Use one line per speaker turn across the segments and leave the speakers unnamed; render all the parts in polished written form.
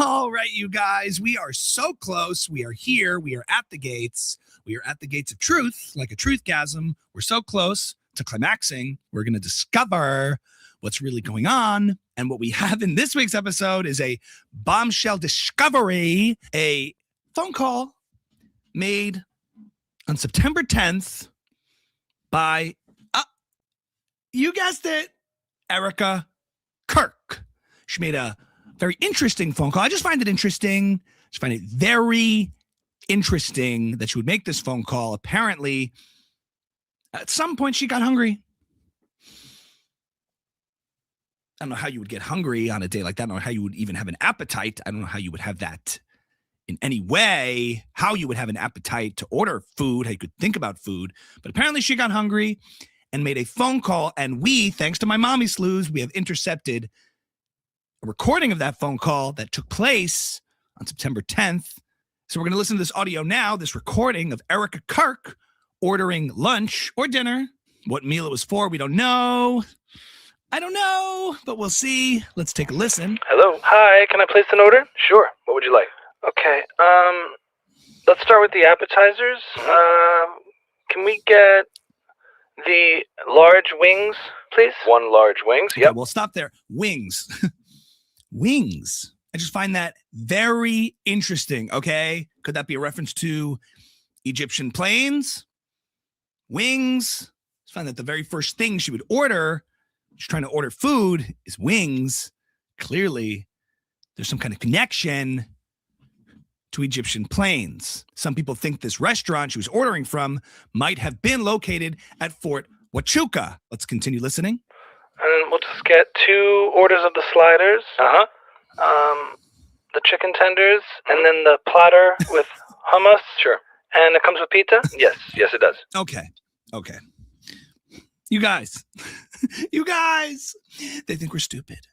All right, you guys, we are so close. We are here. We are at the gates. We are at the gates of truth, like a truthgasm. We're so close to climaxing. We're going to discover what's really going on. And what we have in this week's episode is a bombshell discovery, a phone call made on September 10th by, you guessed it, Erica Kirk. She made a very interesting phone call. I just find it interesting. I just find it very interesting that she would make this phone call. Apparently, at some point, she got hungry. I don't know how you would get hungry on a day like that. I don't know how you would even have an appetite. I don't know how you would have that in any way, how you would have an appetite to order food, how you could think about food. But apparently she got hungry and made a phone call. And we, thanks to my mommy slews, we have intercepted a recording of that phone call that took place on September 10th. So we're going to listen to this audio now, this recording of Erica Kirk ordering lunch or dinner. What meal it was for, we don't know. I don't know, but we'll see. Let's take a listen.
Hello. Hi, can I place an order? Sure. What would you like? Okay, let's start with the appetizers. Can we get the large wings, please? One large wings,
Yep. Okay, well, stop there. Wings. Wings. I just find that very interesting, okay? Could that be a reference to Egyptian planes? Wings. I just find that the very first thing she would order, she's trying to order food, is wings. Clearly, there's some kind of connection to Egyptian planes. Some people think this restaurant she was ordering from might have been located at Fort Huachuca. Let's continue listening.
And we'll just get 2 orders of the sliders. The chicken tenders, and then the platter with hummus. Sure. And it comes with pizza? Yes, it does.
Okay. You guys, they think we're stupid.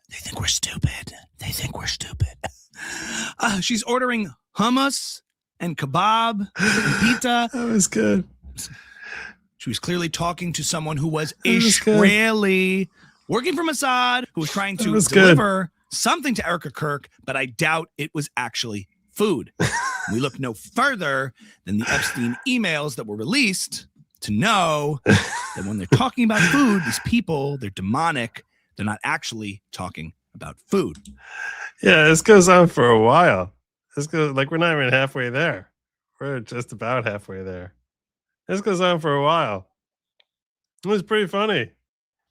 She's ordering hummus and kebab and pita.
That was good.
She was clearly talking to someone who was Israeli, working for Mossad, who was trying to deliver something to Erica Kirk, but I doubt it was actually food. We look no further than the Epstein emails that were released to know that when they're talking about food, these people, they're demonic. They're not actually talking about food.
Yeah, this goes on for a while. We're not even halfway there. We're just about halfway there. This goes on for a while. It was pretty funny.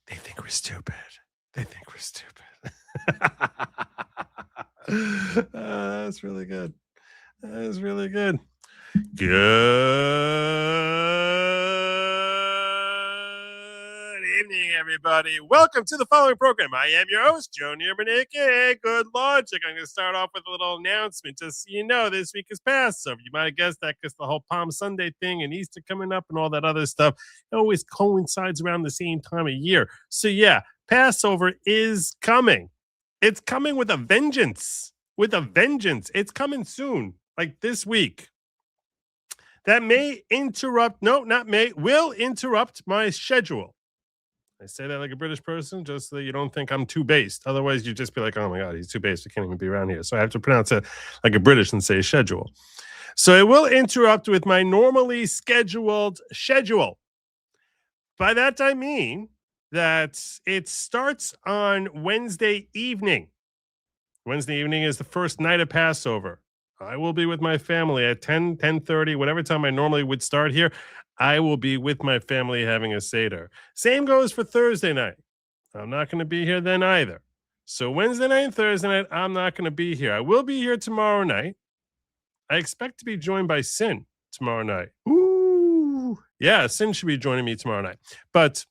They think we're stupid. That's really good. Good evening, everybody. Welcome to the following program. I am your host, Joe Nierman, aka Good Lawgic. I'm going to start off with a little announcement. Just so you know, this week is Passover. You might have guessed that because the whole Palm Sunday thing and Easter coming up and all that other stuff, it always coincides around the same time of year. So yeah, Passover is coming. It's coming with a vengeance. It's coming soon, like this week. That will interrupt my schedule. I say that like a British person, just so that you don't think I'm too based. Otherwise, you just be like, oh my God, he's too based. I can't even be around here. So I have to pronounce it like a British and say schedule. So it will interrupt with my normally scheduled schedule. By that, I mean that it starts on Wednesday evening. Wednesday evening is the first night of Passover. I will be with my family at 10:30, whatever time I normally would start here. I will be with my family having a Seder. Same goes for Thursday night. I'm not going to be here then either. So Wednesday night and Thursday night, I'm not going to be here. I will be here tomorrow night. I expect to be joined by Sin tomorrow night. Ooh. Yeah, Sin should be joining me tomorrow night. But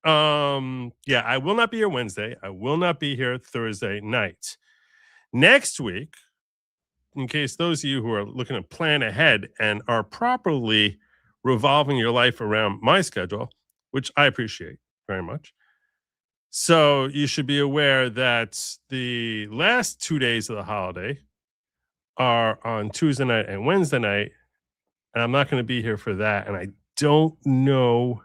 yeah, I will not be here Wednesday. I will not be here Thursday night. Next week, in case those of you who are looking to plan ahead and are properly revolving your life around my schedule, which I appreciate very much. So you should be aware that the last 2 days of the holiday are on Tuesday night and Wednesday night, and I'm not going to be here for that. And I don't know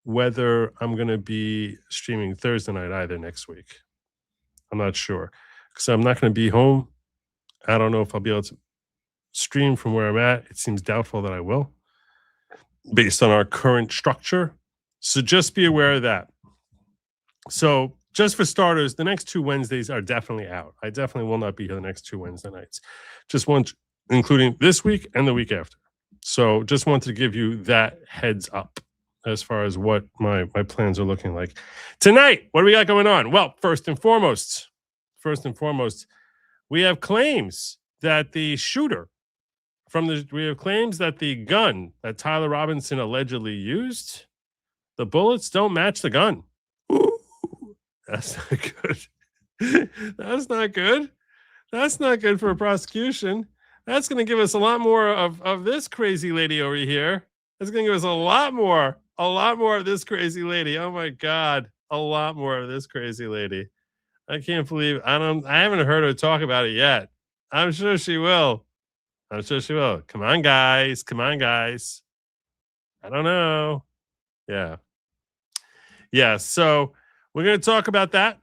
whether I'm going to be streaming Thursday night either next week. I'm not sure. So I'm not going to be home. I don't know if I'll be able to stream from where I'm at. It seems doubtful that I will, based on our current structure. So just be aware of that. So just for starters, the next 2 Wednesdays are definitely out. I definitely will not be here the next 2 Wednesday nights. Just want, including this week and the week after. So just wanted to give you that heads up as far as what my plans are looking like. Tonight, what do we got going on? Well, first and foremost, we have claims that the shooter we have claims that the gun that Tyler Robinson allegedly used, the bullets don't match the gun. Ooh, that's not good. That's not good. That's not good for a prosecution. That's going to give us a lot more of this crazy lady over here. That's going to give us a lot more of this crazy lady. Oh my God. A lot more of this crazy lady. I can't believe I haven't heard her talk about it yet. I'm sure she will. Come on, guys. I don't know. Yeah. So we're going to talk about that.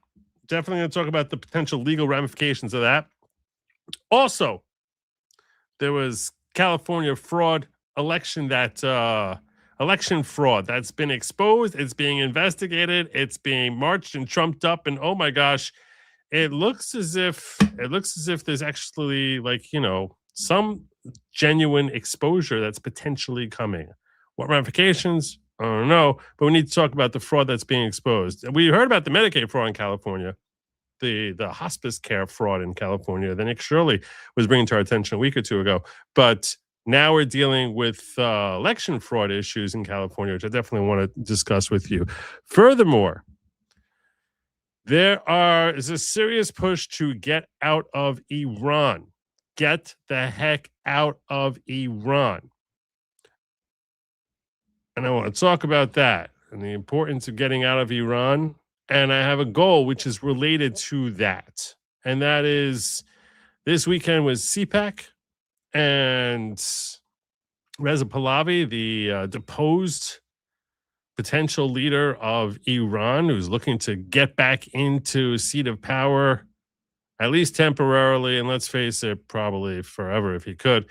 Definitely going to talk about the potential legal ramifications of that. Also, there was California fraud election fraud that's been exposed. It's being investigated. It's being marched and trumped up. And oh my gosh, it looks as if there's actually some genuine exposure that's potentially coming. What ramifications? I don't know, but we need to talk about the fraud that's being exposed. We heard about the Medicaid fraud in California, the hospice care fraud in California that Nick Shirley was bringing to our attention a week or two ago. But now we're dealing with election fraud issues in California, which I definitely want to discuss with you. Furthermore, there is a serious push to get out of Iran. Get the heck out of Iran. And I want to talk about that and the importance of getting out of Iran. And I have a goal which is related to that. And that is, this weekend was CPAC, and Reza Pahlavi, the deposed potential leader of Iran, who's looking to get back into a seat of power, at least temporarily, and let's face it, probably forever if he could,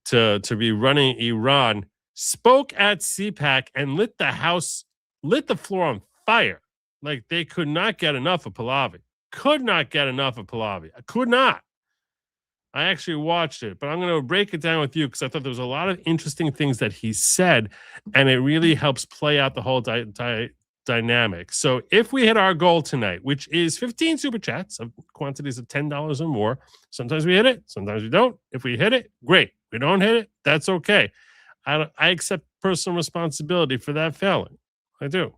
to be running Iran, spoke at CPAC and lit the floor on fire. Like, they could not get enough of Pahlavi. I could not. I actually watched it, but I'm going to break it down with you because I thought there was a lot of interesting things that he said, and it really helps play out the whole dynamic. So if we hit our goal tonight, which is 15 super chats of quantities of $10 or more, sometimes we hit it, sometimes we don't. If we hit it, great. If we don't hit it, that's okay. I accept personal responsibility for that failing. I do.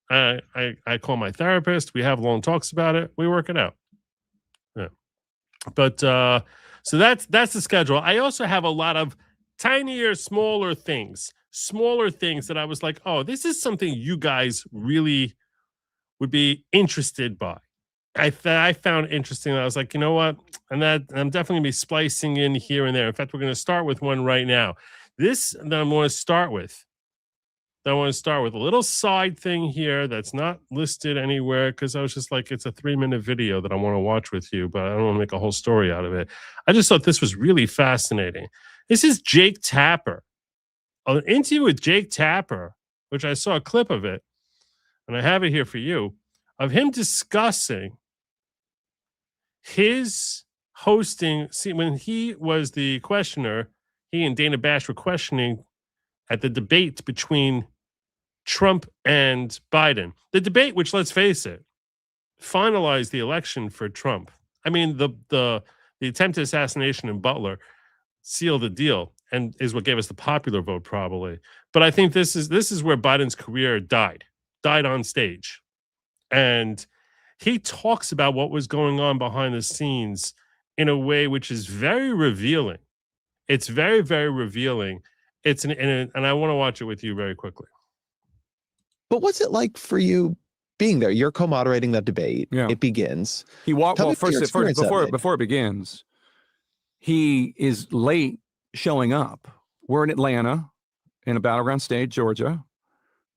I call my therapist. We have long talks about it. We work it out. Yeah. But so that's the schedule. I also have a lot of tinier, smaller things that I was like, oh, this is something you guys really would be interested by. I found interesting. I was like, you know what? And I'm definitely gonna be splicing in here and there. In fact, we're gonna start with one right now. This that I'm going to start with. I want to start with a little side thing here that's not listed anywhere because I was just like, it's a 3-minute video that I want to watch with you, but I don't want to make a whole story out of it. I just thought this was really fascinating. This is Jake Tapper. An interview with Jake Tapper, which I saw a clip of it, and I have it here for you, of him discussing his hosting. See, when he was the questioner, he and Dana Bash were questioning at the debate between Trump and Biden. The debate, which, let's face it, finalized the election for Trump. I mean, the attempted assassination in Butler sealed the deal and is what gave us the popular vote, probably. But I think this is where Biden's career died on stage. And he talks about what was going on behind the scenes in a way which is very revealing. It's very, very revealing. And I want to watch it with you very quickly.
But what's it like for you being there? You're co-moderating that debate.
Yeah.
It begins.
He walked
Tell me
well
your
first
experience of it.
before it begins. He is late showing up. We're in Atlanta in a battleground state, Georgia.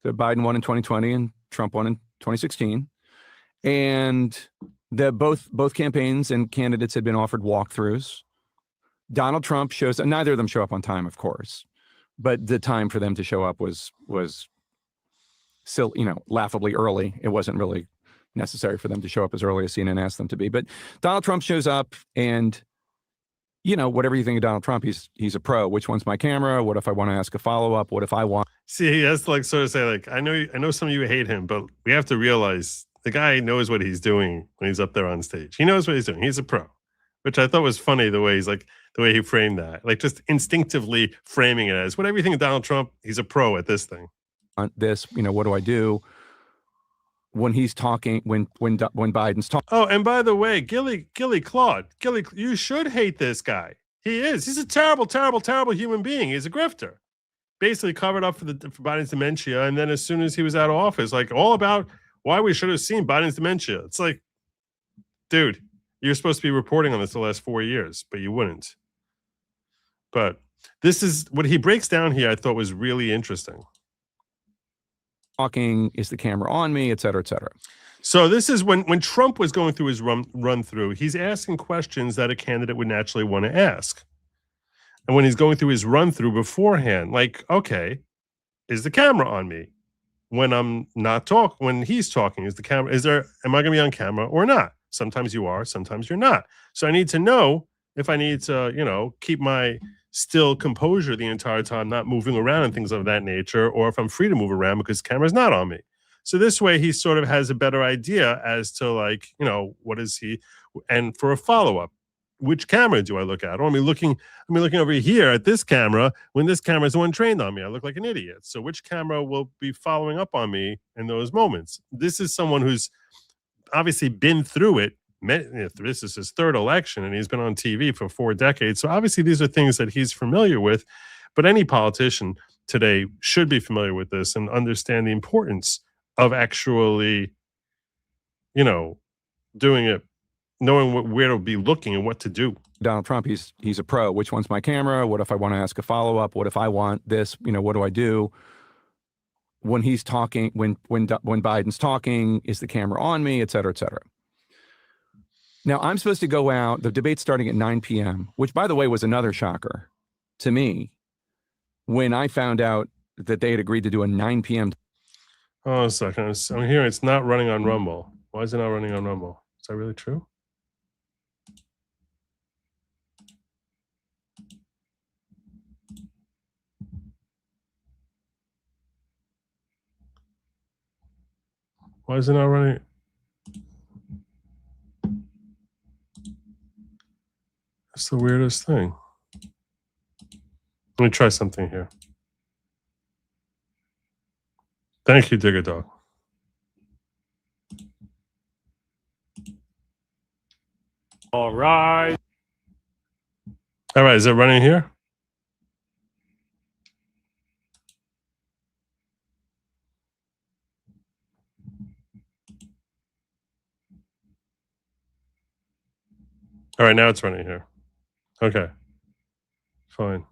The Biden won in 2020 and Trump won in 2016. And both campaigns and candidates had been offered walkthroughs. Donald Trump shows, neither of them show up on time, of course, but the time for them to show up was still, laughably early. It wasn't really necessary for them to show up as early as CNN asked them to be. But Donald Trump shows up, and whatever you think of Donald Trump, he's a pro. Which one's my camera? What if I want to ask a follow-up? What if I want?
See, he has to like sort of say like, I know some of you hate him, but we have to realize the guy knows what he's doing when he's up there on stage. He knows what he's doing. He's a pro, which I thought was funny the way he framed that, like just instinctively framing it as whatever you think of Donald Trump, he's a pro at this thing.
On this, what do I do when he's talking, when Biden's talking?
Oh, and by the way, Gilly, you should hate this guy. He's a terrible, terrible, terrible human being. He's a grifter. Basically covered up for Biden's dementia. And then as soon as he was out of office, like all about why we should have seen Biden's dementia. It's like, dude, you're supposed to be reporting on this the last 4 years, but you wouldn't. But this is what he breaks down here. I thought was really interesting.
Talking, is the camera on me, et cetera, et cetera.
So this is when Trump was going through his run through, he's asking questions that a candidate would naturally want to ask. And when he's going through his run through beforehand, like, okay, is the camera on me? When I'm not talking, when he's talking, am I going to be on camera or not? Sometimes you are, sometimes you're not. So I need to know if I need to, keep my still composure the entire time, not moving around and things of that nature, or if I'm free to move around because the camera's not on me. So this way he sort of has a better idea as to like, what is he, and for a follow-up, which camera do I look at? Or I'm looking over here at this camera when this camera is the one trained on me. I look like an idiot. So which camera will be following up on me in those moments? This is someone who's obviously been through it. This is his third election, and he's been on TV for 4 decades. So obviously these are things that he's familiar with. But any politician today should be familiar with this and understand the importance of actually, doing it, knowing where to be looking and what to do.
Donald Trump, he's a pro. Which one's my camera? What if I want to ask a follow-up? What if I want this? What do I do when he's talking? When Biden's talking, is the camera on me, et cetera, et cetera. Now I'm supposed to go out. The debate's starting at 9 p.m., which, by the way, was another shocker to me when I found out that they had agreed to do a 9 p.m.
Oh, a second. I'm hearing it's not running on Rumble. Why is it not running on Rumble? Is that really true? Why is it not running? That's the weirdest thing. Let me try something here. Thank you, Digger Dog. All right. All right, is it running here? All right, now it's running here. Okay. Fine.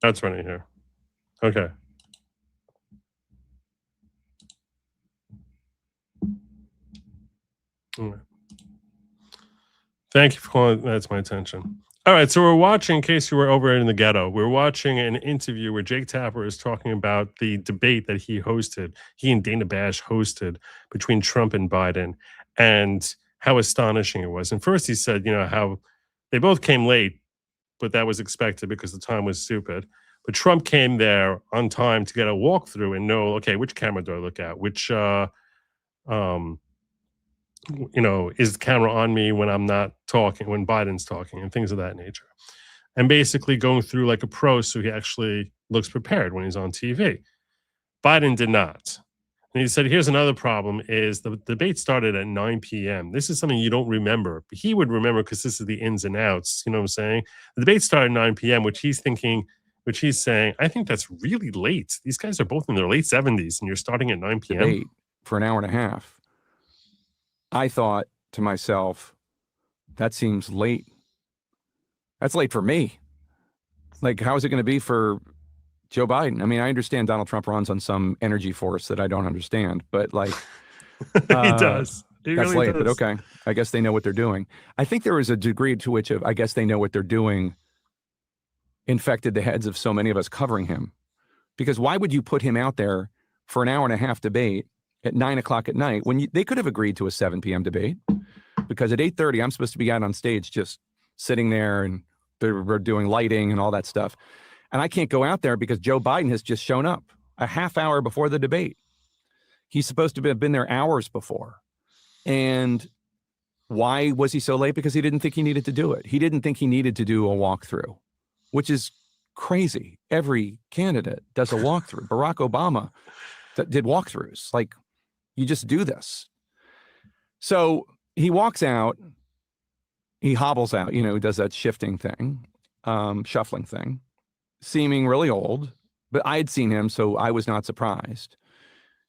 Now it's running here. Okay. All right. Thank you for calling that to my attention. All right, so we're watching, in case you were over in the ghetto, we're watching an interview where Jake Tapper is talking about the debate that he and Dana Bash hosted between Trump and Biden, and how astonishing it was. And first he said, how they both came late, but that was expected because the time was stupid. But Trump came there on time to get a walkthrough and know, okay, which camera do I look at? Which, is the camera on me when I'm not talking, when Biden's talking, and things of that nature. And basically going through like a pro, so he actually looks prepared when he's on TV. Biden did not. And he said, here's another problem is the debate started at 9 p.m. This is something you don't remember. But he would remember because this is the ins and outs. You know what I'm saying? The debate started at 9 p.m., which he's saying, I think that's really late. These guys are both in their late 70s, and you're starting at 9 p.m.
Debate for an hour and a half. I thought to myself, that seems late. That's late for me. Like, how is it going to be for Joe Biden? I mean, I understand Donald Trump runs on some energy force that I don't understand, but like,
He does. He
That's
really
late, but
does.
okay. I guess they know what they're doing. I think there is a degree to which I guess they know what they're doing infected the heads of so many of us covering him. Because why would you put him out there for an hour and a half debate at 9 o'clock at night when they could have agreed to a 7 p.m. debate? Because at 8:30, I'm supposed to be out on stage just sitting there and we're doing lighting and all that stuff. And I can't go out there because Joe Biden has just shown up a half hour before the debate. He's supposed to have been there hours before. And why was he so late? Because he didn't think he needed to do it. He didn't think he needed to do a walkthrough, which is crazy. Every candidate does a walkthrough. Barack Obama did walkthroughs. Like, you just do this. So he walks out, he hobbles out, he does that shifting thing, shuffling thing, seeming really old, but I had seen him, so I was not surprised.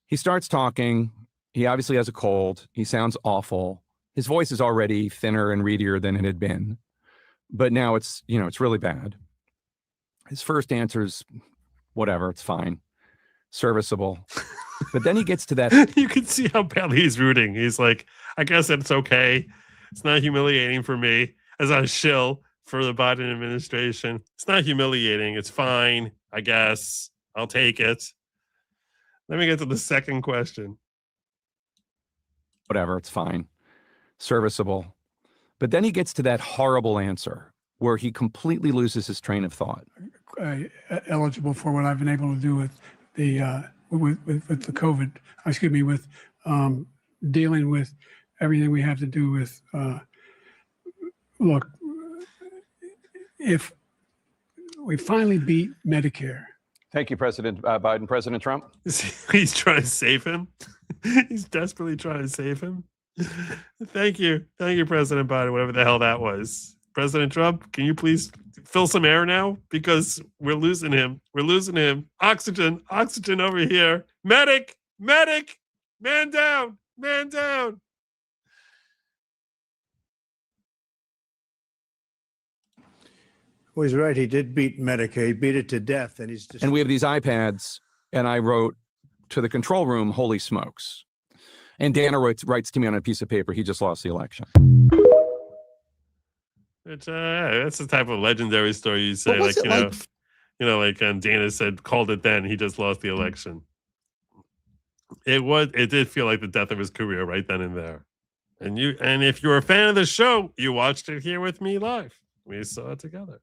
He starts talking. He obviously has a cold. He sounds awful. His voice is already thinner and reedier than it had been, but now it's really bad. His first answer is whatever, it's fine, serviceable. But then he gets to that.
You can see how badly he's rooting. He's like, I guess it's okay. It's not humiliating for me as a shill for the Biden administration. It's not humiliating. It's fine, I guess. I'll take it. Let me get to the second question.
Whatever, it's fine, serviceable. But then he gets to that horrible answer where he completely loses his train of thought.
Eligible for what I've been able to do with the with the COVID. With dealing with everything we have to do with. Look, if we finally beat Medicare.
Thank you, President Biden. President Trump.
He's trying to save him. He's desperately trying to save him. Thank you, President Biden. Whatever the hell that was. President Trump, can you please fill some air now? Because we're losing him. Oxygen over here. Medic, man down.
Well, he's right. He did beat Medicare. He beat it to death. And
we have these iPads, and I wrote to the control room, holy smokes. And Dana writes to me on a piece of paper, he just lost the election.
Which, that's the type of legendary story you say, Dana said, called it then, he just lost the election. It did feel like the death of his career right then and there. And if you're a fan of the show, you watched it here with me live. We saw it together.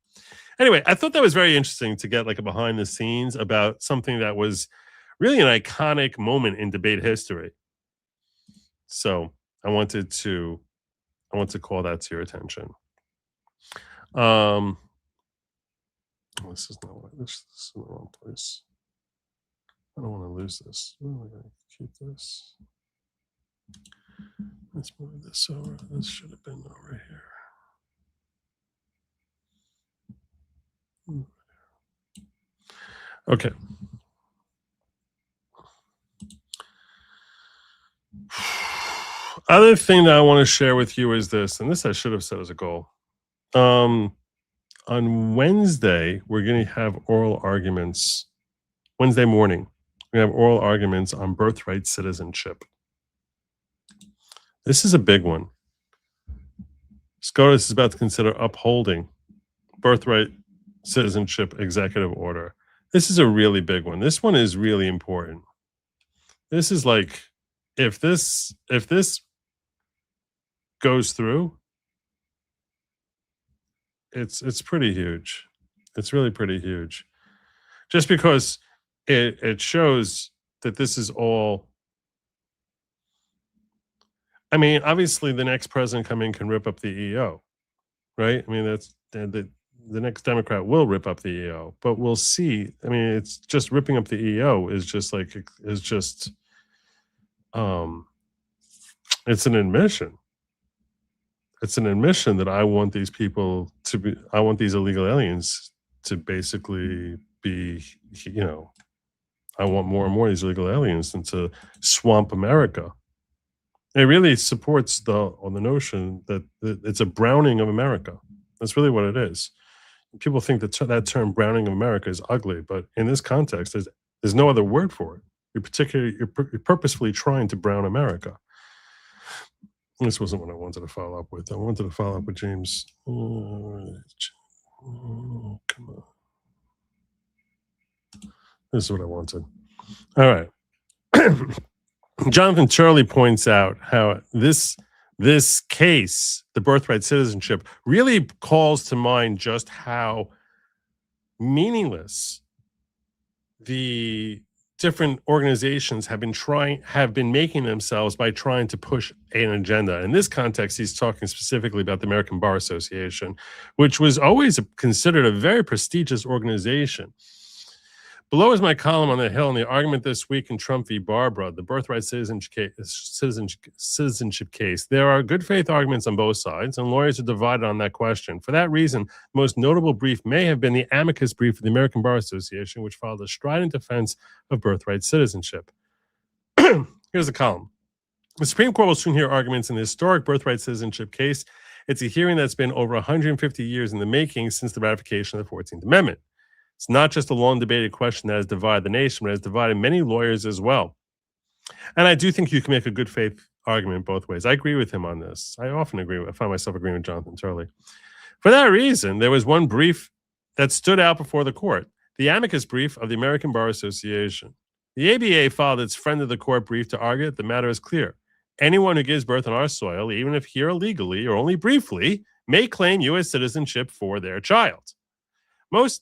Anyway, I thought that was very interesting to get like a behind the scenes about something that was really an iconic moment in debate history. So I want to call that to your attention. This is in the wrong place. I don't want to lose this. Oh, I gotta keep this. Let's move this over. This should have been over here. Okay. Other thing that I want to share with you is this, and this I should have set as a goal. On Wednesday, we're going to have oral arguments. Wednesday morning, we have oral arguments on birthright citizenship. This is a big one. SCOTUS is about to consider upholding birthright citizenship executive order. This is a really big one. This one is really important. This is like, if this goes through, it's pretty huge. It's really pretty huge. Just because it shows that this is all. I mean, obviously, the next president coming can rip up the EO, right? I mean, that's the next Democrat will rip up the EO, but we'll see. I mean, it's just ripping up the EO is just it's an admission. It's an admission that I want these people to be, I want these illegal aliens to basically be, I want more and more of these illegal aliens and to swamp America. It really supports the notion that it's a browning of America. That's really what it is. People think that that term browning of America is ugly, but in this context, there's no other word for it. You're purposefully trying to brown America. This wasn't what I wanted to follow up with. I wanted to follow up with James. Come on. This is what I wanted. All right. Jonathan Turley points out how this case, the birthright citizenship, really calls to mind just how meaningless the different organizations have been making themselves by trying to push an agenda. In this context, he's talking specifically about the American Bar Association, which was always considered a very prestigious organization. Below is my column on the Hill and the argument this week in Trump v. Barbara, the birthright citizenship case. There are good faith arguments on both sides, and lawyers are divided on that question. For that reason, the most notable brief may have been the amicus brief of the American Bar Association, which filed a strident defense of birthright citizenship. Here's the column. The Supreme Court will soon hear arguments in the historic birthright citizenship case. It's a hearing that's been over 150 years in the making since the ratification of the 14th Amendment. It's not just a long debated question that has divided the nation, but has divided many lawyers as well. And I do think you can make a good faith argument both ways. I agree with him on this. I often agree. I find myself agreeing with Jonathan Turley. For that reason, there was one brief that stood out before the court, the amicus brief of the American Bar Association. The ABA filed its friend of the court brief to argue that the matter is clear. Anyone who gives birth on our soil, even if here illegally or only briefly, may claim U.S. citizenship for their child. Most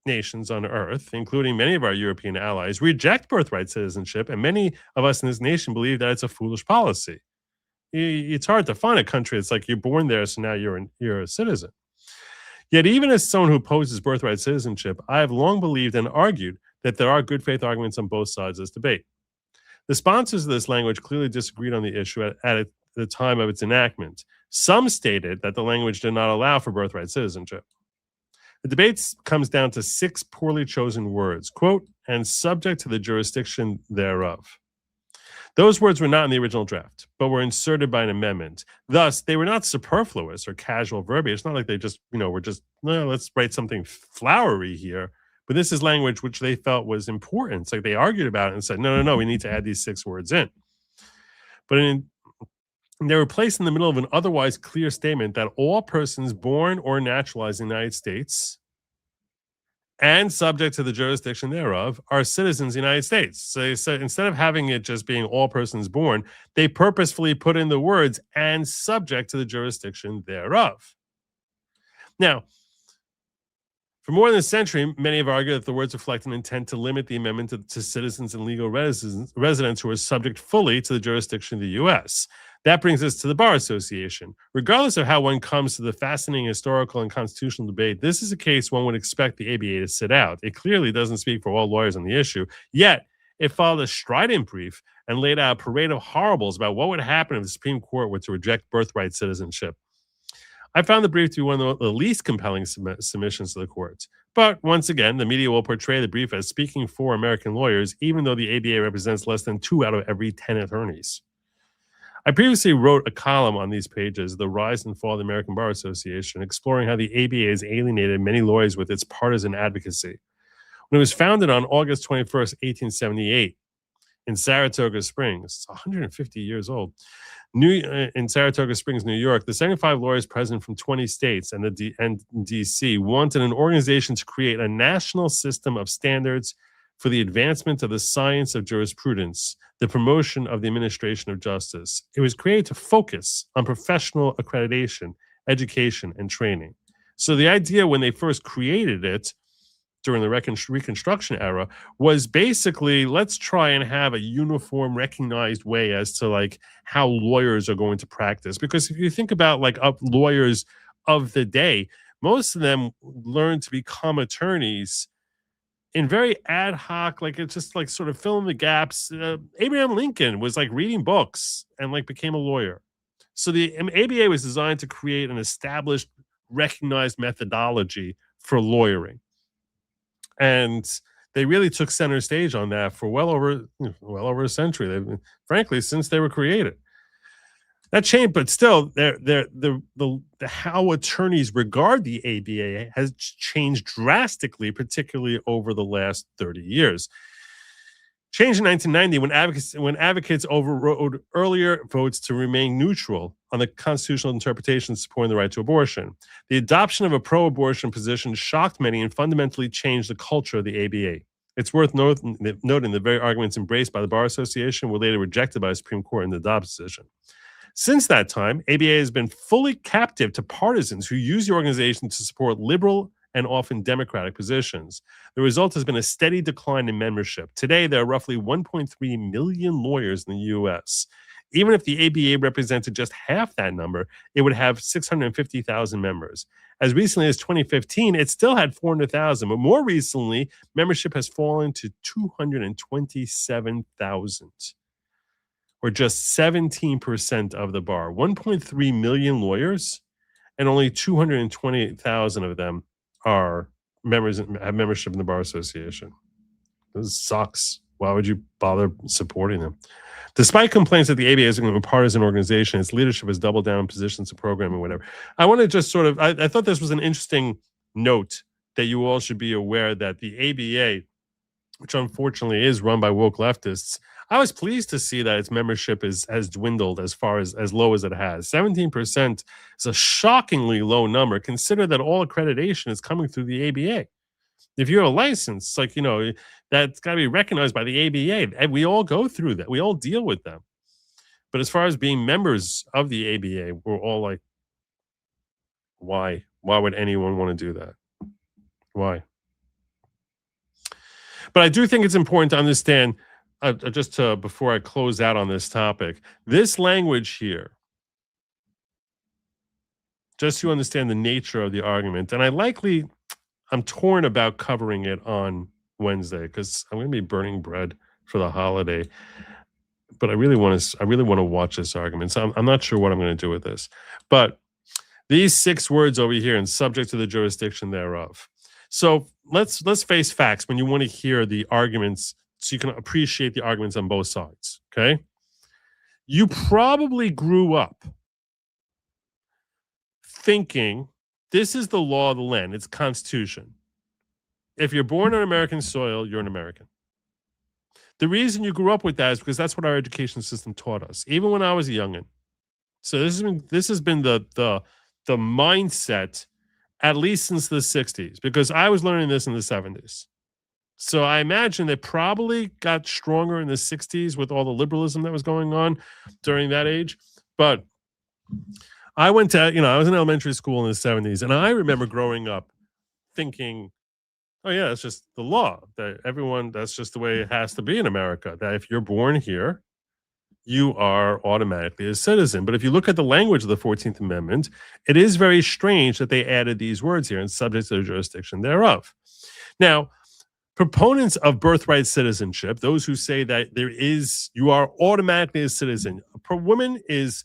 nations on earth, including many of our European allies, reject birthright citizenship, and many of us in this nation believe that it's a foolish policy. It's hard to find a country that's like you're born there, so now you're a citizen. Yet even as someone who opposes birthright citizenship, I have long believed and argued that there are good faith arguments on both sides of this debate. The sponsors of this language clearly disagreed on the issue at the time of its enactment. Some stated that the language did not allow for birthright citizenship. The debate comes down to 6 poorly chosen words, quote, and subject to the jurisdiction thereof. Those words were not in the original draft, but were inserted by an amendment. Thus, they were not superfluous or casual verbiage. It's not like they just, let's write something flowery here. But this is language which they felt was important. It's like they argued about it and said, no, we need to add these 6 words in. But they were placed in the middle of an otherwise clear statement that all persons born or naturalized in the United States and subject to the jurisdiction thereof are citizens of the United States. So they said, instead of having it just being all persons born, they purposefully put in the words and subject to the jurisdiction thereof. Now, for more than a century, many have argued that the words reflect an intent to limit the amendment to citizens and legal residents who are subject fully to the jurisdiction of the U.S. That brings us to the Bar Association. Regardless of how one comes to the fascinating historical and constitutional debate, this is a case one would expect the ABA to sit out. It clearly doesn't speak for all lawyers on the issue, yet it filed a strident brief and laid out a parade of horribles about what would happen if the Supreme Court were to reject birthright citizenship. I found the brief to be one of the least compelling submissions to the courts. But once again, the media will portray the brief as speaking for American lawyers, even though the ABA represents less than 2 out of every 10 attorneys. I previously wrote a column on these pages, The Rise and Fall of the American Bar Association, exploring how the ABA has alienated many lawyers with its partisan advocacy. When it was founded on August 21st, 1878, in Saratoga Springs, it's 150 years old, in Saratoga Springs, New York, the 75 lawyers present from 20 states and D.C. wanted an organization to create a national system of standards for the advancement of the science of jurisprudence, the promotion of the administration of justice. It was created to focus on professional accreditation, education, and training. So the idea when they first created it during the Reconstruction era was basically, let's try and have a uniform, recognized way as to like how lawyers are going to practice. Because if you think about like lawyers of the day, most of them learned to become attorneys in very ad hoc, like it's just like sort of fill in the gaps. Abraham Lincoln was like reading books and like became a lawyer. So the ABA was designed to create an established, recognized methodology for lawyering. And they really took center stage on that for well over a century. They've, frankly, since they were created. That changed, but still, the how attorneys regard the ABA has changed drastically, particularly over the last 30 years. Changed in 1990 when advocates overrode earlier votes to remain neutral on the constitutional interpretation supporting the right to abortion. The adoption of a pro-abortion position shocked many and fundamentally changed the culture of the ABA. It's worth noting the very arguments embraced by the Bar Association were later rejected by the Supreme Court in the Dobbs decision. Since that time, ABA has been fully captive to partisans who use the organization to support liberal and often democratic positions. The result has been a steady decline in membership. Today, there are roughly 1.3 million lawyers in the U.S. Even if the ABA represented just half that number, it would have 650,000 members. As recently as 2015, it still had 400,000, but more recently, membership has fallen to 227,000, or just 17% of the bar. 1.3 million lawyers, and only 228,000 of them are members, have membership in the Bar Association. This sucks. Why would you bother supporting them? Despite complaints that the ABA is a partisan organization, its leadership has doubled down on positions of programming, whatever. I want to just sort of, I thought this was an interesting note that you all should be aware that the ABA, which unfortunately is run by woke leftists, I was pleased to see that its membership has dwindled as far as low as it has. 17% is a shockingly low number. Consider that all accreditation is coming through the ABA. If you have a license, like, that's got to be recognized by the ABA. And we all go through that. We all deal with them. But as far as being members of the ABA, we're all like, why? Why would anyone want to do that? Why? But I do think it's important to understand, before I close out on this topic, this language here, just to understand the nature of the argument, and I'm torn about covering it on Wednesday because I'm going to be burning bread for the holiday, but I really want to watch this argument. So I'm not sure what I'm going to do with this, but these 6 words over here and subject to the jurisdiction thereof. So let's face facts when you want to hear the arguments, so you can appreciate the arguments on both sides, okay? You probably grew up thinking this is the law of the land, it's Constitution. If you're born on American soil, you're an American. The reason you grew up with that is because that's what our education system taught us, even when I was a youngin'. So this has been the mindset at least since the 60s, because I was learning this in the 70s. So I imagine it probably got stronger in the 60s with all the liberalism that was going on during that age. But I went to, I was in elementary school in the 70s, and I remember growing up thinking, oh yeah, it's just the law that that's just the way it has to be in America, that if you're born here, you are automatically a citizen. But if you look at the language of the 14th Amendment, it is very strange that they added these words here and subject to the jurisdiction thereof. Now, proponents of birthright citizenship, those who say that you are automatically a citizen. A woman is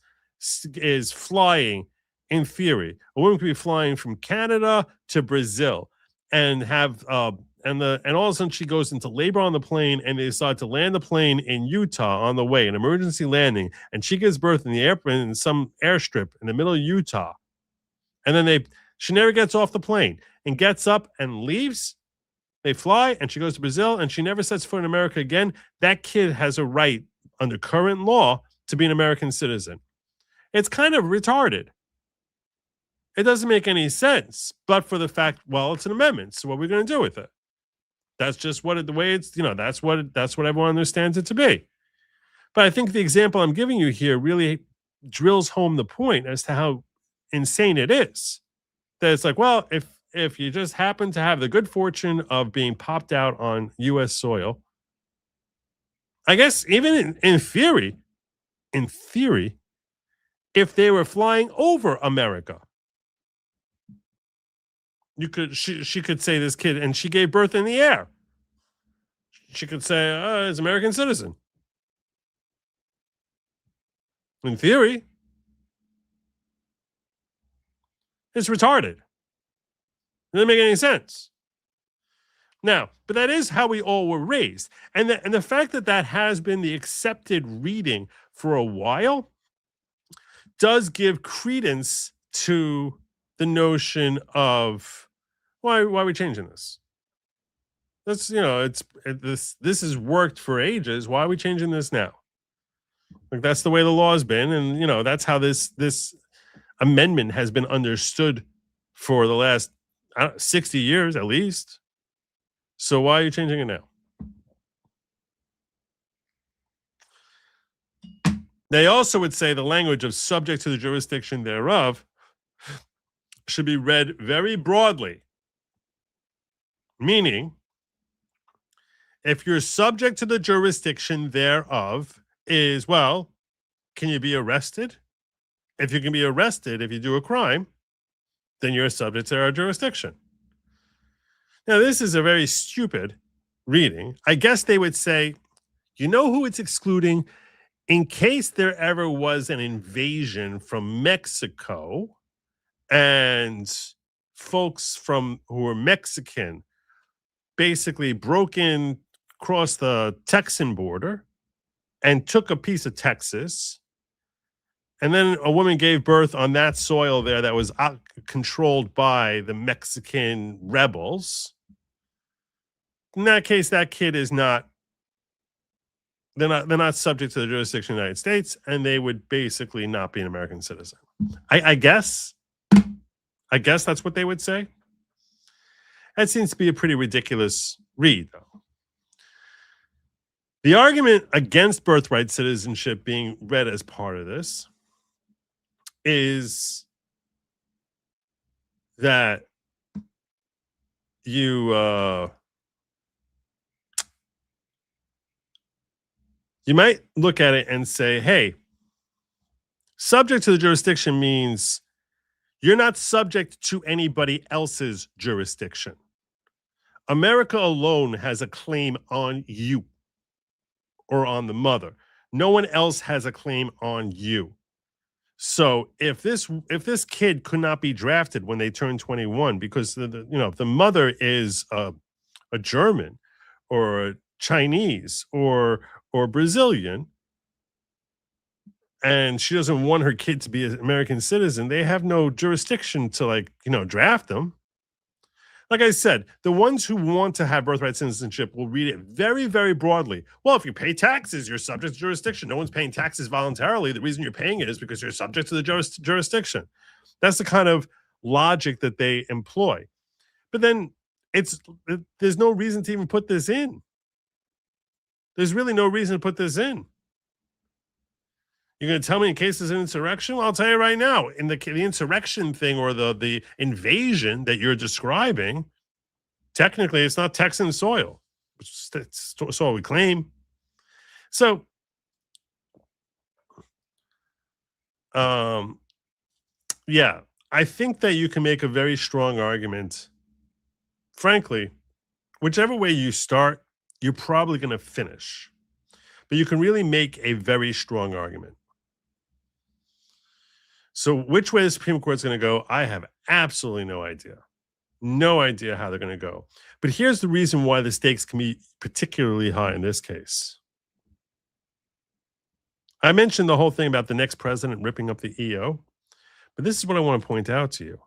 flying, in theory, a woman could be flying from Canada to Brazil and have and all of a sudden she goes into labor on the plane, and they decide to land the plane in Utah on the way, an emergency landing, and she gives birth in the airplane in some airstrip in the middle of Utah, and then she never gets off the plane and gets up and leaves. They fly, and she goes to Brazil, and she never sets foot in America again. That kid has a right under current law to be an American citizen. It's kind of retarded. It doesn't make any sense, but for the fact, well, it's an amendment, so what are we going to do with it? That's just the way it's, that's what everyone understands it to be. But I think the example I'm giving you here really drills home the point as to how insane it is. That it's like, well, if you just happen to have the good fortune of being popped out on U.S. soil, I guess even in theory, if they were flying over America, she could say this kid, and she gave birth in the air, she could say, it's American citizen. In theory, it's retarded. It doesn't make any sense. Now, but that is how we all were raised. And the fact that has been the accepted reading for a while does give credence to the notion of, why are we changing this? That's, this has worked for ages. Why are we changing this now? Like, that's the way the law's been, and that's how this amendment has been understood for the last 60 years at least. So why are you changing it now? They also would say the language of subject to the jurisdiction thereof should be read very broadly, meaning if you're subject to the jurisdiction thereof is, well, can you be arrested? If you can be arrested if you do a crime, then you're subject to our jurisdiction. Now, this is a very stupid reading. I guess they would say, you know who it's excluding? In case there ever was an invasion from Mexico and folks who were Mexican basically broke in across the Texan border and took a piece of Texas, and then a woman gave birth on that soil there that was controlled by the Mexican rebels. In that case, that kid is not, they're not subject to the jurisdiction of the United States, and they would basically not be an American citizen. I guess that's what they would say. That seems to be a pretty ridiculous read, though. The argument against birthright citizenship being read as part of this is that you might look at it and say, hey, subject to the jurisdiction means you're not subject to anybody else's jurisdiction. America alone has a claim on you or on the mother. No one else has a claim on you. So if this kid could not be drafted when they turn 21 because the mother is a German or a Chinese or Brazilian, and she doesn't want her kid to be an American citizen, they have no jurisdiction to draft them. Like I said, the ones who want to have birthright citizenship will read it very, very broadly. Well, if you pay taxes, you're subject to jurisdiction. No one's paying taxes voluntarily. The reason you're paying it is because you're subject to the jurisdiction. That's the kind of logic that they employ. But then there's no reason to even put this in. There's really no reason to put this in. You're going to tell me in case there's an insurrection? Well, I'll tell you right now, in the insurrection thing or the invasion that you're describing, technically it's not Texan soil. It's soil we claim. So, yeah, I think that you can make a very strong argument. Frankly, whichever way you start, you're probably going to finish. But you can really make a very strong argument. So which way the Supreme Court's going to go, I have absolutely no idea. No idea how they're going to go. But here's the reason why the stakes can be particularly high in this case. I mentioned the whole thing about the next president ripping up the EO, but this is what I want to point out to you.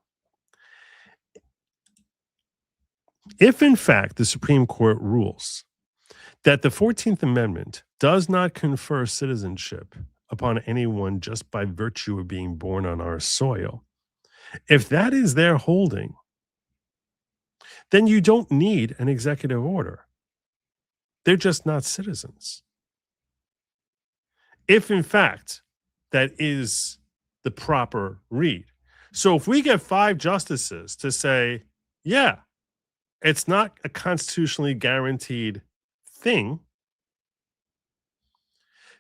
If, in fact, the Supreme Court rules that the 14th Amendment does not confer citizenship upon anyone just by virtue of being born on our soil, if that is their holding, then you don't need an executive order. They're just not citizens. If, in fact, that is the proper read. So if we get 5 justices to say, yeah, it's not a constitutionally guaranteed thing,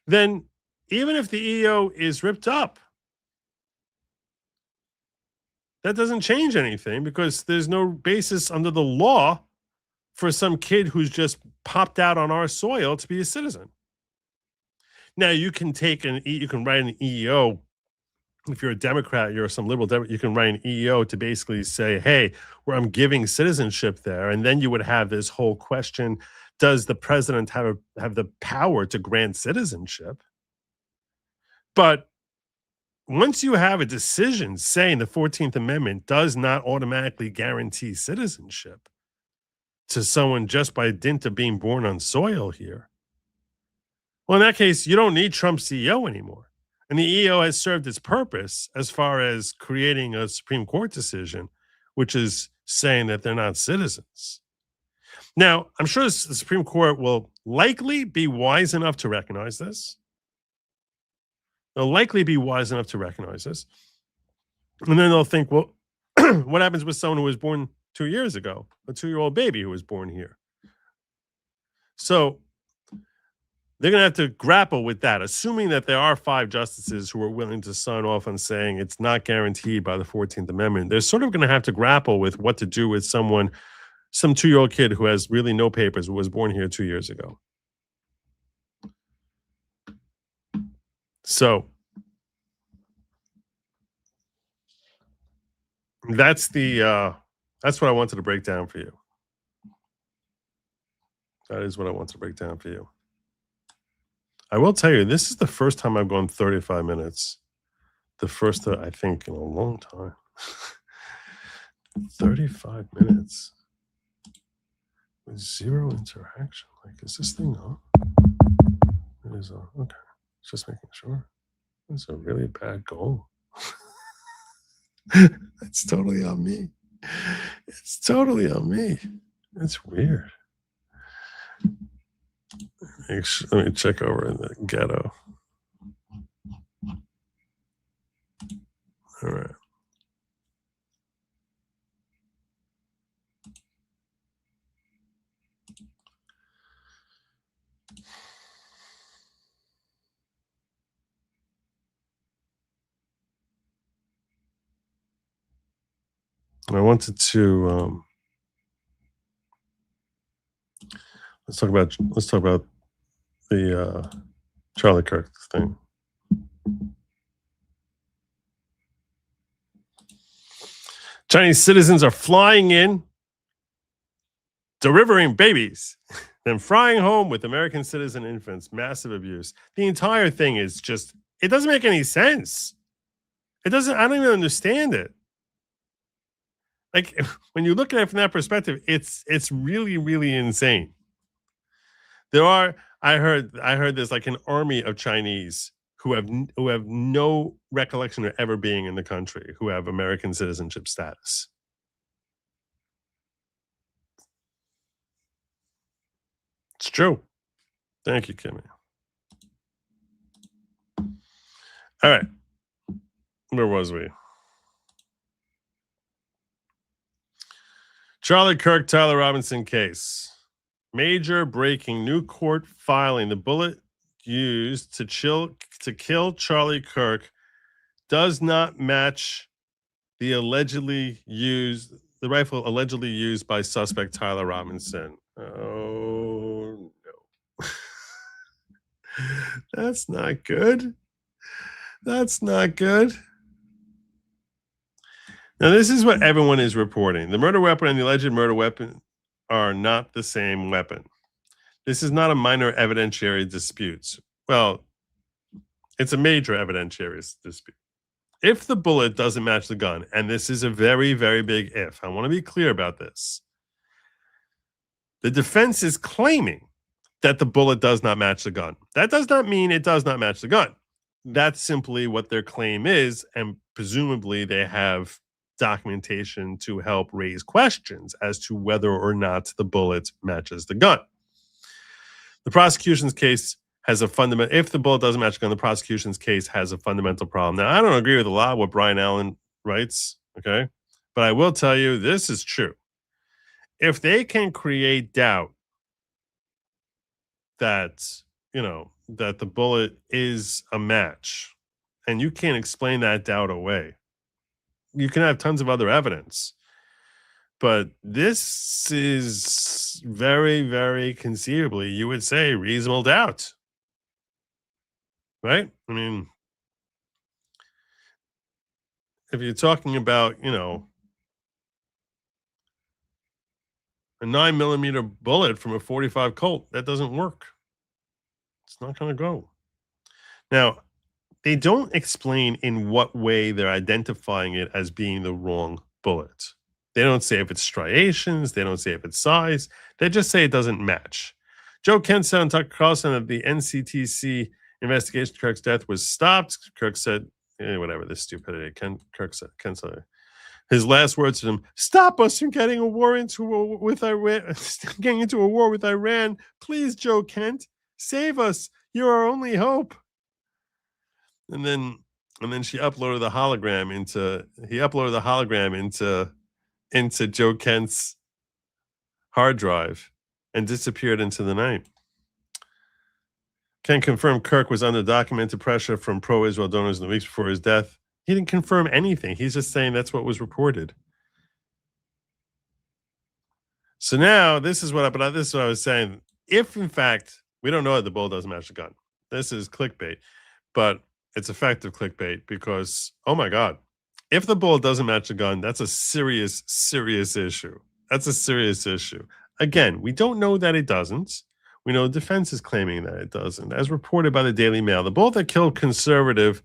then even if the EO is ripped up, that doesn't change anything because there's no basis under the law for some kid who's just popped out on our soil to be a citizen. Now, you can write an EO. If you're a Democrat, you're some liberal Democrat, you can write an EO to basically say, hey, I'm giving citizenship there. And then you would have this whole question, does the president have the power to grant citizenship? But once you have a decision saying the 14th Amendment does not automatically guarantee citizenship, to someone just by dint of being born on soil here. Well, in that case, you don't need Trump's CEO anymore. And the EO has served its purpose as far as creating a Supreme Court decision, which is saying that they're not citizens. Now, I'm sure the Supreme Court will likely be wise enough to recognize this. They'll likely be wise enough to recognize this. And then they'll think, well, what happens with someone who was born 2 years ago, a 2-year-old baby who was born here? So they're going to have to grapple with that, assuming that there are 5 justices who are willing to sign off on saying it's not guaranteed by the 14th Amendment. They're sort of going to have to grapple with what to do with some 2-year-old kid who has really no papers, who was born here 2 years ago. So that's what I wanted to break down for you. That is what I wanted to break down for you. I will tell you, this is the first time I've gone 35 minutes. The first, I think, in a long time. 35 minutes with zero interaction. Like, is this thing on? It is on. Okay. Just making sure. It's a really bad goal. It's totally on me. It's totally on me. It's weird. Let me check over in the ghetto. All right. I wanted to let's talk about the Charlie Kirk thing. Chinese citizens are flying in, delivering babies, then flying home with American citizen infants. Massive abuse. The entire thing is just, it doesn't make any sense. I don't even understand it. Like, when you look at it from that perspective, it's really, really insane. I heard there's like an army of Chinese who have no recollection of ever being in the country, who have American citizenship status. It's true. Thank you, Kimmy. All right. Where was we? Charlie Kirk, Tyler Robinson case. Major breaking, new court filing. The bullet used to kill Charlie Kirk does not match the rifle allegedly used by suspect Tyler Robinson. Oh no. That's not good. That's not good. Now, this is what everyone is reporting. The murder weapon and the alleged murder weapon are not the same weapon. This is not a minor evidentiary dispute. Well, it's a major evidentiary dispute. If the bullet doesn't match the gun, and this is a very, very big if, I want to be clear about this. The defense is claiming that the bullet does not match the gun. That does not mean it does not match the gun. That's simply what their claim is, and presumably they have documentation to help raise questions as to whether or not the bullet matches the gun. The prosecution's case has a fundamental, if the bullet doesn't match the gun, the prosecution's case has a fundamental problem. Now, I don't agree with a lot of what Brian Allen writes, okay? But I will tell you, this is true. If they can create doubt that, that the bullet is a match, and you can't explain that doubt away, you can have tons of other evidence. But this is very, very conceivably, you would say, reasonable doubt. Right? I mean, if you're talking about, a 9mm bullet from a .45 Colt, that doesn't work. It's not going to go. Now, they don't explain in what way they're identifying it as being the wrong bullet. They don't say if it's striations. They don't say if it's size. They just say it doesn't match. Joe Kent said on Tucker Carlson that the NCTC investigation of Kirk's death was stopped. Kirk said, whatever, this stupidity. Kirk said, his last words to him: "Stop us from getting with Iran. Getting into a war with Iran, please, Joe Kent, save us. You're our only hope." And then he uploaded the hologram into Joe Kent's hard drive and disappeared into the night. Kent confirmed Kirk was under documented pressure from pro-Israel donors in the weeks before his death. He didn't confirm anything. He's just saying that's what was reported. So now this is what I was saying. If in fact we don't know that the bull doesn't match the gun, this is clickbait, but it's effective clickbait because, oh my God, if the bull doesn't match the gun, that's a serious, serious issue. That's a serious issue. Again, we don't know that it doesn't. We know the defense is claiming that it doesn't. As reported by the Daily Mail, the bullet that killed conservative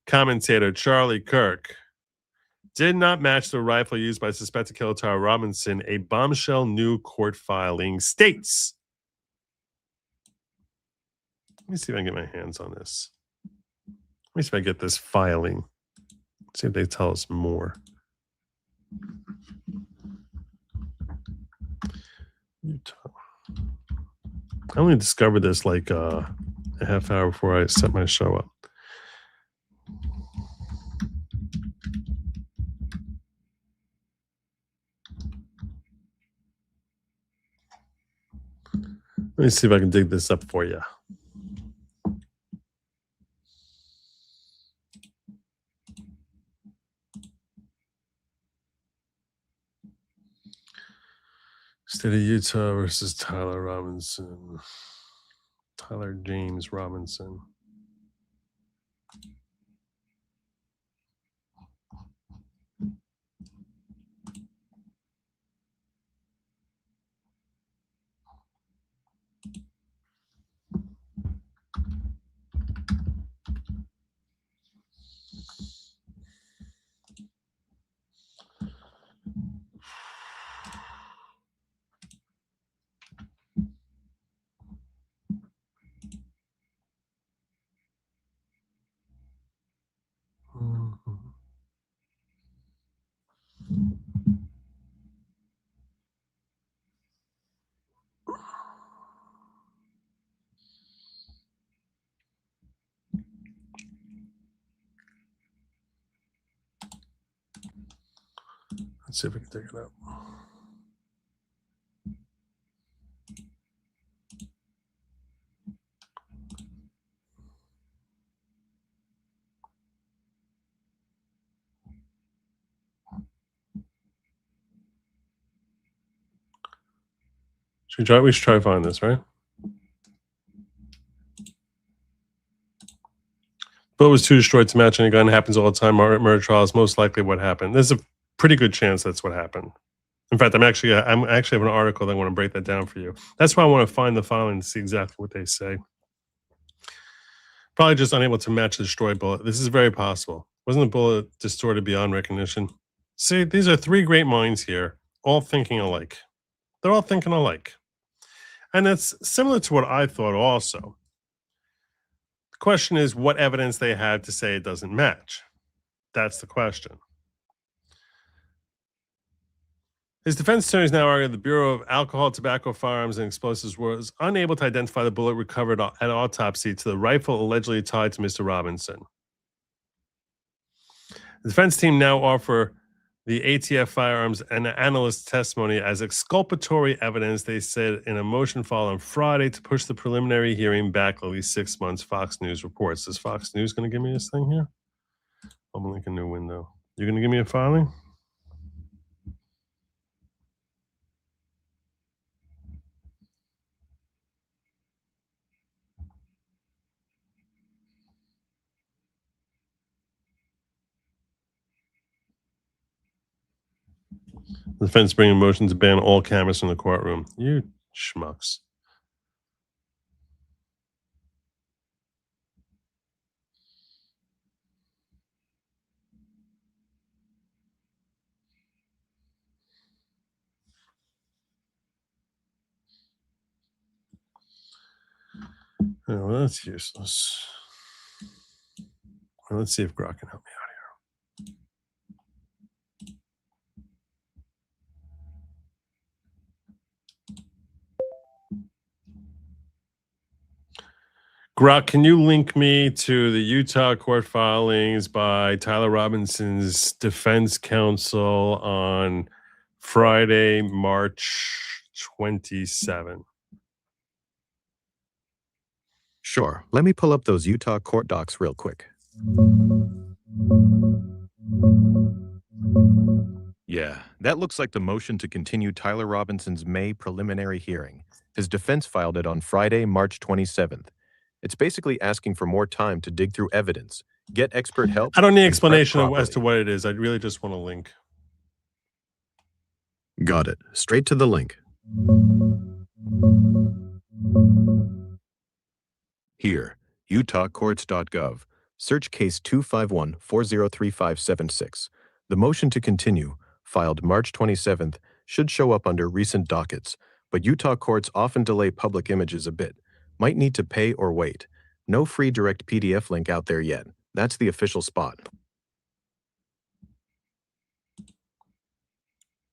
commentator Charlie Kirk did not match the rifle used by suspected killer Tara Robinson, a Bombshell new court filing states. Let me see if I can get my hands on this. Let me see if I get this filing. See if they tell us more. Utah. I only discovered this like a half hour before I set my show up. Let me see if I can dig this up for you. State of Utah versus Tyler Robinson. Tyler James Robinson. Let's see if we can dig it up. We should try to find this, right? Bullet was too destroyed to match any gun. Happens all the time. Murder trials, most likely what happened. There's a pretty good chance that's what happened. In fact, I'm actually have an article that I want to break that down for you. That's why I want to find the filing to see exactly what they say. Probably just unable to match the destroyed bullet. This is very possible. Wasn't the bullet distorted beyond recognition? See, these are three great minds here, all thinking alike. They're all thinking alike. And that's similar to what I thought also. The question is what evidence they have to say it doesn't match. That's the question. His defense attorneys now argue the Bureau of Alcohol, Tobacco, Firearms, and Explosives was unable to identify the bullet recovered at autopsy to the rifle allegedly tied to Mr. Robinson. The defense team now offer the ATF firearms and analyst testimony as exculpatory evidence, they said in a motion filed on Friday to push the preliminary hearing back at least 6 months, Fox News reports. Is Fox News going to give me this thing here? I'm going to link a new window. You're going to give me a filing? The defense bringing a motion to ban all cameras from the courtroom. You schmucks. Oh, well, that's useless. Well, let's see if Grok can help me out here. Grok, can you link me to the Utah court filings by Tyler Robinson's defense counsel on Friday, March 27?
Sure. Let me pull up those Utah court docs real quick. Yeah, that looks like the motion to continue Tyler Robinson's May preliminary hearing. His defense filed it on Friday, March 27th. It's basically asking for more time to dig through evidence, get expert help.
I don't need
and prep
explanation as
properly.
to what it is. I really just want a link.
Got it. Straight to the link. Here, utahcourts.gov. Search case 251-403576. The motion to continue, filed March 27th, should show up under recent dockets, but Utah courts often delay public images a bit. Might need to pay or wait. No free direct PDF link out there yet. That's the official spot.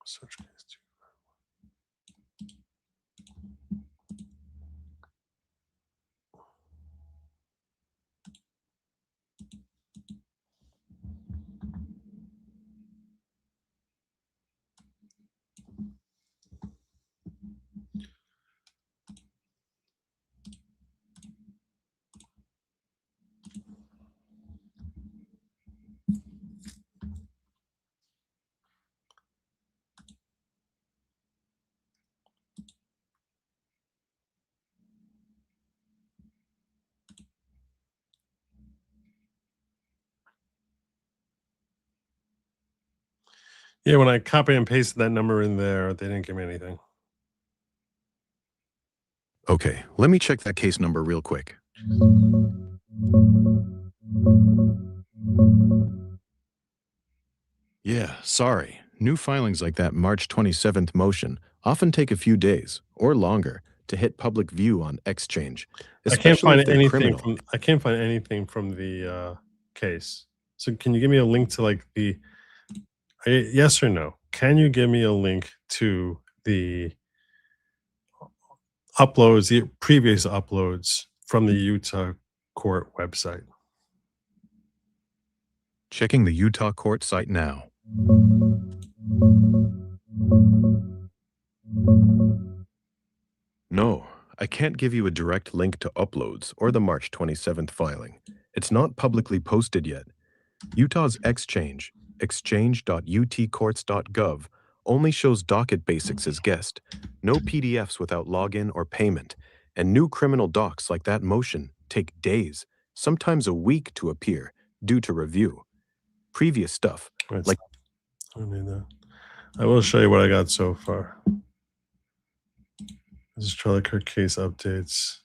Search case 2. Yeah, when I copy and pasted that number in there, they didn't give me anything.
Okay, let me check that case number real quick. Yeah, sorry. New filings like that March 27th motion often take a few days or longer to hit public view on Exchange.
I can't find anything
criminal.
from. I can't find anything from the case. So can you give me a link to like the? Yes or no? Can you give me a link to the uploads, the previous uploads from the Utah court website?
Checking the Utah court site now. No, I can't give you a direct link to uploads or the March 27th filing. It's not publicly posted yet. Utah's Exchange, exchange.utcourts.gov, only shows docket basics as guessed, no PDFs without login or payment, and new criminal docs like that motion take days, sometimes a week to appear, due to review. Previous stuff,
Right,
like
I don't need that. I will show you what I got so far. This is Charlie Kirk case updates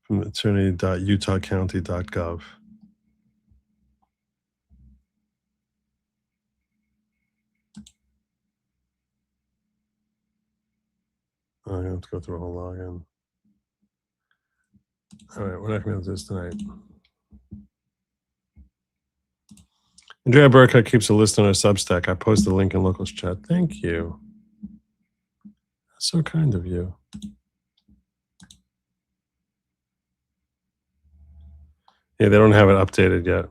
from attorney.utahcounty.gov. Oh, I have to go through a whole login. All right, we're not going to do this tonight. Andrea Burkhardt keeps a list on her Substack. I posted the link in locals chat. Thank you. That's so kind of you. Yeah, they don't have it updated yet.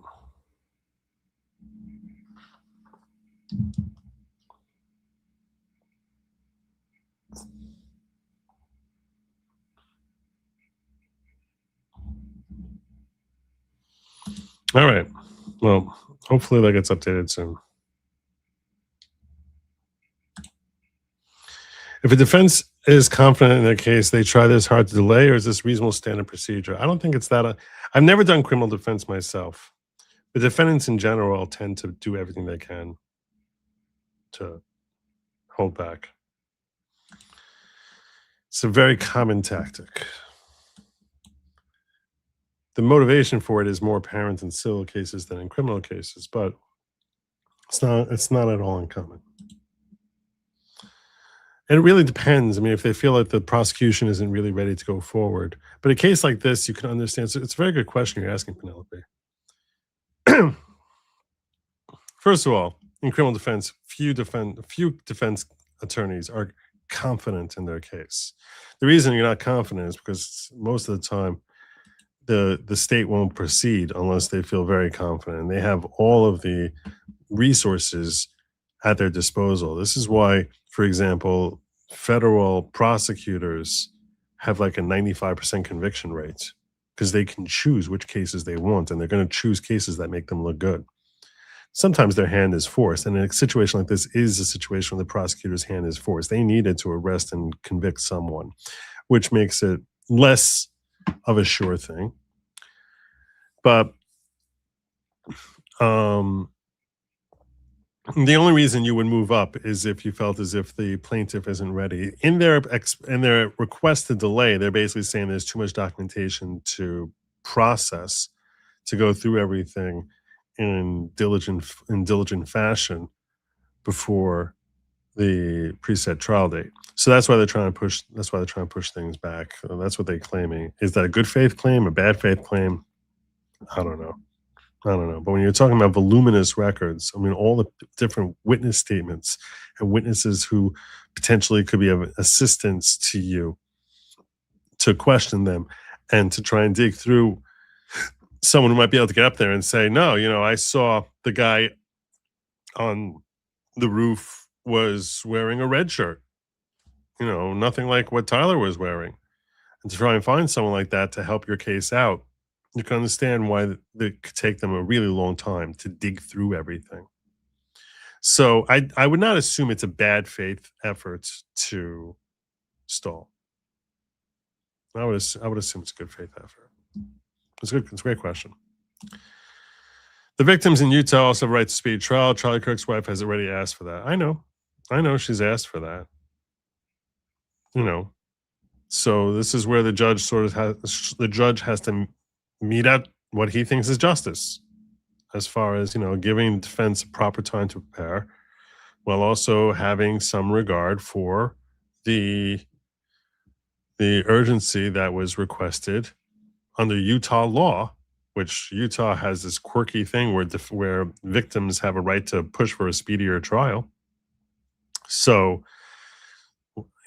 All right. Well, hopefully that gets updated soon. If a defense is confident in their case, they try this hard to delay, or is this reasonable standard procedure? I don't think it's that. I've never done criminal defense myself. The defendants in general tend to do everything they can to hold back. It's a very common tactic. The motivation for it is more apparent in civil cases than in criminal cases, but it's not at all uncommon. And it really depends. I mean, if they feel like the prosecution isn't really ready to go forward. But a case like this, you can understand. So it's a very good question you're asking, Penelope. First of all, in criminal defense, few defense attorneys are confident in their case. The reason you're not confident is because most of the time the state won't proceed unless they feel very confident. They have all of the resources at their disposal. This is why, for example, federal prosecutors have like a 95% conviction rate, because they can choose which cases they want, and they're going to choose cases that make them look good. Sometimes their hand is forced, and a situation like this is a situation where the prosecutor's hand is forced. They needed to arrest and convict someone, which makes it less of a sure thing. But the only reason you would move up is if you felt as if the plaintiff isn't ready. In their request to delay, they're basically saying there's too much documentation to process, to go through everything in diligent fashion before the preset trial date. So that's why they're trying to push. That's why they're trying to push things back. That's what they're claiming. Is that a good faith claim, a bad faith claim? I don't know. But when you're talking about voluminous records, I mean, all the different witness statements and witnesses who potentially could be of assistance to you to question them and to try and dig through someone who might be able to get up there and say, no, I saw the guy on the roof was wearing a red shirt, nothing like what Tyler was wearing. And to try and find someone like that to help your case out, you can understand why it could take them a really long time to dig through everything. So I would not assume it's a bad faith effort to stall. I would assume it's a good faith effort. It's a great question. The victims in Utah also have a right to speedy trial. Charlie Kirk's wife has already asked for that. I know she's asked for that. So this is where the judge has to mete out what he thinks is justice, as far as giving defense proper time to prepare, while also having some regard for the urgency that was requested under Utah law, which Utah has this quirky thing where victims have a right to push for a speedier trial. So,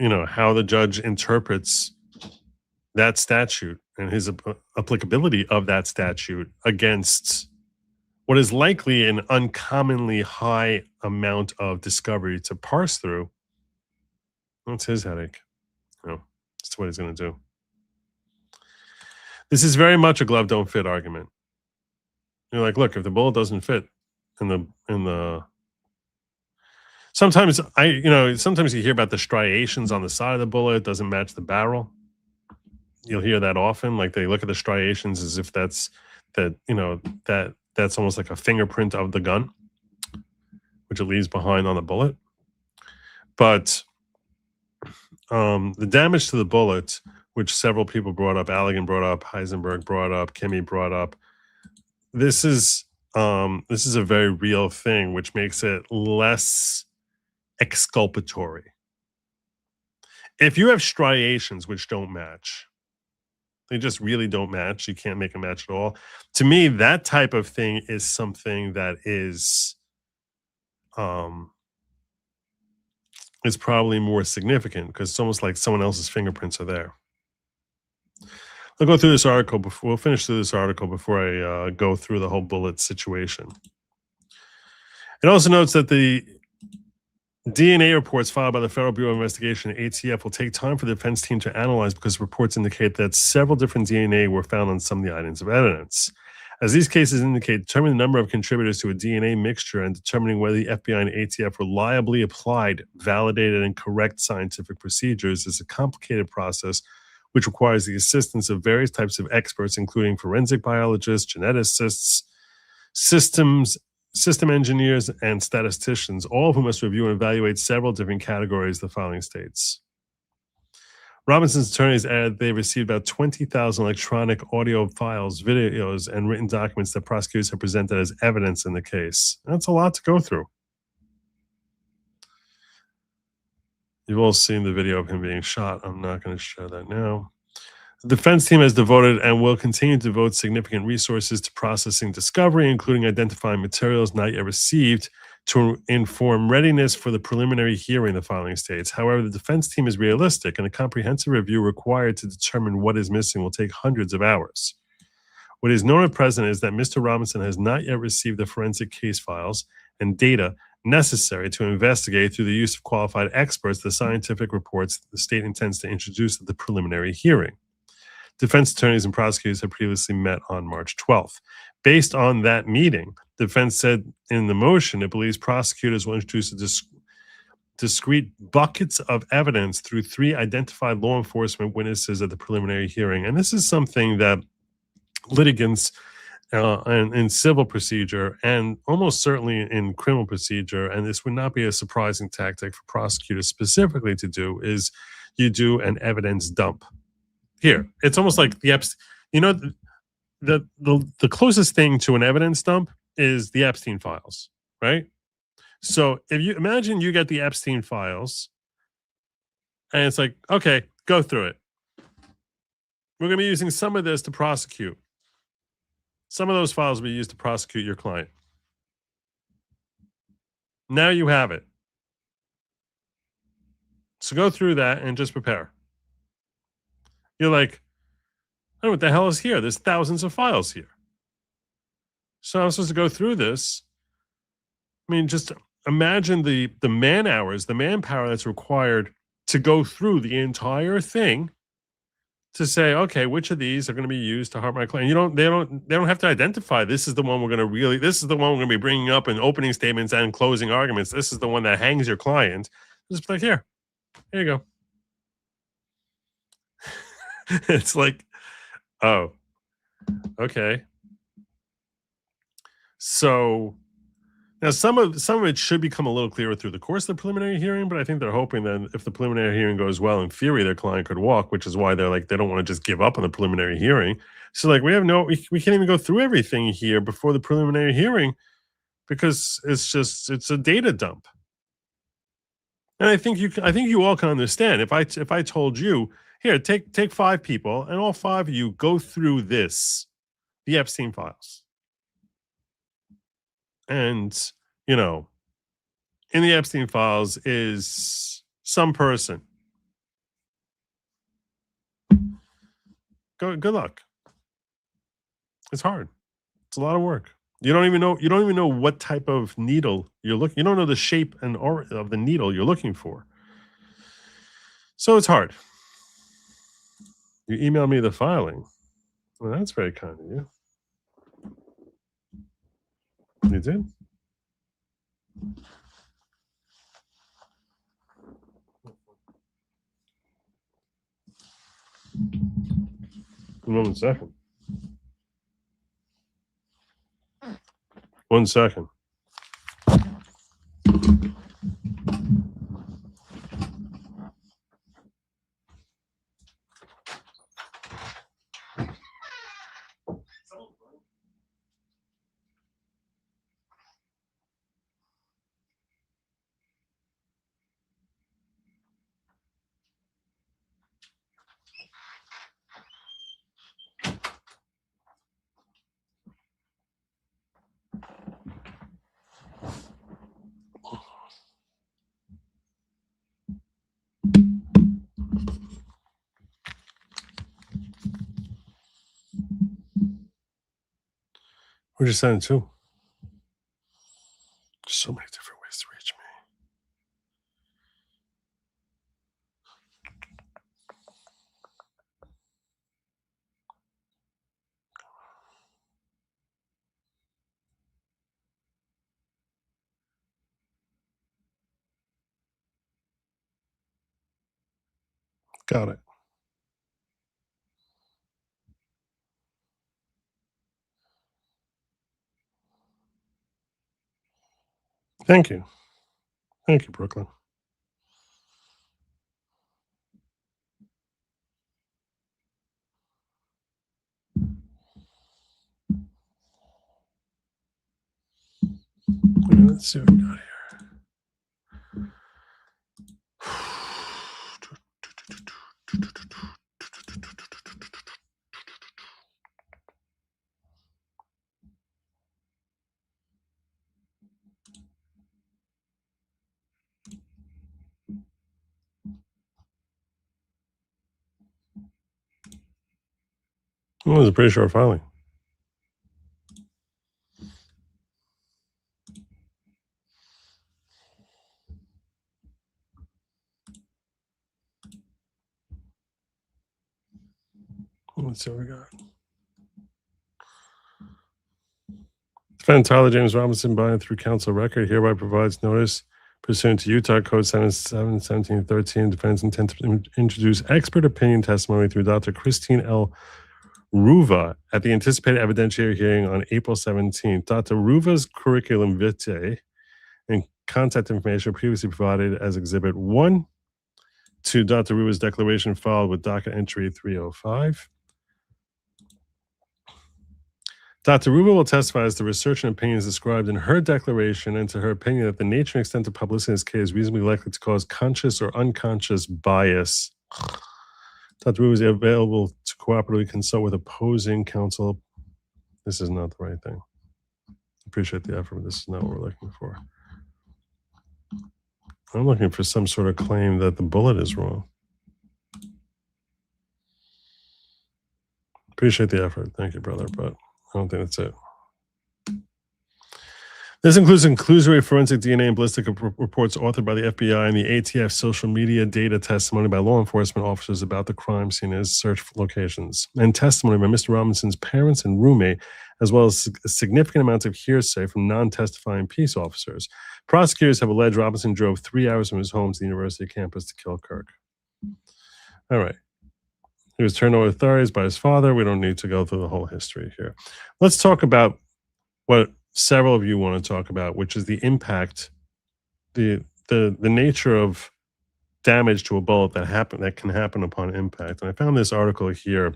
how the judge interprets that statute and his applicability of that statute against what is likely an uncommonly high amount of discovery to parse through, that's his headache. That's what he's going to do. This is very much a glove don't fit argument. You're like, look, if the bullet doesn't fit in the sometimes you hear about the striations on the side of the bullet, it doesn't match the barrel. You'll hear that often. Like they look at the striations as if that's almost like a fingerprint of the gun, which it leaves behind on the bullet. But the damage to the bullet, which several people brought up, Allegan brought up, Heisenberg brought up, Kimmy brought up, this is a very real thing, which makes it less exculpatory. If you have striations which don't match, they just really don't match, you can't make a match at all. To me, that type of thing is something that is probably more significant, because it's almost like someone else's fingerprints are there. I'll go through this article we'll finish through this article before I go through the whole bullet situation. It also notes that the DNA reports filed by the Federal Bureau of Investigation, ATF, will take time for the defense team to analyze, because reports indicate that several different DNA were found on some of the items of evidence. As these cases indicate, determining the number of contributors to a DNA mixture and determining whether the FBI and ATF reliably applied, validated, and correct scientific procedures is a complicated process which requires the assistance of various types of experts, including forensic biologists, geneticists, system engineers, and statisticians, all of whom must review and evaluate several different categories of the filing states. Robinson's attorneys add they received about 20,000 electronic audio files, videos, and written documents that prosecutors have presented as evidence in the case. That's a lot to go through. You've all seen the video of him being shot. I'm not going to show that now. The defense team has devoted and will continue to devote significant resources to processing discovery, including identifying materials not yet received to inform readiness for the preliminary hearing, the filing states. However, the defense team is realistic, and a comprehensive review required to determine what is missing will take hundreds of hours. What is known at present is that Mr. Robinson has not yet received the forensic case files and data necessary to investigate through the use of qualified experts the scientific reports that the state intends to introduce at the preliminary hearing. Defense attorneys and prosecutors have previously met on March 12th. Based on that meeting, the defense said in the motion it believes prosecutors will introduce discrete buckets of evidence through 3 identified law enforcement witnesses at the preliminary hearing. And this is something that litigants in civil procedure and almost certainly in criminal procedure, and this would not be a surprising tactic for prosecutors specifically to do, is you do an evidence dump. Here, it's almost like the closest thing to an evidence dump is the Epstein files, right? So if you imagine you get the Epstein files and it's like, okay, go through it. We're going to be using some of this to prosecute. Some of those files will be used to prosecute your client. Now you have it. So go through that and just prepare. You're like, I don't know what the hell is here. There's thousands of files here. So I'm supposed to go through this. I mean, just imagine the man hours, the manpower that's required to go through the entire thing to say, okay, which of these are going to be used to harm my client? They don't have to identify this is the one this is the one we're going to be bringing up in opening statements and closing arguments. This is the one that hangs your client. Just like, here you go. It's like, oh, okay. So now some of it should become a little clearer through the course of the preliminary hearing, but I think they're hoping that if the preliminary hearing goes well, in theory, their client could walk, which is why they're like, they don't want to just give up on the preliminary hearing. So like, we can't even go through everything here before the preliminary hearing because it's a data dump. And I think you all can understand if I told you, here, take 5 people and all 5 of you go through the Epstein files. And, in the Epstein files is some person. Good luck. It's hard. It's a lot of work. You don't even know what type of needle you're looking. You don't know the shape and of the needle you're looking for. So it's hard. You email me the filing. Well, that's very kind of you. You did? One second. 1 second. Where'd you send it to? So many different ways to reach me. Got it. Thank you. Thank you, Brooklyn. Let's see what we got here. Well, it was a pretty short filing. Let's see what we got. Defendant Tyler James Robinson, by and through counsel record, hereby provides notice pursuant to Utah Code 77-1713. Defendants intend to introduce expert opinion testimony through Dr. Christine L. Ruva at the anticipated evidentiary hearing on April 17th. Dr. Ruva's curriculum vitae and contact information previously provided as Exhibit 1 to Dr. Ruva's declaration filed with docket entry 305. Dr. Ruva will testify as the research and opinions described in her declaration and to her opinion that the nature and extent of publicity in this case is reasonably likely to cause conscious or unconscious bias. Dr. Ruva is available to cooperatively consult with opposing counsel. This is not the right thing. Appreciate the effort, but this is not what we're looking for. I'm looking for some sort of claim that the bullet is wrong. Appreciate the effort. Thank you, brother, but I don't think that's it. This includes conclusory forensic DNA and ballistic reports authored by the FBI and the ATF social media data testimony by law enforcement officers about the crime scene and search locations, and testimony by Mr. Robinson's parents and roommate, as well as significant amounts of hearsay from non-testifying peace officers. Prosecutors have alleged Robinson drove 3 hours from his home to the university campus to kill Kirk. All right. He was turned over to authorities by his father. We don't need to go through the whole history here. Let's talk about what several of you want to talk about, which is the impact, the nature of damage to a bullet that can happen upon impact. And I found this article here,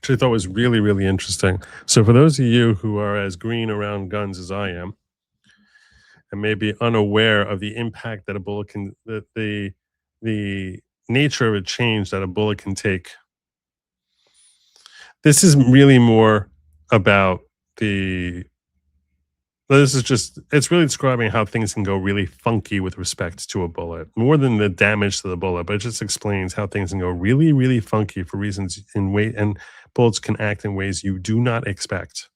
which I thought was really, really interesting. So for those of you who are as green around guns as I am, and may be unaware of the impact that a bullet can, the nature of a change that a bullet can take. This is really more about it's really describing how things can go really funky with respect to a bullet, more than the damage to the bullet, but it just explains how things can go really, really funky for reasons and bullets can act in ways you do not expect.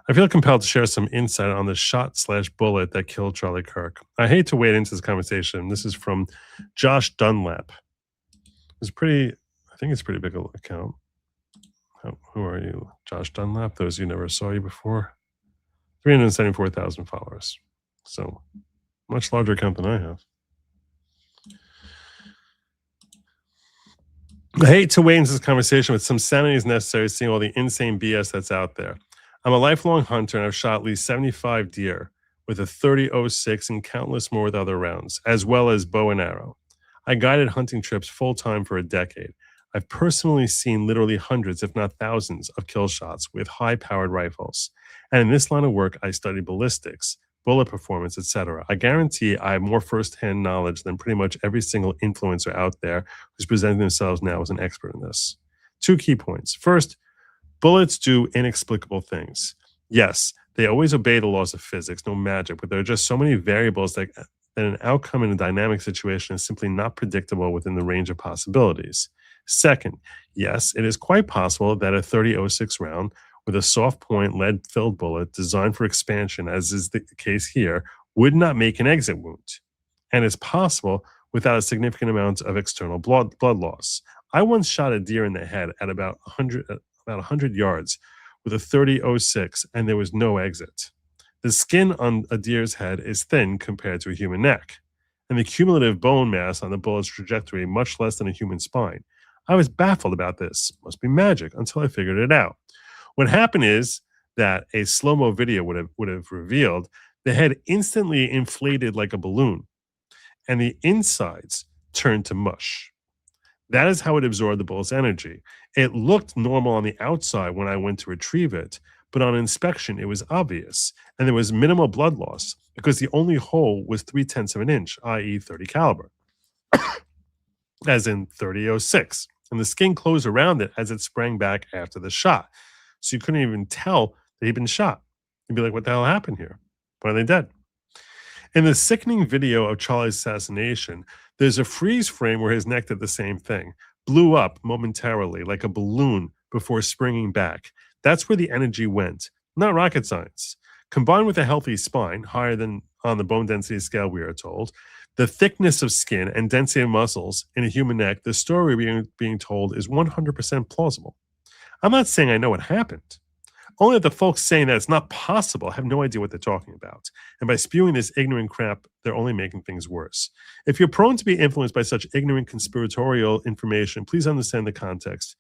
I feel compelled to share some insight on the shot/bullet that killed Charlie Kirk. I hate to wade into this conversation. This is from Josh Dunlap. I think it's a pretty big account. Who are you? Josh Dunlap? Those who never saw you before? 374,000 followers. So much larger account than I have. I hate to wade into this conversation, but some sanity is necessary seeing all the insane BS that's out there. I'm a lifelong hunter and I've shot at least 75 deer with a 30-06 and countless more with other rounds, as well as bow and arrow. I guided hunting trips full-time for a decade. I've personally seen literally hundreds, if not thousands, of kill shots with high-powered rifles. And in this line of work, I study ballistics, bullet performance, etc. I guarantee I have more first-hand knowledge than pretty much every single influencer out there who's presenting themselves now as an expert in this. 2 key points. First, bullets do inexplicable things. Yes, they always obey the laws of physics, no magic, but there are just so many variables that an outcome in a dynamic situation is simply not predictable within the range of possibilities. Second, yes, it is quite possible that a 30-06 round with a soft point lead-filled bullet designed for expansion, as is the case here, would not make an exit wound. And it's possible without a significant amount of external blood loss. I once shot a deer in the head at about 100 yards with a 30-06, and there was no exit. The skin on a deer's head is thin compared to a human neck, and the cumulative bone mass on the bullet's trajectory much less than a human spine. I was baffled about this. Must be magic until I figured it out. What happened is that a slow-mo video would have revealed the head instantly inflated like a balloon, and the insides turned to mush. That is how it absorbed the bullet's energy. It looked normal on the outside when I went to retrieve it, but on inspection, it was obvious, and there was minimal blood loss because the only hole was 0.3 of an inch, i.e. 30 caliber, as in 30-06, and the skin closed around it as it sprang back after the shot. So you couldn't even tell that he'd been shot. You'd be like, what the hell happened here? Why are they dead? In the sickening video of Charlie's assassination, there's a freeze frame where his neck did the same thing, blew up momentarily like a balloon before springing back. That's where the energy went, not rocket science. Combined with a healthy spine, higher than on the bone density scale, we are told, the thickness of skin and density of muscles in a human neck, the story being told is 100% plausible. I'm not saying I know what happened. Only that the folks saying that it's not possible have no idea what they're talking about. And by spewing this ignorant crap, they're only making things worse. If you're prone to be influenced by such ignorant conspiratorial information, please understand the context.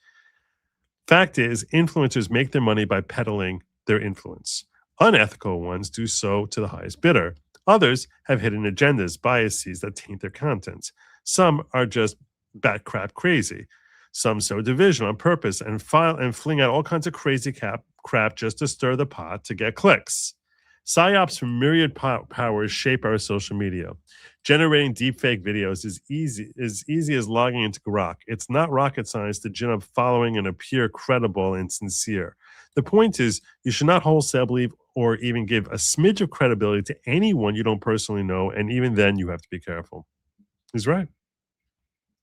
Fact is, influencers make their money by peddling their influence. Unethical ones do so to the highest bidder. Others have hidden agendas, biases that taint their content. Some are just bat crap crazy. Some sow division on purpose and fling out all kinds of crazy crap just to stir the pot to get clicks. Psyops from myriad powers shape our social media. Generating deepfake videos is easy as logging into Grok. It's not rocket science to gin up following and appear credible and sincere. The point is, you should not wholesale believe or even give a smidge of credibility to anyone you don't personally know, and even then, you have to be careful. He's right.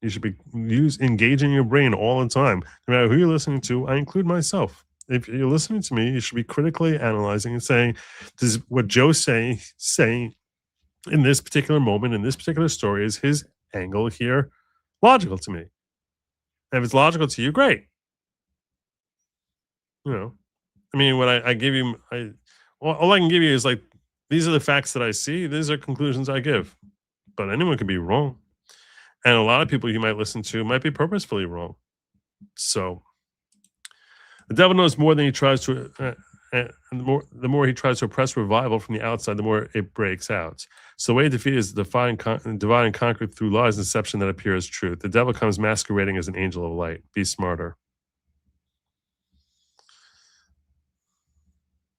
You should be engaging your brain all the time. No matter who you're listening to, I include myself. If you're listening to me, you should be critically analyzing and saying, does what Joe's saying in this particular moment, in this particular story, is his angle here logical to me? And if it's logical to you, great. You know, I mean, what I give you, all I can give you is like, these are the facts that I see. These are conclusions I give. But anyone could be wrong. And a lot of people you might listen to might be purposefully wrong. So the devil knows more than he tries to, and the more he tries to oppress revival from the outside, the more it breaks out. So the way to defeat is divide and conquer through lies and deception that appear as truth. The devil comes masquerading as an angel of light. Be smarter.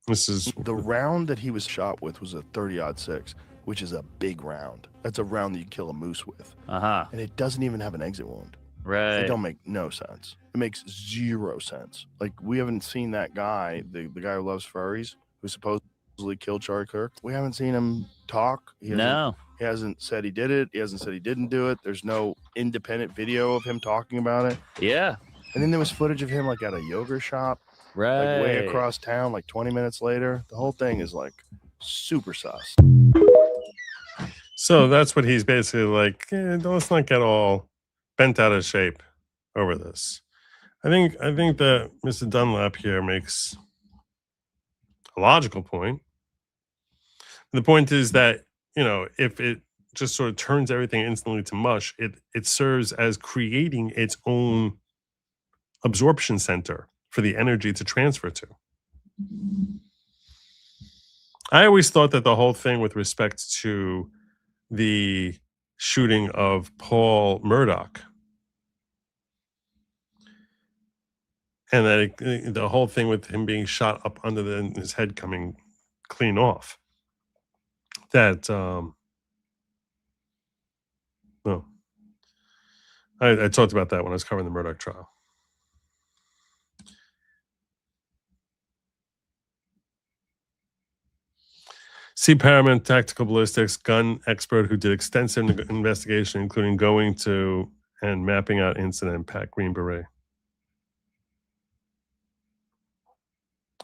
This is
the round that he was shot with was a 30-06, which is a big round. That's a round that you kill a moose with.
Uh-huh.
And it doesn't even have an exit wound.
Right.
It don't make no sense. It makes zero sense. Like, we haven't seen that guy, the guy who loves furries, who supposedly killed Charlie Kirk. We haven't seen him talk. He hasn't said he did it. He hasn't said he didn't do it. There's no independent video of him talking about it.
Yeah.
And then there was footage of him like at a yogurt shop.
Right.
Like way across town, like 20 minutes later. The whole thing is like super sus.
So that's what he's basically like, let's not get all bent out of shape over this. I think that Mr. Dunlap here makes a logical point. The point is that, you know, if it just sort of turns everything instantly to mush, it serves as creating its own absorption center for the energy to transfer to. I always thought that the whole thing with respect to the shooting of Paul Murdoch and that the whole thing with him being shot up under his head coming clean off, that I talked about that when I was covering the Murdoch trial. See Paramount Tactical Ballistics, gun expert who did extensive investigation, including going to and mapping out incident, Pat Green Beret.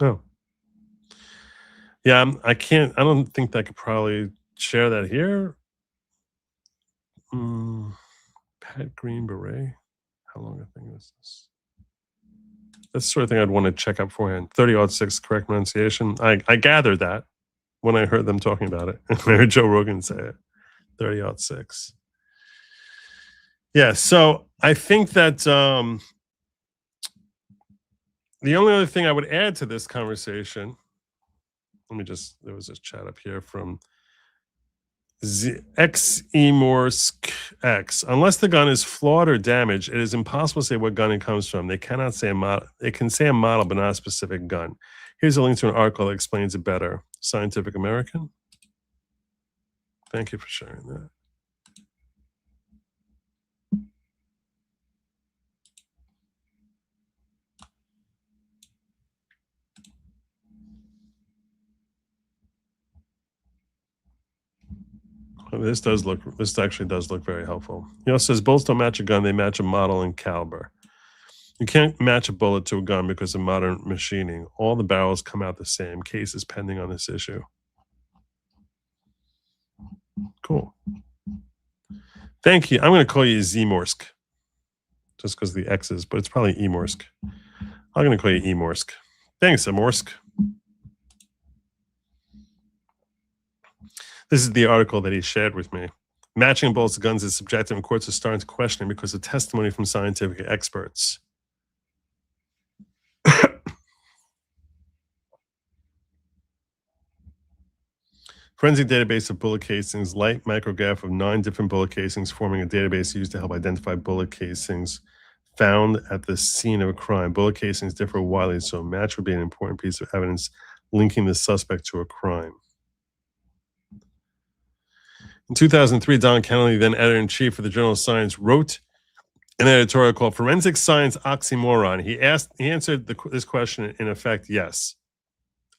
Oh. Yeah, I don't think I could probably share that here. Pat Green Beret. How long a thing is this? That's the sort of thing I'd want to check up beforehand. 30-06, correct pronunciation. I gathered that when I heard them talking about it. I heard Joe Rogan say it. 30-06. Yeah, so I think that the only other thing I would add to this conversation, there was this chat up here from Xemorsk X. Unless the gun is flawed or damaged, it is impossible to say what gun it comes from. They cannot say a model. It can say a model, but not a specific gun. Here's a link to an article that explains it better. Scientific American. Thank you for sharing that. This actually does look very helpful. He also says bullets don't match a gun, they match a model and caliber. You can't match a bullet to a gun because of modern machining. All the barrels come out the same. Case is pending on this issue. Cool. Thank you. I'm going to call you Zmorsk. Just because of the X's, but it's probably Emorsk. I'm going to call you Emorsk. Thanks, Emorsk. This is the article that he shared with me. Matching bullets to guns is subjective, and courts are starting to question it because of testimony from scientific experts. Forensic database of bullet casings, light micrograph of 9 different bullet casings, forming a database used to help identify bullet casings found at the scene of a crime. Bullet casings differ widely, so a match would be an important piece of evidence linking the suspect to a crime. In 2003, Don Kennedy, then editor-in-chief of the Journal of Science, wrote an editorial called Forensic Science Oxymoron. He answered this question in effect, yes.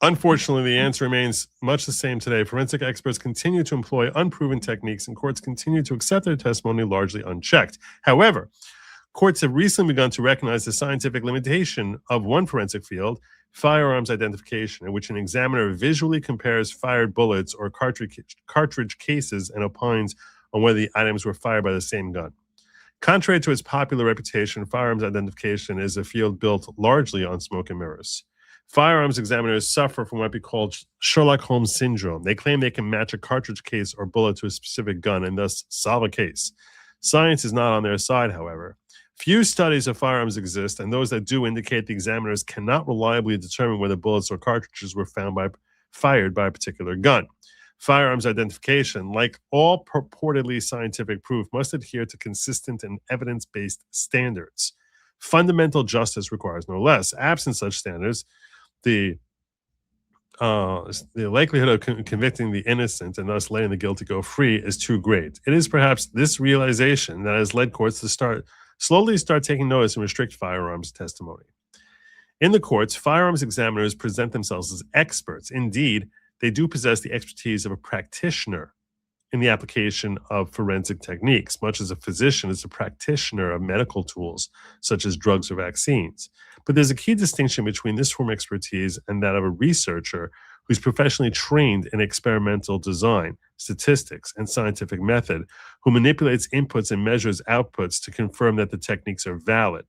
Unfortunately, the answer remains much the same today. Forensic experts continue to employ unproven techniques, and courts continue to accept their testimony largely unchecked. However, courts have recently begun to recognize the scientific limitation of one forensic field, firearms identification, in which an examiner visually compares fired bullets or cartridge cases and opines on whether the items were fired by the same gun. Contrary to its popular reputation, firearms identification is a field built largely on smoke and mirrors. Firearms examiners suffer from what might be called Sherlock Holmes syndrome. They claim they can match a cartridge case or bullet to a specific gun and thus solve a case. Science is not on their side, however. Few studies of firearms exist, and those that do indicate the examiners cannot reliably determine whether bullets or cartridges were fired by a particular gun. Firearms identification, like all purportedly scientific proof, must adhere to consistent and evidence-based standards. Fundamental justice requires no less. Absent such standards, the likelihood of convicting the innocent and thus letting the guilty go free is too great. It is perhaps this realization that has led courts to slowly start taking notice and restrict firearms testimony. In the courts, firearms examiners present themselves as experts. Indeed, they do possess the expertise of a practitioner in the application of forensic techniques, much as a physician is a practitioner of medical tools, such as drugs or vaccines. But there's a key distinction between this form of expertise and that of a researcher who's professionally trained in experimental design, statistics, and scientific method, who manipulates inputs and measures outputs to confirm that the techniques are valid.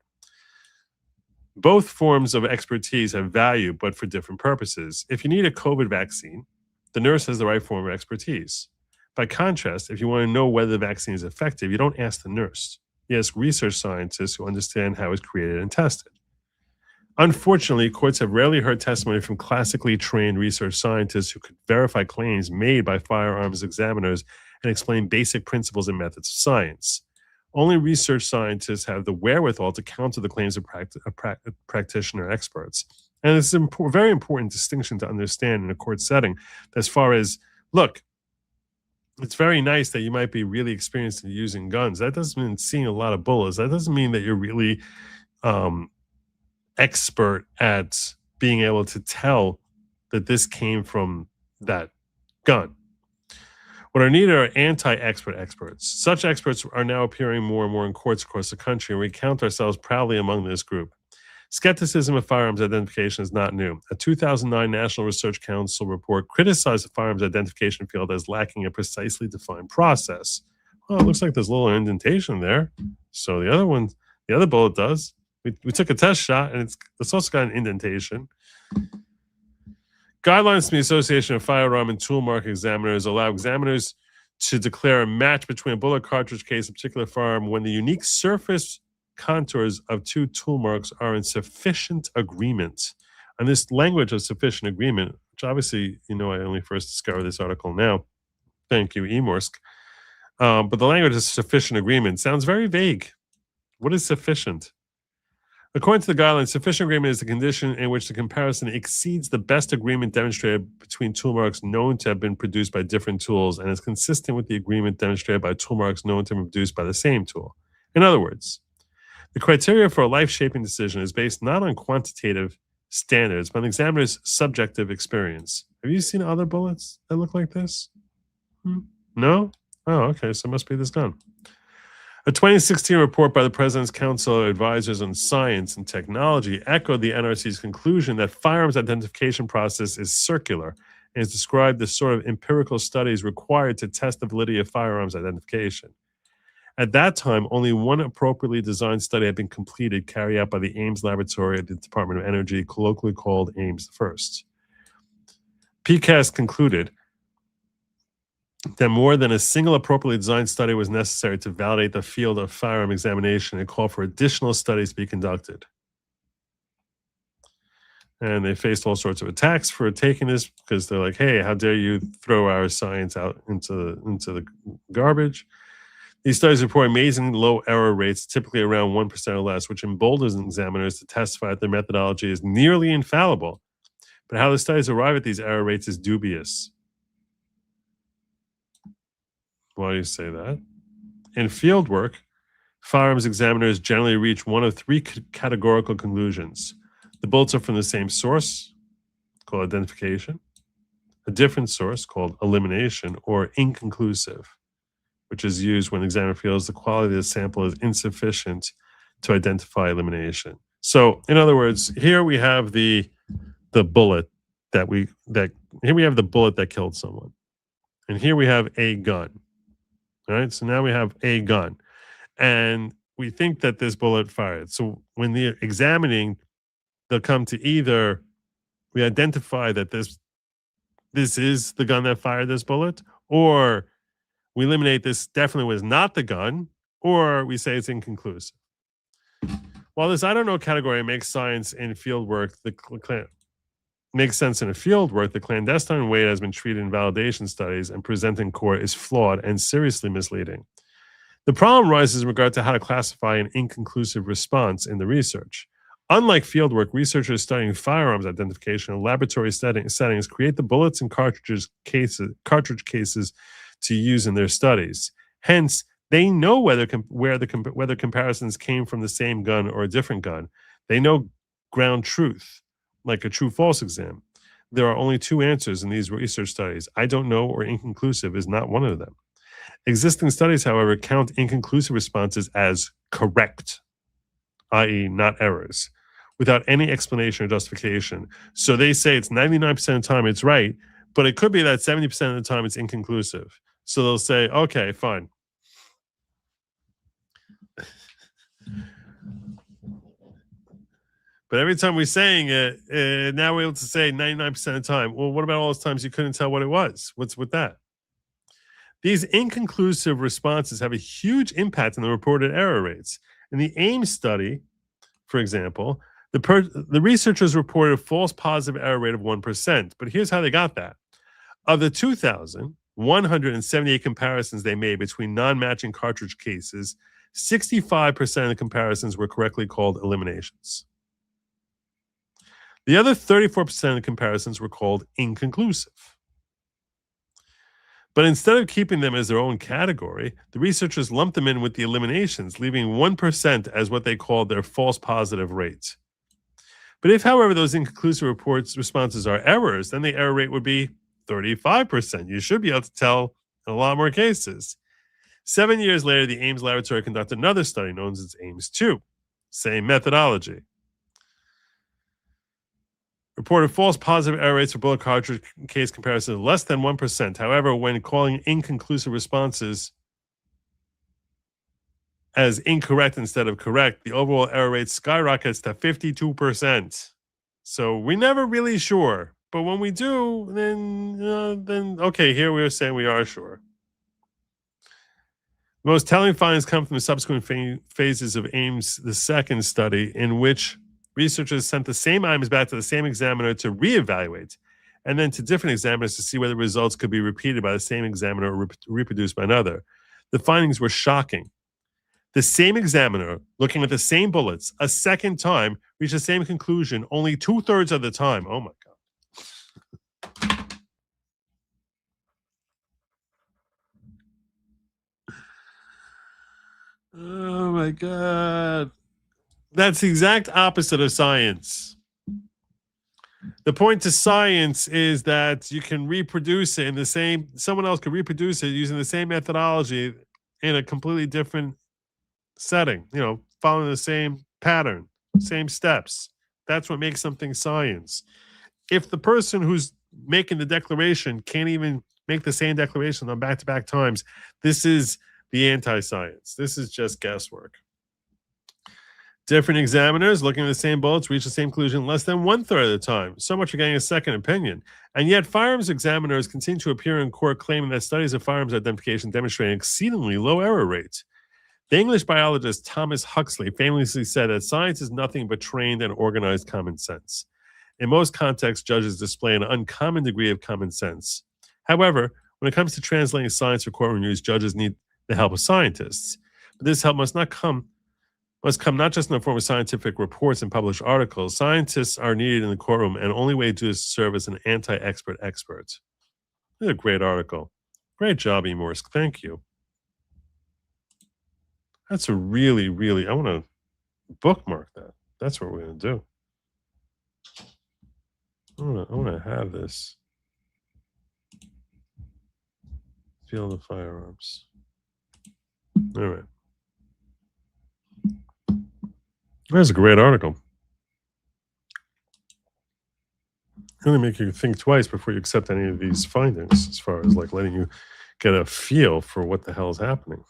Both forms of expertise have value, but for different purposes. If you need a COVID vaccine, the nurse has the right form of expertise. By contrast, if you want to know whether the vaccine is effective, you don't ask the nurse. You ask research scientists who understand how it's created and tested. Unfortunately, courts have rarely heard testimony from classically trained research scientists who could verify claims made by firearms examiners and explain basic principles and methods of science. Only research scientists have the wherewithal to counter the claims of practitioner experts. And it's a very important distinction to understand in a court setting as far as, look, it's very nice that you might be really experienced in using guns. That doesn't mean seeing a lot of bullets. That doesn't mean that you're really expert at being able to tell that this came from that gun. What are needed are anti-expert experts. Such experts are now appearing more and more in courts across the country, and we count ourselves proudly among this group. Skepticism of firearms identification is not new. A 2009 National Research Council report criticized the firearms identification field as lacking a precisely defined process. Well, it looks like there's a little indentation there. So the other bullet does. We took a test shot, and it's also got an indentation. Guidelines from the Association of Firearm and Tool Mark Examiners allow examiners to declare a match between a bullet cartridge case and a particular firearm when the unique surface contours of two tool marks are in sufficient agreement. And this language of sufficient agreement, which obviously, I only first discovered this article now. Thank you, Emorsk. But the language of sufficient agreement sounds very vague. What is sufficient? According to the guidelines, sufficient agreement is the condition in which the comparison exceeds the best agreement demonstrated between tool marks known to have been produced by different tools and is consistent with the agreement demonstrated by tool marks known to have been produced by the same tool. In other words, the criteria for a life-shaping decision is based not on quantitative standards, but on the examiner's subjective experience. Have you seen other bullets that look like this? No? Oh, okay, so it must be this gun. A 2016 report by the President's Council of Advisors on Science and Technology echoed the NRC's conclusion that firearms identification process is circular and has described the sort of empirical studies required to test the validity of firearms identification. At that time, only one appropriately designed study had been completed, carried out by the Ames Laboratory at the Department of Energy, colloquially called Ames First. PCAST concluded that more than a single appropriately designed study was necessary to validate the field of firearm examination and called for additional studies to be conducted. And they faced all sorts of attacks for taking this because they're like, hey, how dare you throw our science out into the garbage? These studies report amazing low error rates, typically around 1% or less, which emboldens examiners to testify that their methodology is nearly infallible. But how the studies arrive at these error rates is dubious. Why do you say that? In field work, firearms examiners generally reach one of three categorical conclusions. The bullets are from the same source, called identification, a different source, called elimination, or inconclusive, which is used when the examiner feels the quality of the sample is insufficient to identify elimination. So, in other words, here we have the bullet that killed someone, and here we have a gun. All right, so now we have a gun, and we think that this bullet fired. So when they're examining, they'll come to either we identify that this is the gun that fired this bullet, or we eliminate this definitely was not the gun, or we say it's inconclusive. While this I don't know category makes science in field work, makes sense in a field work, the clandestine way it has been treated in validation studies and presented in court is flawed and seriously misleading. The problem arises in regard to how to classify an inconclusive response in the research. Unlike fieldwork, researchers studying firearms identification in laboratory settings create the bullets and cartridge cases to use in their studies. Hence, they know whether comparisons came from the same gun or a different gun. They know ground truth, like a true-false exam. There are only two answers in these research studies. I don't know or inconclusive is not one of them. Existing studies, however, count inconclusive responses as correct, i.e. not errors, without any explanation or justification. So they say it's 99% of the time it's right, but it could be that 70% of the time it's inconclusive. So they'll say, okay, fine. But every time we're saying it, now we're able to say 99% of the time. Well, what about all those times you couldn't tell what it was? What's with that? These inconclusive responses have a huge impact on the reported error rates. In the Ames study, for example, the researchers reported a false positive error rate of 1%. But here's how they got that. Of the 2,178 comparisons they made between non-matching cartridge cases, 65% of the comparisons were correctly called eliminations. The other 34% of the comparisons were called inconclusive. But instead of keeping them as their own category, the researchers lumped them in with the eliminations, leaving 1% as what they called their false positive rate. But if, however, those inconclusive responses are errors, then the error rate would be 35%. You should be able to tell in a lot more cases. 7 years later, the Ames Laboratory conducted another study known as Ames 2. Same methodology. Reported false positive error rates for bullet cartridge case comparisons of less than 1%. However, when calling inconclusive responses as incorrect instead of correct, the overall error rate skyrockets to 52%. So we're never really sure. But when we do, then okay, here we are saying we are sure. The most telling findings come from the subsequent phases of Ames, the second study, in which researchers sent the same items back to the same examiner to reevaluate, and then to different examiners to see whether results could be repeated by the same examiner or reproduced by another. The findings were shocking. The same examiner, looking at the same bullets a second time, reached the same conclusion only 2/3 of the time. Oh my God. Oh my God. That's the exact opposite of science. The point to science is that you can reproduce it in the same, someone else could reproduce it using the same methodology in a completely different setting, following the same pattern, same steps. That's what makes something science. If the person who's making the declaration can't even make the same declaration on back-to-back times, this is the anti-science. This is just guesswork. Different examiners looking at the same bullets reach the same conclusion less than 1/3 of the time. So much for getting a second opinion. And yet firearms examiners continue to appear in court claiming that studies of firearms identification demonstrate an exceedingly low error rate. The English biologist Thomas Huxley famously said that science is nothing but trained and organized common sense. In most contexts, judges display an uncommon degree of common sense. However, when it comes to translating science for courtroom use, judges need the help of scientists. But this help must come not just in the form of scientific reports and published articles. Scientists are needed in the courtroom, and the only way to do this is to serve as an anti-expert expert. This is a great article. Great job, E. Morse. Thank you. That's a really, really, I want to bookmark that. That's what we're going to do. I want to have this. Field of firearms. All right. That's a great article. Really make you think twice before you accept any of these findings, as far as like letting you get a feel for what the hell is happening.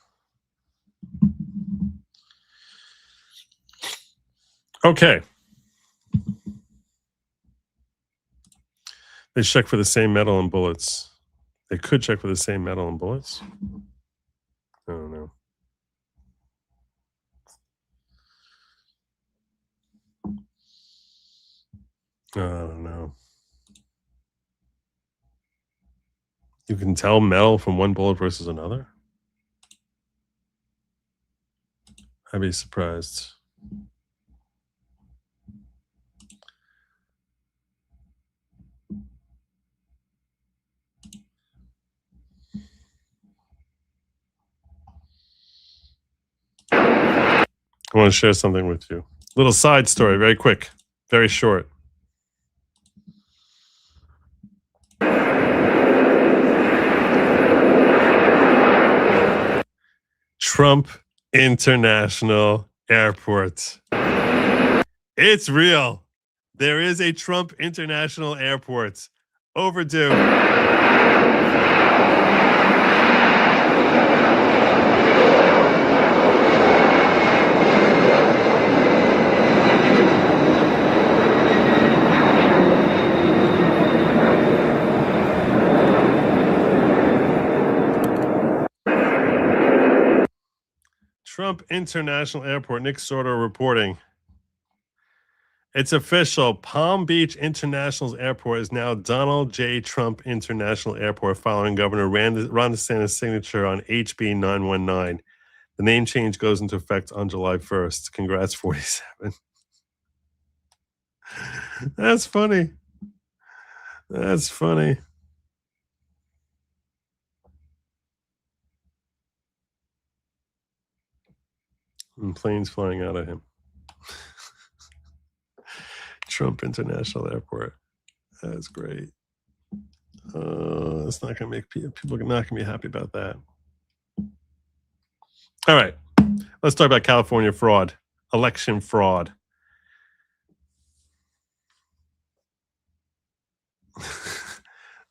Okay. They check for the same metal and bullets. They could check for the same metal and bullets. I don't know. I don't know. You can tell metal from one bullet versus another? I'd be surprised. I want to share something with you. Little side story, very quick, very short. Trump International Airport. It's real. There is a Trump International Airport. Overdue. Trump International Airport. Nick Sordo reporting. It's official. Palm Beach International Airport is now Donald J. Trump International Airport following Governor Ron DeSantis' signature on HB 919. The name change goes into effect on July 1st. Congrats, 47. That's funny. That's funny. And planes flying out of him. Trump International Airport. That's great. It's not going to make people are not going to be happy about that. All right. Let's talk about California fraud, election fraud.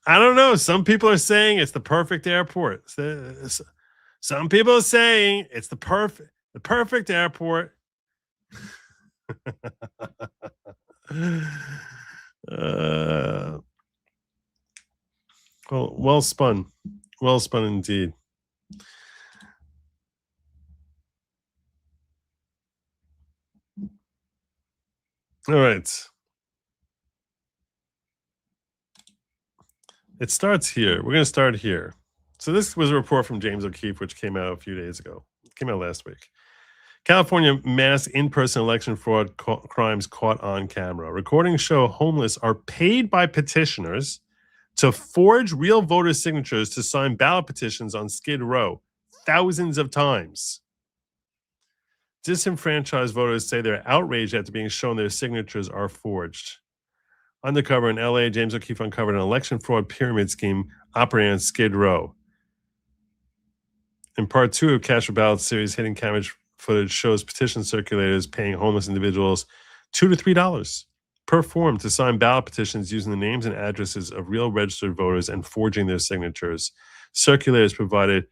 I don't know. Some people are saying it's the perfect airport. Some people are saying it's the perfect airport. Well spun indeed. All right. It starts here. We're going to start here. So this was a report from James O'Keefe, which came out a few days ago. It came out last week. California mass in-person election fraud crimes caught on camera. Recordings show homeless are paid by petitioners to forge real voter signatures to sign ballot petitions on Skid Row thousands of times. Disenfranchised voters say they're outraged after being shown their signatures are forged. Undercover in LA, James O'Keefe uncovered an election fraud pyramid scheme operating on Skid Row. In part 2 of Cash for Ballot series, hidden cameras footage shows petition circulators paying homeless individuals $2 to $3 per form to sign ballot petitions using the names and addresses of real registered voters and forging their signatures. Circulators provided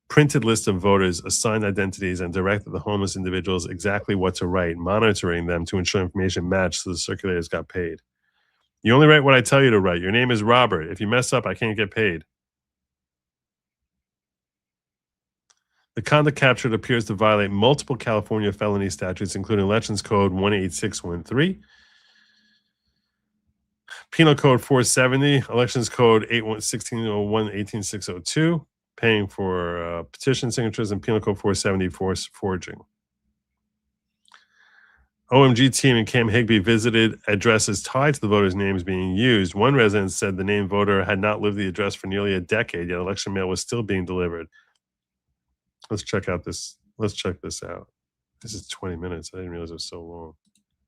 printed lists of voters, assigned identities, and directed the homeless individuals exactly what to write, monitoring them to ensure information matched so the circulators got paid. You only write what I tell you to write. Your name is Robert. If you mess up, I can't get paid. The conduct captured appears to violate multiple California felony statutes, including Elections Code 18613, Penal Code 470, Elections Code 1601-18602, paying for petition signatures, and Penal Code 470, forging. OMG team in Camp Higbee visited addresses tied to the voters' names being used. One resident said the named voter had not lived the address for nearly a decade, yet election mail was still being delivered. Let's check this out. This is 20 minutes. I didn't realize it was so long.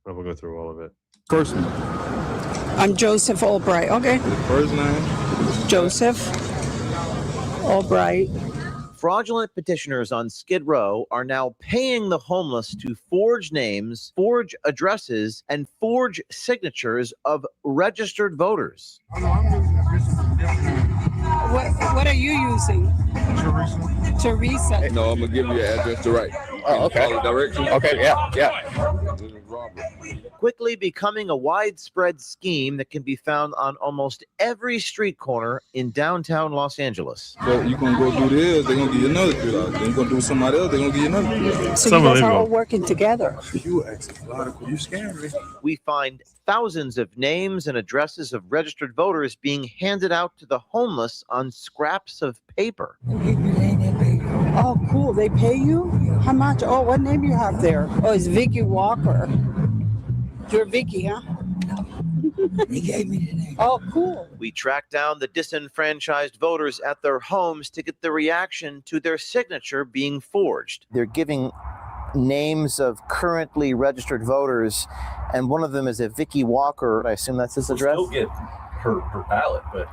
I'm gonna go through all of it.
First name.
I'm Joseph Albright. Okay.
First name.
Joseph Albright.
Fraudulent petitioners on Skid Row are now paying the homeless to forge names, forge addresses, and forge signatures of registered voters.
What are you using? Teresa.
No, I'm gonna give you an address to write.
Oh, okay.
Follow directions.
Okay, yeah.
This is Robert.
Quickly becoming a widespread scheme that can be found on almost every street corner in downtown Los Angeles.
So you gonna go do this, they're gonna give you another $3. Then you gonna do somebody else, they're gonna give you another $3.
So you guys are all working together.
You exotic, you scared me.
We find thousands of names and addresses of registered voters being handed out to the homeless on scraps of paper.
Oh, cool. They pay you? How much? Oh, what name you have there? Oh, it's Vicky Walker. You're Vicky, huh?
He gave me the name.
Oh, cool.
We track down the disenfranchised voters at their homes to get the reaction to their signature being forged. They're giving names of currently registered voters, and one of them is a Vicky Walker. I assume that's his address?
Still get her ballot, but...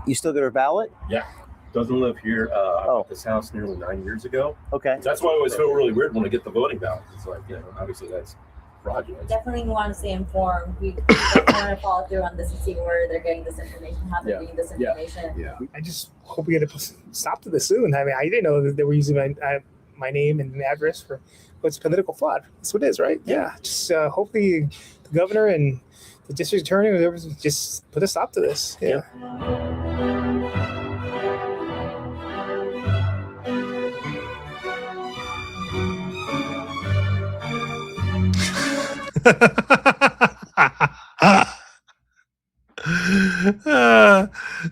You still get her ballot?
Yeah. Doesn't live here. I bought this house nearly 9 years ago.
Okay.
That's why I always feel really weird when I get the voting ballots. It's like, obviously that's fraudulent.
Definitely want to stay informed. We definitely want to follow through on this and see where they're getting this information, how they're getting this information.
Yeah. I just hope we get a stop to this soon. I mean, I didn't know that they were using my name and address for what's political fraud. That's what it is, right? Yeah. Just hopefully the governor and the district attorney or whatever just put a stop to this. Yeah.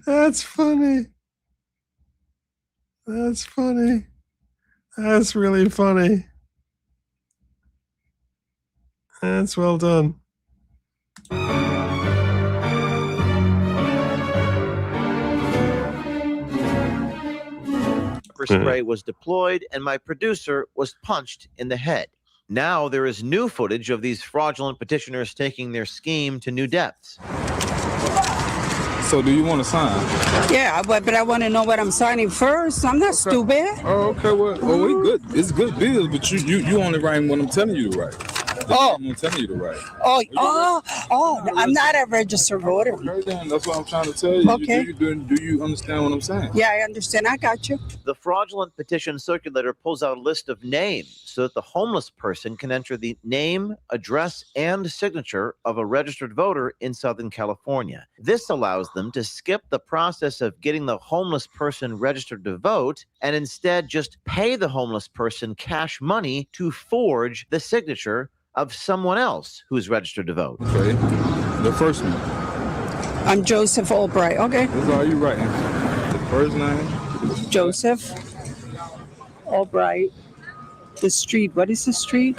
That's funny. That's funny. That's really funny. That's well done.
Pepper spray was deployed and my producer was punched in the head. Now there is new footage of these fraudulent petitioners taking their scheme to new depths.
So do you want to sign?
Yeah, but I want to know what I'm signing first. I'm not stupid.
Oh, okay. Well, it's good. It's good deals, but you only writing what I'm telling you to write. I'm telling you to write.
I'm not a registered voter.
Okay, then that's what I'm trying to tell you.
Okay.
Do you understand what I'm saying?
Yeah, I understand. I got you.
The fraudulent petition circulator pulls out a list of names so that the homeless person can enter the name, address, and signature of a registered voter in Southern California. This allows them to skip the process of getting the homeless person registered to vote and instead just pay the homeless person cash money to forge the signature of someone else who's registered to vote.
Okay. The first name.
I'm Joseph Albright. Okay.
That's all you writing. The first name.
Joseph Albright. The street. What is the street?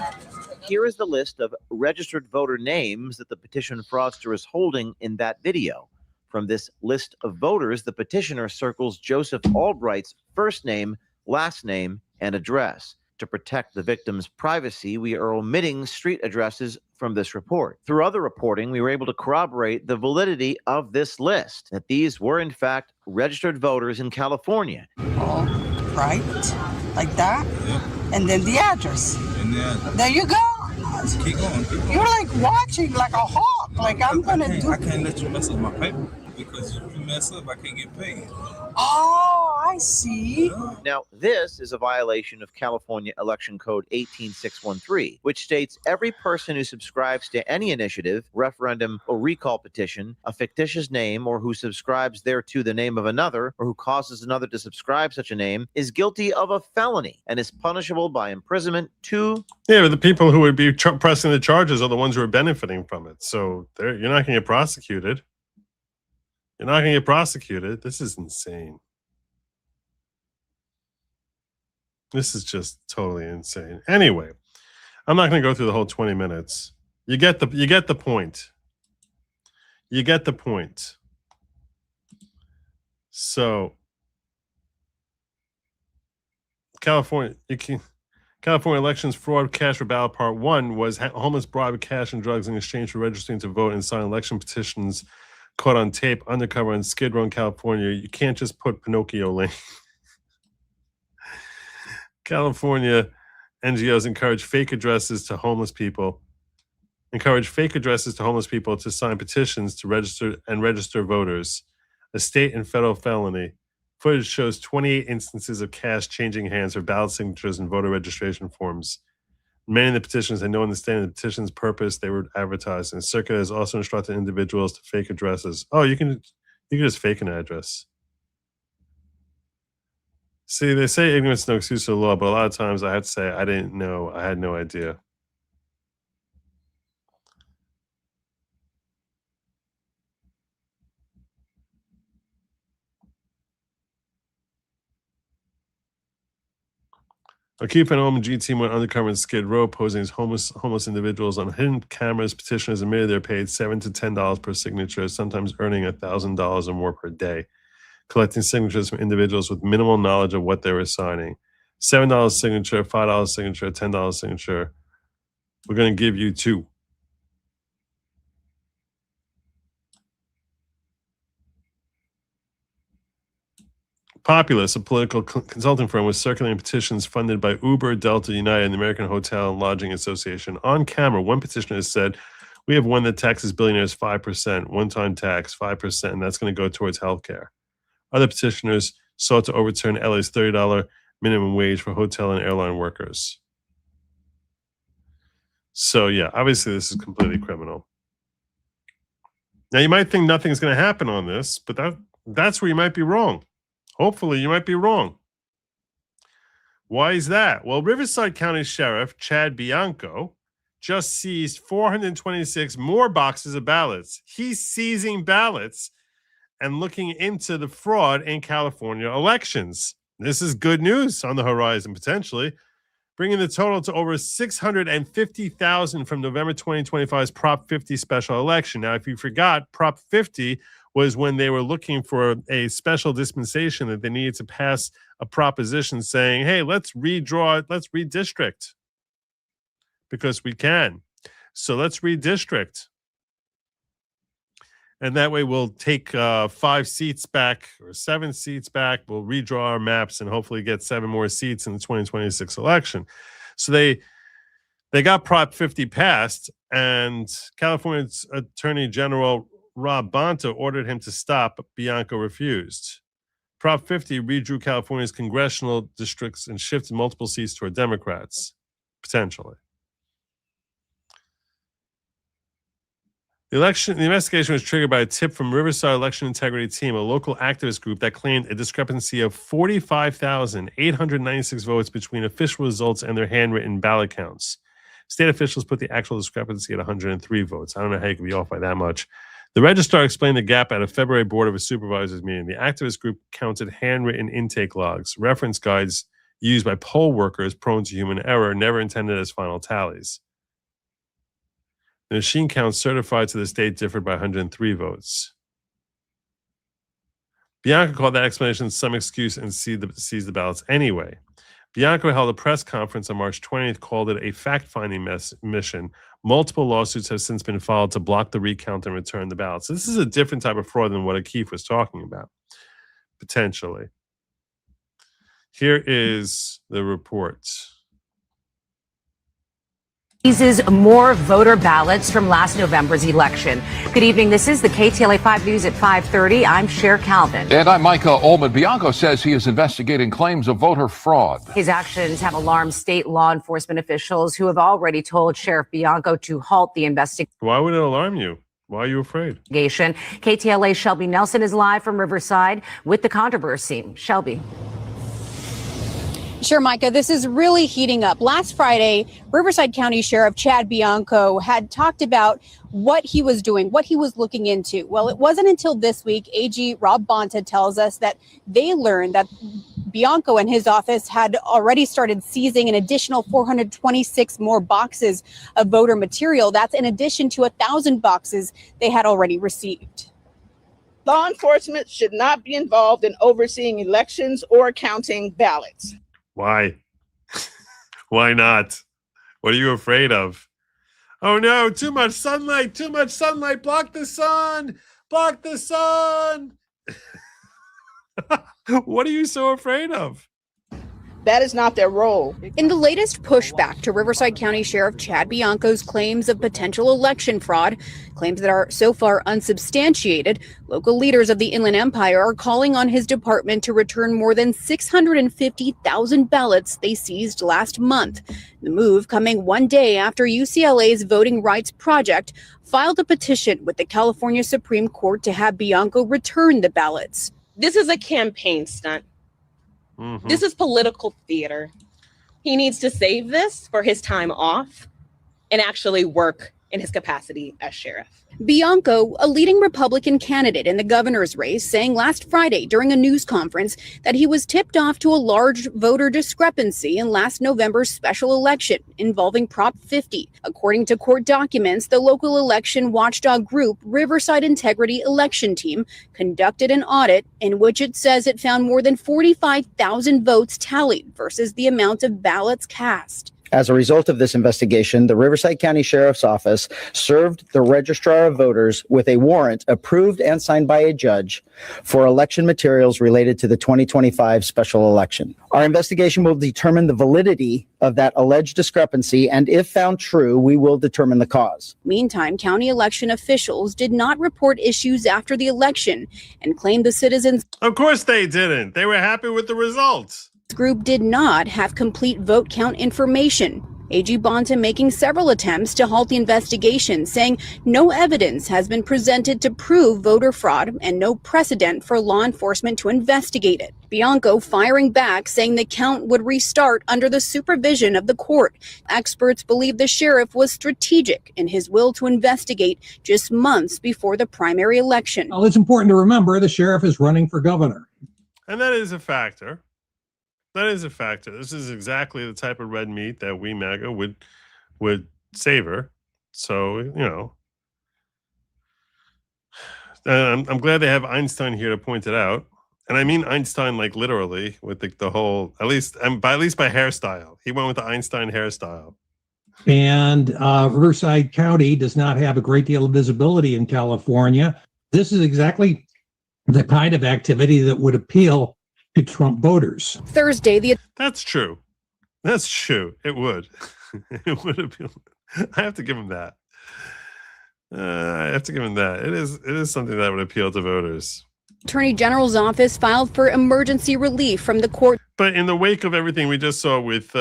Here is the list of registered voter names that the petition fraudster is holding in that video. From this list of voters, the petitioner circles Joseph Albright's first name, last name, and address. To protect the victim's privacy, we are omitting street addresses from this report. Through other reporting, we were able to corroborate the validity of this list, that these were in fact registered voters in California.
Oh, right. Like that?
Yeah.
And then the address.
And
There you go.
Keep going.
You're like watching like a hawk. Like I'm gonna do.
I can't let you mess up my paper because if you mess up, I can't get paid.
Oh, I see.
Now, this is a violation of California Election Code 18613, which states every person who subscribes to any initiative, referendum, or recall petition, a fictitious name, or who subscribes thereto the name of another, or who causes another to subscribe such a name, is guilty of a felony and is punishable by imprisonment to...
Yeah, but the people who would be pressing the charges are the ones who are benefiting from it. So you're not going to get prosecuted. You're not going to get prosecuted. This is insane. This is just totally insane. Anyway, I'm not going to go through the whole 20 minutes. You get the point. You get the point. So California elections fraud cash for ballot part 1 was homeless bribe with cash and drugs in exchange for registering to vote and sign election petitions caught on tape undercover on Skid Row in California. You can't just put Pinocchio Lane. California NGOs encourage fake addresses to homeless people to sign petitions to register voters, a state and federal felony. Footage shows 28 instances of cash changing hands for ballot signatures and voter registration forms. Many of the petitions had no understanding of the petition's purpose. They were advertised, and circulars also instructed individuals to fake addresses. Oh, you can just fake an address. See, they say ignorance is no excuse for the law, but a lot of times I have to say I didn't know. I had no idea. A Keep an OMG team went undercover in Skid Row, posing as homeless individuals on hidden cameras. Petitioners admitted they're paid $7 to $10 per signature, sometimes earning $1,000 or more per day, collecting signatures from individuals with minimal knowledge of what they were signing. $7 signature, $5 signature, $10 signature. We're going to give you 2. Populous, a political consulting firm, was circulating petitions funded by Uber, Delta, United, and the American Hotel and Lodging Association. On camera, one petitioner has said, "We have one that taxes billionaires 5%, one-time tax, 5%, and that's going to go towards healthcare." Other petitioners sought to overturn LA's $30 minimum wage for hotel and airline workers. So, yeah, obviously this is completely criminal. Now, you might think nothing's going to happen on this, but that's where you might be wrong. Hopefully, you might be wrong. Why is that? Well, Riverside County Sheriff Chad Bianco just seized 426 more boxes of ballots. He's seizing ballots and looking into the fraud in California elections. This is good news on the horizon, potentially, bringing the total to over 650,000 from November 2025's Prop 50 special election. Now, if you forgot, Prop 50 was when they were looking for a special dispensation that they needed to pass a proposition saying, hey, let's redistrict because we can. So let's redistrict. And that way we'll take 5 seats back or 7 seats back. We'll redraw our maps and hopefully get 7 more seats in the 2026 election. So they got Prop 50 passed, and California's Attorney General Rob Bonta ordered him to stop, but Bianco refused. Prop 50 redrew California's congressional districts and shifted multiple seats toward Democrats, potentially. The investigation was triggered by a tip from Riverside Election Integrity Team, a local activist group that claimed a discrepancy of 45,896 votes between official results and their handwritten ballot counts. State officials put the actual discrepancy at 103 votes. I don't know how you can be off by that much. The registrar explained the gap at a February Board of Supervisors meeting. The activist group counted handwritten intake logs, reference guides used by poll workers prone to human error, never intended as final tallies. The machine count certified to the state differed by 103 votes. Bianco called that explanation some excuse and seized the ballots anyway. Bianco held a press conference on March 20th, called it a fact-finding mission. Multiple lawsuits have since been filed to block the recount and return the ballots. So this is a different type of fraud than what O'Keefe was talking about, potentially. Here is the report.
Seizes more voter ballots from last November's election. Good evening. This is the KTLA 5 News at 5:30. I'm Cher Calvin.
And I'm Micah Ullman. Bianco says he is investigating claims of voter fraud.
His actions have alarmed state law enforcement officials who have already told Sheriff Bianco to halt the investigation.
Why would it alarm you? Why are you afraid?
KTLA Shelby Nelson is live from Riverside with the controversy. Shelby.
Sure, Micah, this is really heating up. Last Friday, Riverside County Sheriff Chad Bianco had talked about what he was doing, what he was looking into. Well, it wasn't until this week, AG Rob Bonta tells us that they learned that Bianco and his office had already started seizing an additional 426 more boxes of voter material. That's in addition to 1,000 boxes they had already received.
Law enforcement should not be involved in overseeing elections or counting ballots.
Why? Why not? What are you afraid of? Oh no, too much sunlight, block the sun, block the sun. What are you so afraid of?
That is not their role.
In the latest pushback to Riverside County Sheriff Chad Bianco's claims of potential election fraud, claims that are so far unsubstantiated, local leaders of the Inland Empire are calling on his department to return more than 650,000 ballots they seized last month. The move coming one day after UCLA's Voting Rights Project filed a petition with the California Supreme Court to have Bianco return the ballots.
This is a campaign stunt. This is political theater. He needs to save this for his time off and actually work in his capacity as sheriff.
Bianco, a leading Republican candidate in the governor's race, saying last Friday during a news conference that he was tipped off to a large voter discrepancy in last November's special election involving Prop 50. According to court documents, the local election watchdog group Riverside Integrity Election Team conducted an audit in which it says it found more than 45,000 votes tallied versus the amount of ballots cast.
As a result of this investigation, the Riverside County Sheriff's Office served the Registrar of Voters with a warrant approved and signed by a judge for election materials related to the 2025 special election. Our investigation will determine the validity of that alleged discrepancy, and if found true, we will determine the cause.
Meantime, county election officials did not report issues after the election and claimed the citizens.
Of course they didn't. They were happy with the results.
Group did not have complete vote count information. AG Bonta making several attempts to halt the investigation, saying no evidence has been presented to prove voter fraud and no precedent for law enforcement to investigate it. Bianco firing back, saying the count would restart under the supervision of the court. Experts believe the sheriff was strategic in his will to investigate just months before the primary election.
Well, it's important to remember the sheriff is running for governor.
And that is a factor. That is a factor. This is exactly the type of red meat that we MAGA would savor. So, you know, I'm glad they have Einstein here to point it out. And I mean Einstein like literally with the whole, at least by hairstyle. He went with the Einstein hairstyle.
And Riverside County does not have a great deal of visibility in California. This is exactly the kind of activity that would appeal to Trump voters.
Thursday,
That's true. That's true. It would. It would appeal. I have to give him that. I have to give him that. It is something that would appeal to voters.
Attorney General's office filed for emergency relief from the court.
But in the wake of everything we just saw with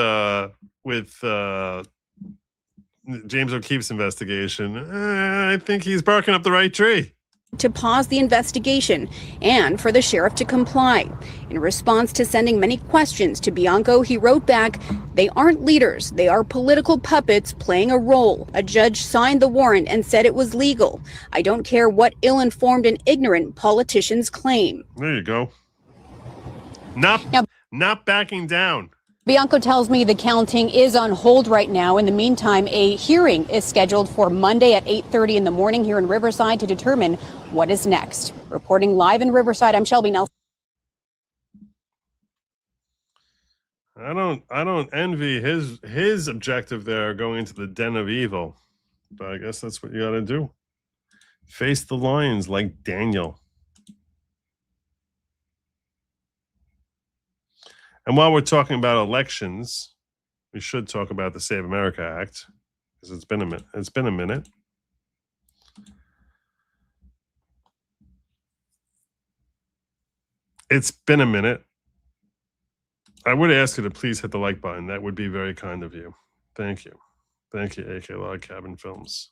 James O'Keefe's investigation, I think he's barking up the right tree.
To pause the investigation and for the sheriff to comply. In response to sending many questions to Bianco, he wrote back, "They aren't leaders. They are political puppets playing a role. A judge signed the warrant and said it was legal. I don't care what ill-informed and ignorant politicians claim."
There you go. Not backing down.
Bianco tells me the counting is on hold right now. In the meantime, a hearing is scheduled for Monday at 8:30 in the morning here in Riverside to determine what is next. Reporting live in Riverside, I'm Shelby Nelson.
I don't envy his objective there, going into the den of evil. But I guess that's what you got to do. Face the lions like Daniel. And while we're talking about elections, we should talk about the Save America Act, because it's been a minute. It's been a minute. It's been a minute. I would ask you to please hit the like button. That would be very kind of you. Thank you. Thank you, AK Log Cabin Films.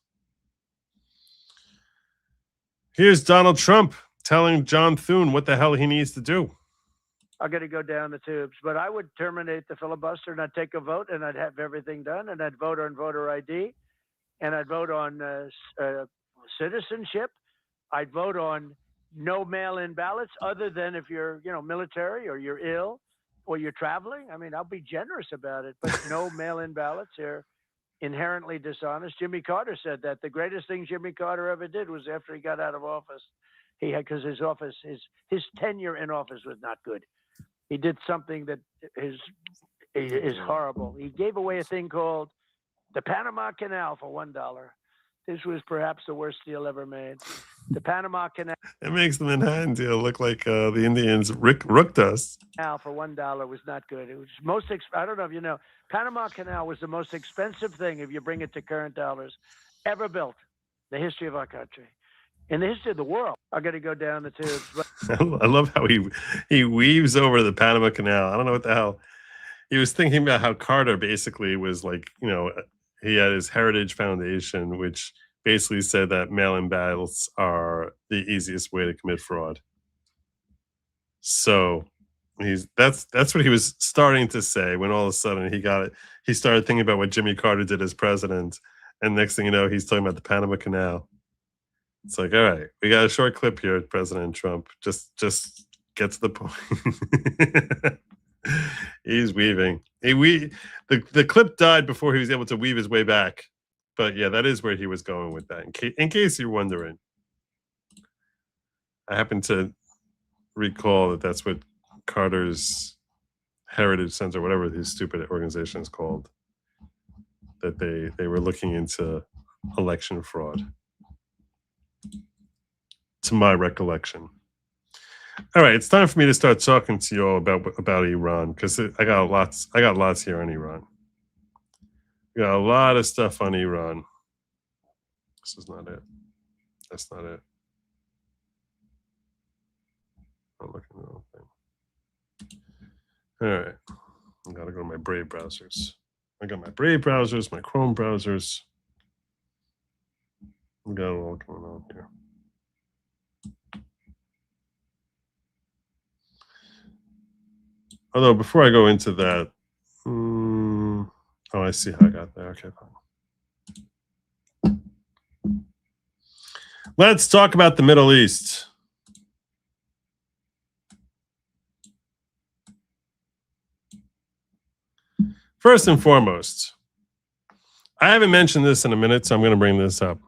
Here's Donald Trump telling John Thune what the hell he needs to do.
I'm going to go down the tubes, but I would terminate the filibuster and I'd take a vote and I'd have everything done and I'd vote on voter ID and I'd vote on citizenship. I'd vote on no mail-in ballots other than if you're, military or you're ill or you're traveling. I mean, I'll be generous about it, but no mail-in ballots are inherently dishonest. Jimmy Carter said that the greatest thing Jimmy Carter ever did was after he got out of office, because his tenure in office was not good. He did something that is horrible. He gave away a thing called the Panama Canal for $1. This was perhaps the worst deal ever made. The Panama Canal.
It makes the Manhattan deal look like the Indians rooked us.
For $1 was not good. It was I don't know if you know, Panama Canal was the most expensive thing, if you bring it to current dollars, ever built in the history of our country. In the history of the world. I'm going to go down the tubes. But
I love how he weaves over the Panama Canal. I don't know what the hell. He was thinking about how Carter basically was like, he had his Heritage Foundation, which basically said that mail-in ballots are the easiest way to commit fraud. So that's what he was starting to say when all of a sudden he got it. He started thinking about what Jimmy Carter did as president, and next thing you know, he's talking about the Panama Canal. It's like, all right, we got a short clip here, President Trump. Just get to the point. He's weaving. The clip died before he was able to weave his way back. But yeah, that is where he was going with that. In case you're wondering, I happen to recall that that's what Carter's Heritage Center, whatever his stupid organization is called, that they were looking into election fraud. To my recollection. All right, it's time for me to start talking to you all about Iran, because I got lots here on Iran. We got a lot of stuff on Iran. This is not it. That's not it. I'm looking at the wrong thing. All right, I gotta go to my Brave browsers. I got my Brave browsers, my Chrome browsers. We got it all going on here. Although before I go into that, oh, I see how I got there. Okay, fine. Let's talk about the Middle East. First and foremost, I haven't mentioned this in a minute, so I'm going to bring this up.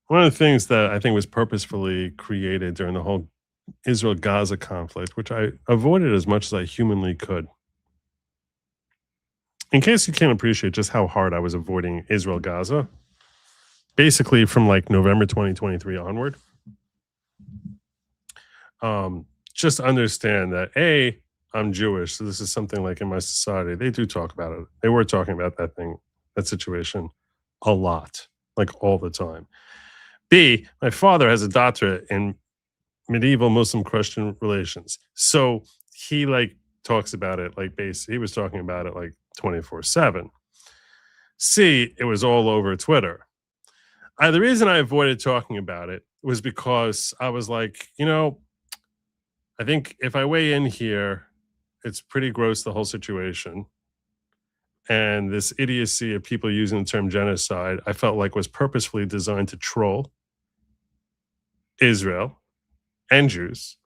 One of the things that I think was purposefully created during the whole Israel-Gaza conflict, which I avoided as much as I humanly could. In case you can't appreciate just how hard I was avoiding Israel-Gaza, basically from like November 2023 onward, just understand that A, I'm Jewish, so this is something like in my society, they do talk about it. They were talking about that situation a lot, like all the time. B, my father has a doctorate in medieval Muslim Christian relations. So he talks about it he was talking about it 24/7. C, it was all over Twitter. The reason I avoided talking about it was because I was like, I think if I weigh in here, it's pretty gross, the whole situation. And this idiocy of people using the term genocide, I felt like was purposefully designed to troll Israel and Jews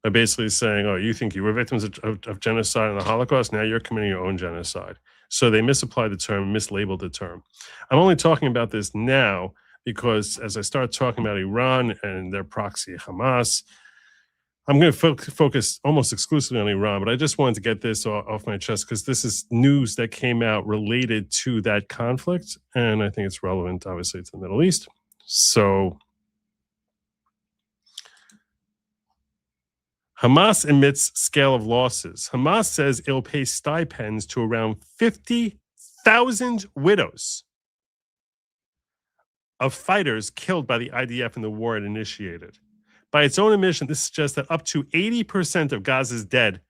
by basically saying, oh, you think you were victims of genocide and the Holocaust, now you're committing your own genocide. So they misapplied the term, mislabeled the term. I'm only talking about this now because as I start talking about Iran and their proxy Hamas, I'm going to focus almost exclusively on Iran, but I just wanted to get this off my chest because this is news that came out related to that conflict, and I think it's relevant, obviously, to the Middle East. So Hamas admits scale of losses. Hamas says it'll pay stipends to around 50 50,000 widows of fighters killed by the IDF in the war it initiated. By its own admission, this suggests that up to 80% of Gaza's dead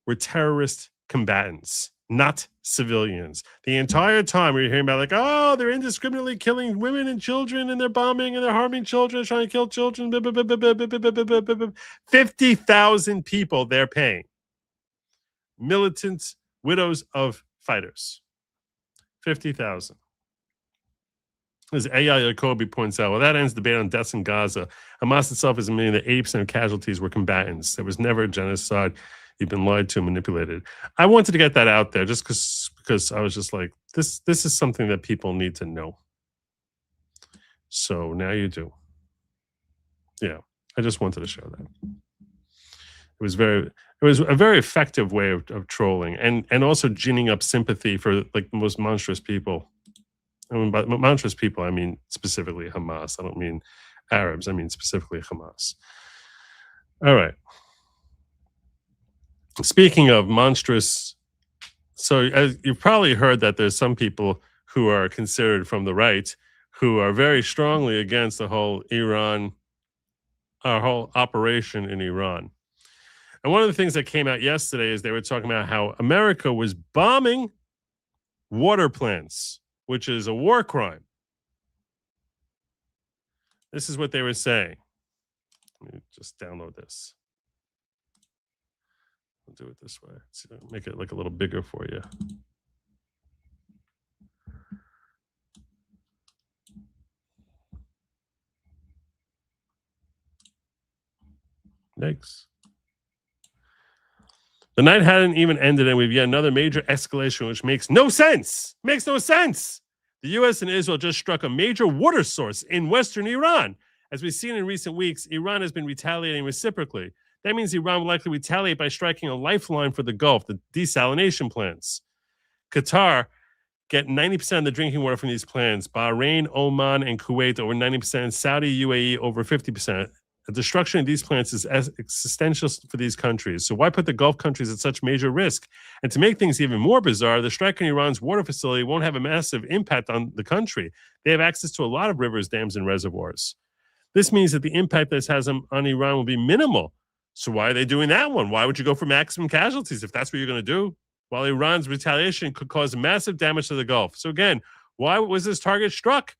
were terrorist combatants, not civilians. The entire time we were hearing about, like, oh, they're indiscriminately killing women and children, and they're bombing, and they're harming children, trying to kill children. 50,000 people they're paying. Militant widows of fighters. 50,000. As A.I. Jacoby points out, well, that ends the debate on deaths in Gaza. Hamas itself is admitting that 80% of casualties were combatants. There was never a genocide. You've been lied to and manipulated. I wanted to get that out there just because I was just like, this is something that people need to know. So now you do. Yeah, I just wanted to show that. It was a very effective way of trolling and also ginning up sympathy for like the most monstrous people. I mean, by monstrous people, I mean specifically Hamas. I don't mean Arabs. I mean specifically Hamas. All right. Speaking of monstrous, so as you've probably heard that there's some people who are considered from the right who are very strongly against the whole our whole operation in Iran. And one of the things that came out yesterday is they were talking about how America was bombing water plants, which is a war crime. This is what they were saying. Let me just download this. I'll do it this way. Let's make it like a little bigger for you. Next. The night hadn't even ended, and we've yet another major escalation, which makes no sense. Makes no sense. The U.S. and Israel just struck a major water source in western Iran. As we've seen in recent weeks, Iran has been retaliating reciprocally. That means Iran will likely retaliate by striking a lifeline for the Gulf, the desalination plants. Qatar get 90% of the drinking water from these plants. Bahrain, Oman, and Kuwait over 90%. Saudi, UAE over 50%. The destruction of these plants is existential for these countries. So why put the Gulf countries at such major risk? And to make things even more bizarre, the strike on Iran's water facility won't have a massive impact on the country. They have access to a lot of rivers, dams, and reservoirs. This means that the impact this has on Iran will be minimal. So why are they doing that one? Why would you go for maximum casualties if that's what you're going to do? While Iran's retaliation could cause massive damage to the Gulf. So again, why was this target struck?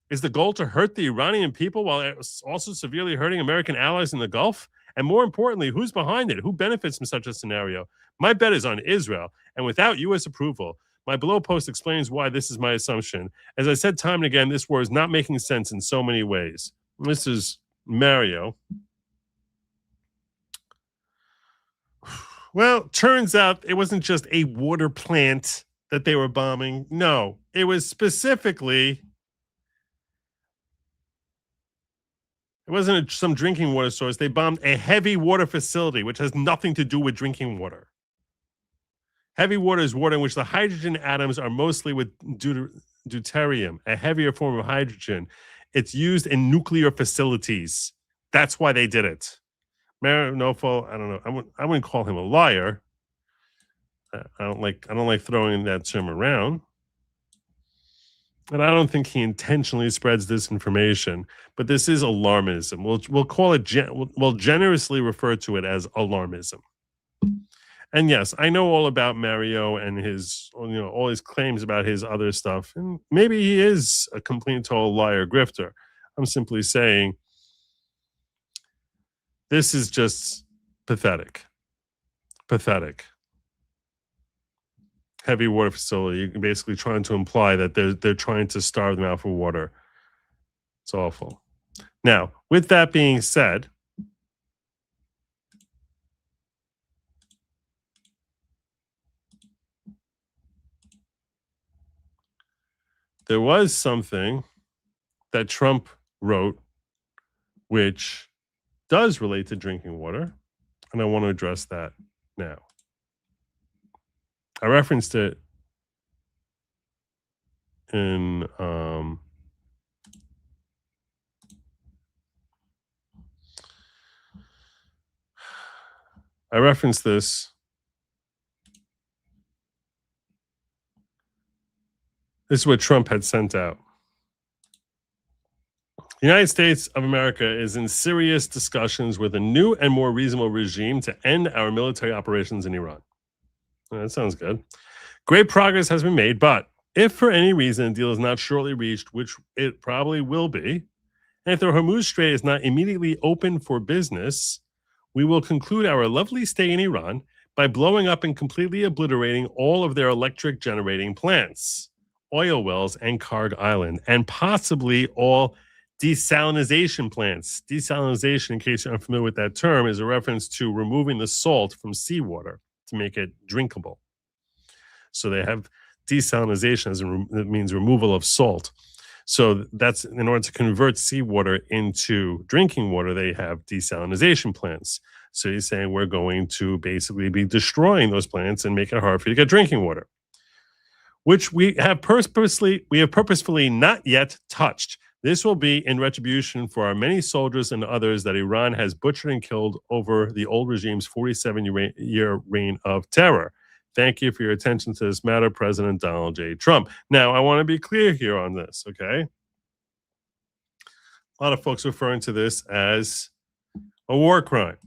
Is the goal to hurt the Iranian people while also severely hurting American allies in the Gulf? And more importantly, who's behind it? Who benefits from such a scenario? My bet is on Israel. And without U.S. approval, my below post explains why this is my assumption. As I said time and again, this war is not making sense in so many ways. This is Mario. Well, turns out it wasn't just a water plant that they were bombing. No, it was specifically... It wasn't some drinking water source. They bombed a heavy water facility, which has nothing to do with drinking water. Heavy water is water in which the hydrogen atoms are mostly with deuterium, a heavier form of hydrogen. It's used in nuclear facilities. That's why they did it. Mario Nofel, I don't know. I wouldn't call him a liar. I don't like throwing that term around. And I don't think he intentionally spreads this information, but this is alarmism. We'll call it we'll generously refer to it as alarmism. And yes, I know all about Mario and his, all his claims about his other stuff, and maybe he is a complete total liar grifter. I'm simply saying this is just pathetic. Pathetic. Heavy water facility, you're basically trying to imply that they're trying to starve them out for water. It's awful. Now, with that being said, there was something that Trump wrote which does relate to drinking water, and I want to address that now. I referenced it in I referenced this This is what Trump had sent out. The United States of America is in serious discussions with a new and more reasonable regime to end our military operations in Iran. That sounds good. Great progress has been made, but if for any reason a deal is not shortly reached, which it probably will be, and if the Hormuz Strait is not immediately open for business, we will conclude our lovely stay in Iran by blowing up and completely obliterating all of their electric generating plants, oil wells, and Karg Island, and possibly all desalinization plants. Desalinization, in case you're unfamiliar with that term, is a reference to removing the salt from seawater to make it drinkable. So they have desalinization, as it means removal of salt. So that's in order to convert seawater into drinking water, they have desalinization plants. So he's saying we're going to basically be destroying those plants and make it hard for you to get drinking water, which we have purposefully not yet touched. This will be in retribution for our many soldiers and others that Iran has butchered and killed over the old regime's 47-year reign of terror. Thank you for your attention to this matter, President Donald J. Trump. Now, I want to be clear here on this, okay? A lot of folks referring to this as a war crime.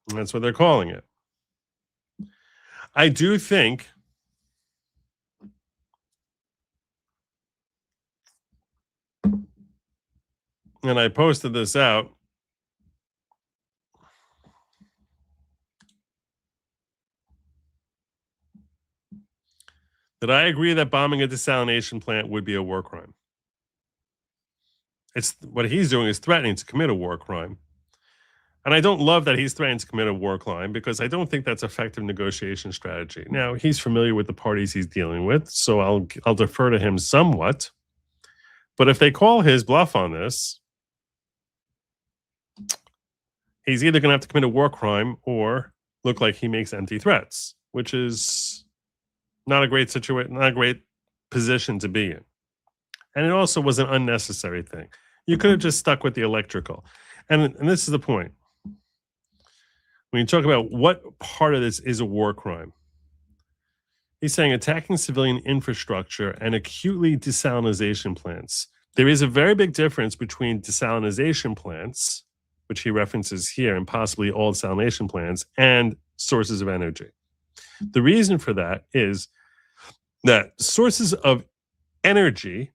And that's what they're calling it. I do think and I posted this out, that I agree that bombing a desalination plant would be a war crime. It's what he's doing is threatening to commit a war crime. And I don't love that he's threatening to commit a war crime because I don't think that's effective negotiation strategy. Now, he's familiar with the parties he's dealing with, so I'll defer to him somewhat. But if they call his bluff on this, he's either going to have to commit a war crime or look like he makes empty threats, which is not a great situation, not a great position to be in. And it also was an unnecessary thing. You could have just stuck with the electrical. And this is the point. When you talk about what part of this is a war crime, he's saying attacking civilian infrastructure and acutely desalinization plants. There is a very big difference between desalinization plants, which he references here, and possibly all desalination plants, and sources of energy. The reason for that is that sources of energy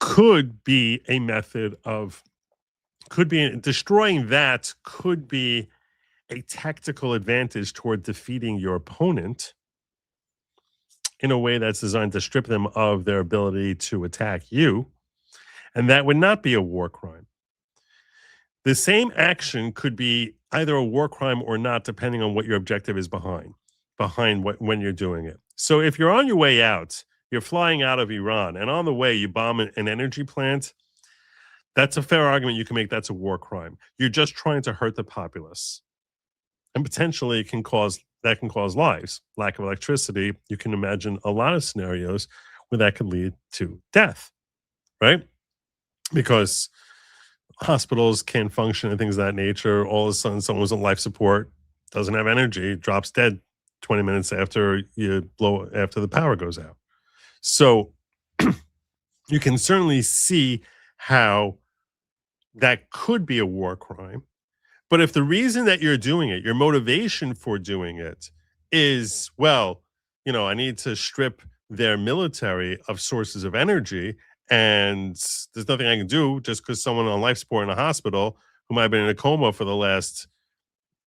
could be a method of, destroying that could be a tactical advantage toward defeating your opponent in a way that's designed to strip them of their ability to attack you. And that would not be a war crime. The same action could be either a war crime or not, depending on what your objective is behind when you're doing it. So if you're on your way out, you're flying out of Iran, and on the way you bomb an energy plant, that's a fair argument you can make that's a war crime. You're just trying to hurt the populace. And potentially that can cause lives. Lack of electricity, you can imagine a lot of scenarios where that could lead to death, right? Because hospitals can't function and things of that nature. All of a sudden, someone who's on life support doesn't have energy, drops dead 20 minutes after the power goes out. So you can certainly see how that could be a war crime. But if the reason that you're doing it, your motivation for doing it is, well, I need to strip their military of sources of energy, and there's nothing I can do just because someone on life support in a hospital who might have been in a coma for the last,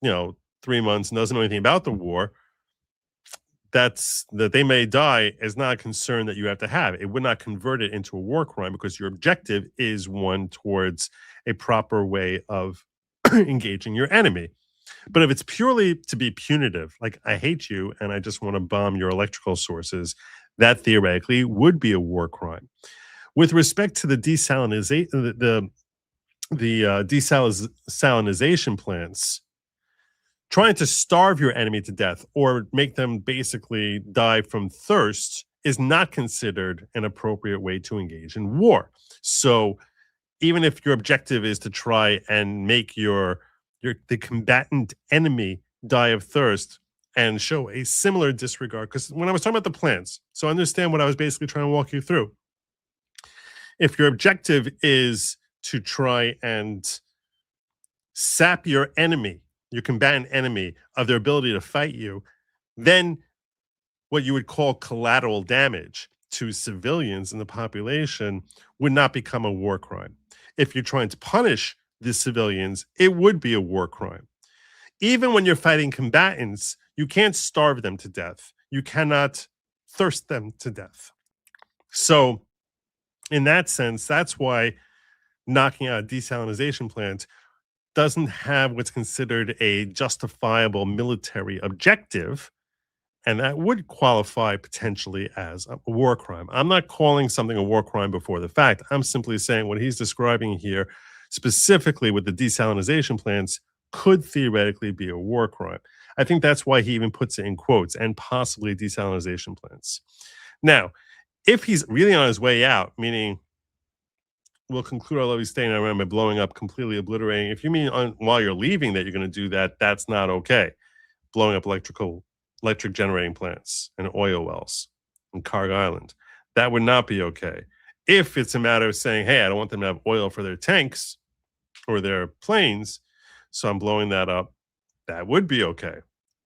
3 months and doesn't know anything about the war, that they may die is not a concern that you have to have. It would not convert it into a war crime because your objective is one towards a proper way of engaging your enemy. But if it's purely to be punitive, like I hate you and I just want to bomb your electrical sources, that theoretically would be a war crime. With respect to the desalinization plants, trying to starve your enemy to death or make them basically die from thirst is not considered an appropriate way to engage in war. So even if your objective is to try and make the combatant enemy die of thirst, and show a similar disregard. Because when I was talking about the plans, so understand what I was basically trying to walk you through. If your objective is to try and sap your enemy, your combatant enemy, of their ability to fight you, then what you would call collateral damage to civilians in the population would not become a war crime. If you're trying to punish the civilians, it would be a war crime. Even when you're fighting combatants, you can't starve them to death. You cannot thirst them to death. So in that sense, that's why knocking out a desalinization plant doesn't have what's considered a justifiable military objective, and that would qualify potentially as a war crime. I'm not calling something a war crime before the fact. I'm simply saying what he's describing here, specifically with the desalinization plants, could theoretically be a war crime. I think that's why he even puts it in quotes, and possibly desalinization plants. Now, if he's really on his way out, meaning we'll conclude our lovely stay in Iran by blowing up, completely obliterating. If you mean while you're leaving that you're going to do that, that's not okay. Blowing up electric generating plants and oil wells in Karg Island, that would not be okay. If it's a matter of saying, hey, I don't want them to have oil for their tanks or their planes, so I'm blowing that up, that would be okay.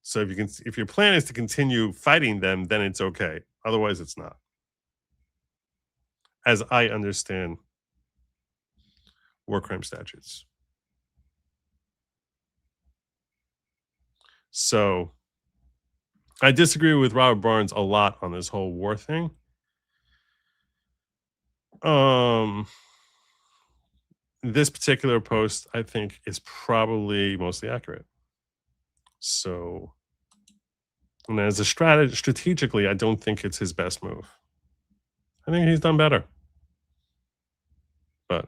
So if your plan is to continue fighting them, then it's okay. Otherwise, it's not. As I understand war crime statutes. So I disagree with Robert Barnes a lot on this whole war thing. This particular post, I think, is probably mostly accurate. So, and as a strategically, I don't think it's his best move. I think he's done better. But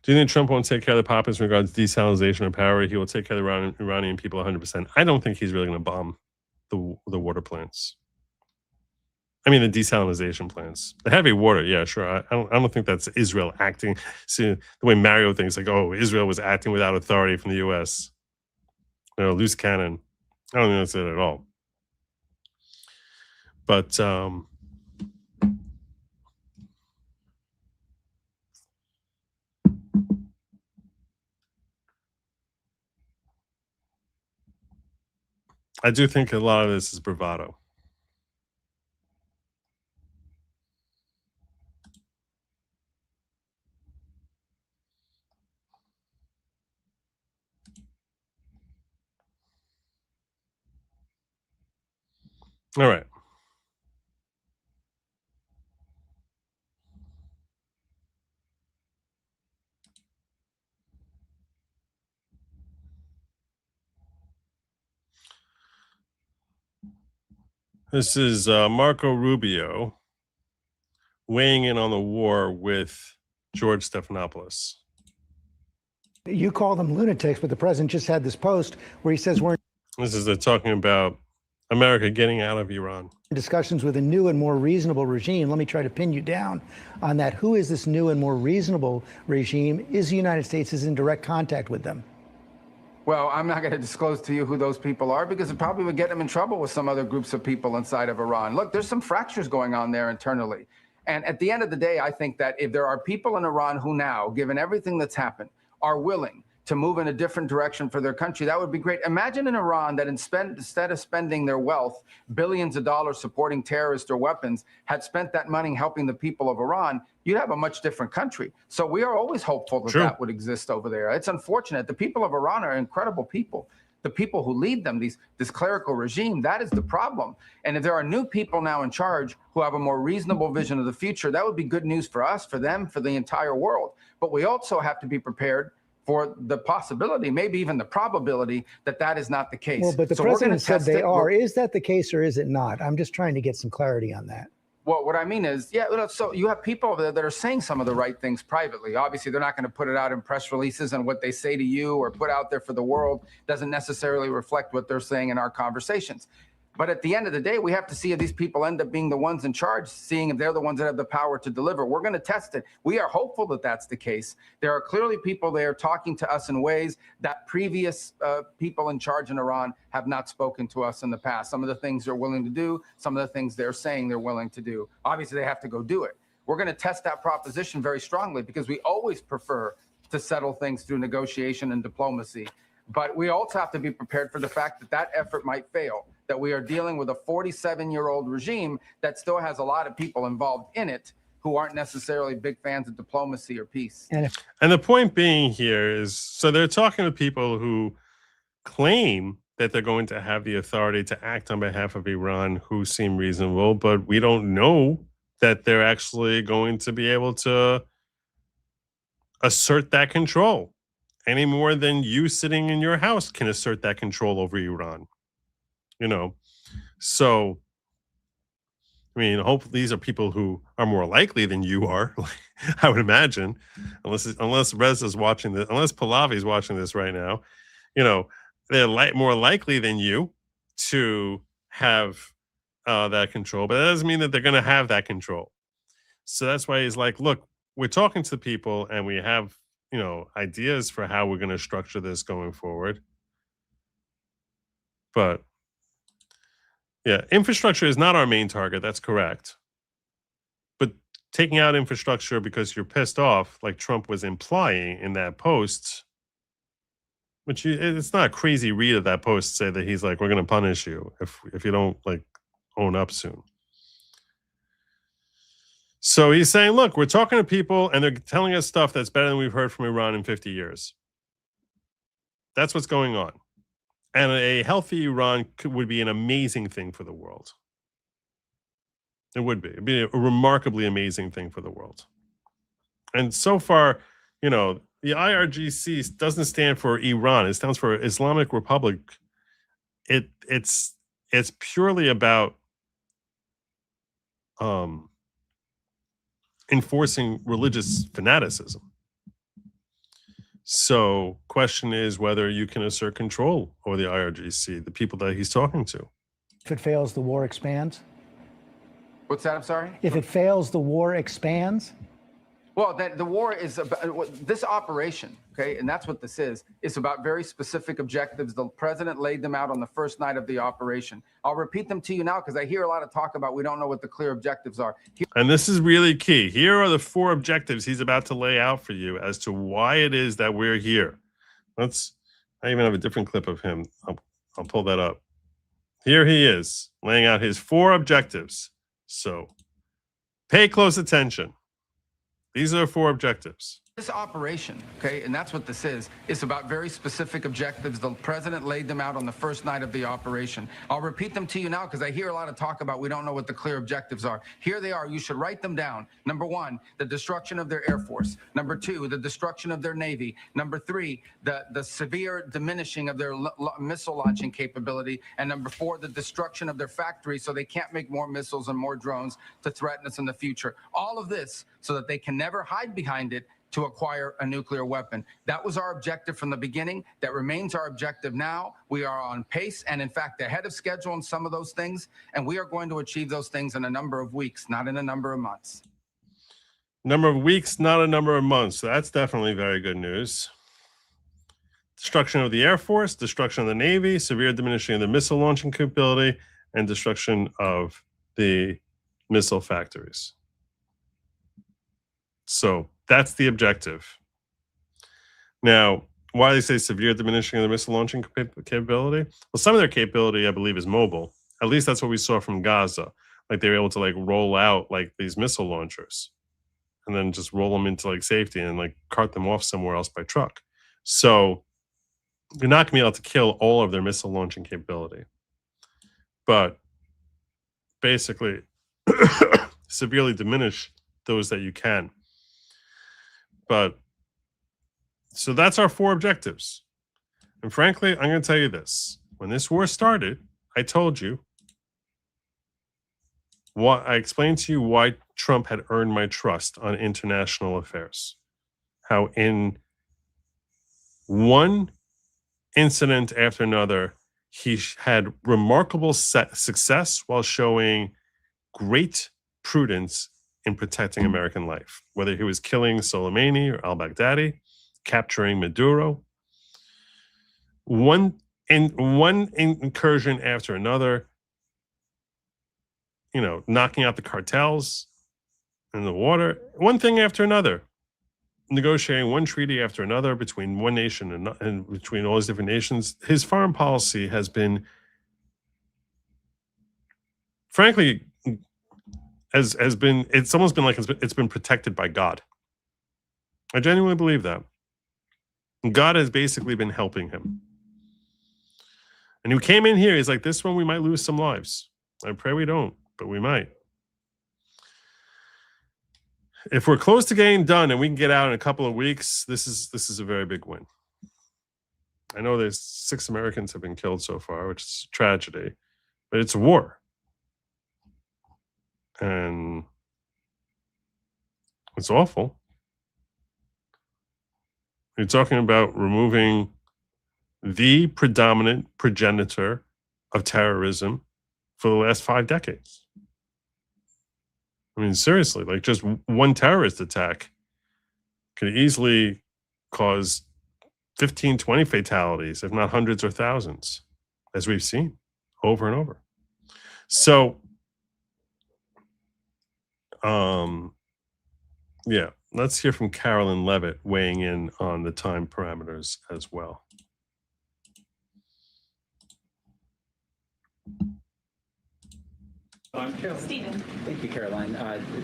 do you think Trump won't take care of the populace in regards to desalinization or power? He will take care of the Iranian people 100%. I don't think he's really going to bomb the water plants. I mean, the desalinization plants. The heavy water, yeah, sure. I don't think that's Israel acting. See, the way Mario thinks, like, oh, Israel was acting without authority from the U.S. You know, loose cannon. I don't think that's it at all. But I do think a lot of this is bravado. All right. This is Marco Rubio weighing in on the war with George Stephanopoulos.
You call them lunatics, but the president just had this post where he says we're
This is talking about America getting out of Iran.
in discussions with a new and more reasonable regime. Let me try to pin you down on that. Who is this new and more reasonable regime? Is the United States in direct contact with them?
Well, I'm not going to disclose to you who those people are because it probably would get them in trouble with some other groups of people inside of Iran. Look, there's some fractures going on there internally. And at the end of the day, I think that if there are people in Iran who now, given everything that's happened, are willing to move in a different direction for their country, that would be great. Imagine in Iran that instead of spending their wealth, billions of dollars supporting terrorists or weapons, had spent that money helping the people of Iran, you'd have a much different country. So we are always hopeful that that would exist over there. It's unfortunate. The people of Iran are incredible people. The people who lead them, this clerical regime, that is the problem. And if there are new people now in charge who have a more reasonable vision of the future, that would be good news for us, for them, for the entire world. But we also have to be prepared for the possibility, maybe even the probability, that that is not the case.
Well, but the president said they are. Is that the case or is it not? I'm just trying to get some clarity on that.
Well, what I mean is, yeah, so you have people over there that are saying some of the right things privately. Obviously, they're not going to put it out in press releases, and what they say to you or put out there for the world doesn't necessarily reflect what they're saying in our conversations. But at the end of the day, we have to see if these people end up being the ones in charge, seeing if they're the ones that have the power to deliver. We're going to test it. We are hopeful that that's the case. There are clearly people there talking to us in ways that previous people in charge in Iran have not spoken to us in the past. Some of the things they're willing to do, some of the things they're saying they're willing to do. Obviously, they have to go do it. We're going to test that proposition very strongly because we always prefer to settle things through negotiation and diplomacy. But we also have to be prepared for the fact that that effort might fail, that we are dealing with a 47-year-old regime that still has a lot of people involved in it who aren't necessarily big fans of diplomacy or peace.
And the point being here is, so they're talking to people who claim that they're going to have the authority to act on behalf of Iran, who seem reasonable, but we don't know that they're actually going to be able to assert that control any more than you sitting in your house can assert that control over Iran. You know, so, I mean, hopefully these are people who are more likely than you are, I would imagine, unless Rez is watching this, unless Pahlavi is watching this right now, you know, they're more likely than you to have that control, but that doesn't mean that they're going to have that control. So that's why he's like, look, we're talking to the people and we have, you know, ideas for how we're going to structure this going forward. But yeah, infrastructure is not our main target. That's correct. But taking out infrastructure because you're pissed off, like Trump was implying in that post, which it's not a crazy read of that post to say that he's like, we're going to punish you if you don't like own up soon. So he's saying, look, we're talking to people and they're telling us stuff that's better than we've heard from Iran in 50 years. That's what's going on. And a healthy Iran would be an amazing thing for the world. It would be. It'd be a remarkably amazing thing for the world. And so far, you know, the IRGC doesn't stand for Iran. It stands for Islamic Republic. It's purely about enforcing religious fanaticism. So question is whether you can assert control over the IRGC, the people that he's talking to.
If it fails, the war expands?
What's that? I'm sorry?
If it fails, the war expands?
Well, the war is about this operation, okay, and that's what this is. It's about very specific objectives. The president laid them out on the first night of the operation. I'll repeat them to you now because I hear a lot of talk about we don't know what the clear objectives are.
And this is really key. Here are the 4 objectives he's about to lay out for you as to why it is that we're here. I even have a different clip of him. I'll pull that up. Here he is laying out his 4 objectives. So pay close attention. These are 4 objectives.
This operation, okay, and that's what this is. It's about very specific objectives. The president laid them out on the first night of the operation. I'll repeat them to you now because I hear a lot of talk about we don't know what the clear objectives are. Here they are. You should write them down. Number 1, the destruction of their Air Force. Number 2, the destruction of their Navy. Number 3, the severe diminishing of their missile launching capability. And number 4, the destruction of their factories so they can't make more missiles and more drones to threaten us in the future. All of this so that they can never hide behind it to acquire a nuclear weapon. That was our objective from the beginning. That remains our objective now. We are on pace and, in fact, ahead of schedule on some of those things. And we are going to achieve those things in a number of weeks, not in a number of months.
Number of weeks, not a number of months. So that's definitely very good news. Destruction of the Air Force, destruction of the Navy, severe diminishing of the missile launching capability, and destruction of the missile factories. So that's the objective. Now, why do they say severe diminishing of the missile launching capability? Well, some of their capability, I believe, is mobile. At least that's what we saw from Gaza. Like they were able to like roll out like these missile launchers and then just roll them into like safety and like cart them off somewhere else by truck. So you're not going to be able to kill all of their missile launching capability. But basically, severely diminish those that you can. But so that's our 4 objectives. And frankly, I'm going to tell you this. When this war started, I told you I explained to you why Trump had earned my trust on international affairs. How in one incident after another, He had remarkable success while showing great prudence in protecting American life, whether he was killing Soleimani or al-Baghdadi, capturing Maduro. One incursion after another, knocking out the cartels in the water, one thing after another, negotiating one treaty after another between one nation and between all these different nations. His foreign policy has been, frankly, it's almost been like it's been protected by God. I genuinely believe that. God has basically been helping him. And he came in here, he's like, this one we might lose some lives. I pray we don't, but we might. If we're close to getting done and we can get out in a couple of weeks, this is a very big win. I know there's 6 Americans have been killed so far, which is a tragedy, but it's a war. And it's awful. You're talking about removing the predominant progenitor of terrorism for the last 5 decades. I mean, seriously, like just one terrorist attack could easily cause 15, 20 fatalities, if not hundreds or thousands, as we've seen over and over. So, yeah, let's hear from Carolyn Levitt weighing in on the time parameters as well.
Stephen. Thank you, Caroline.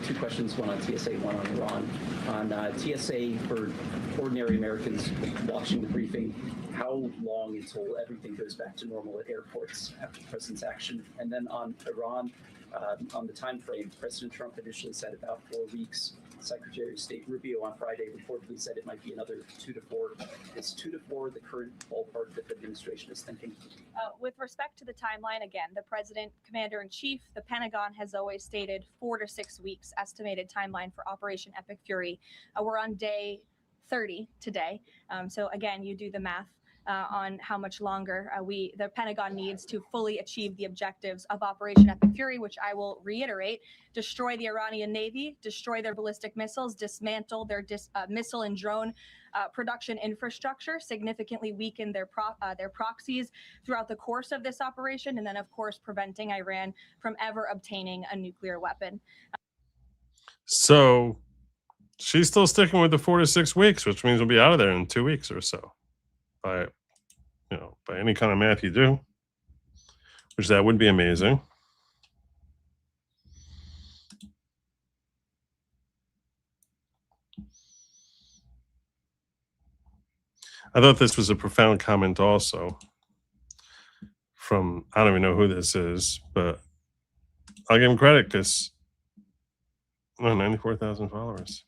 2 questions, one on TSA, one on Iran. On TSA, for ordinary Americans watching the briefing, how long until everything goes back to normal at airports after the president's action? And then on Iran, on the time frame, President Trump initially said about 4 weeks. Secretary of State Rubio on Friday reportedly said it might be another 2 to 4. Is 2 to 4 the current ballpark that the administration is thinking?
With respect to the timeline, again, the president, commander-in-chief, the Pentagon has always stated 4 to 6 weeks estimated timeline for Operation Epic Fury. We're on day 30 today. So again, you do the math on how much longer the Pentagon needs to fully achieve the objectives of Operation Epic Fury, which I will reiterate: destroy the Iranian Navy, destroy their ballistic missiles, dismantle their missile and drone production infrastructure, significantly weaken their proxies throughout the course of this operation, and then, of course, preventing Iran from ever obtaining a nuclear weapon.
So she's still sticking with the 4 to 6 weeks, which means we'll be out of there in 2 weeks or so. By any kind of math you do, which that would be amazing. I thought this was a profound comment also from, I don't even know who this is, but I'll give him credit because 94,000 followers.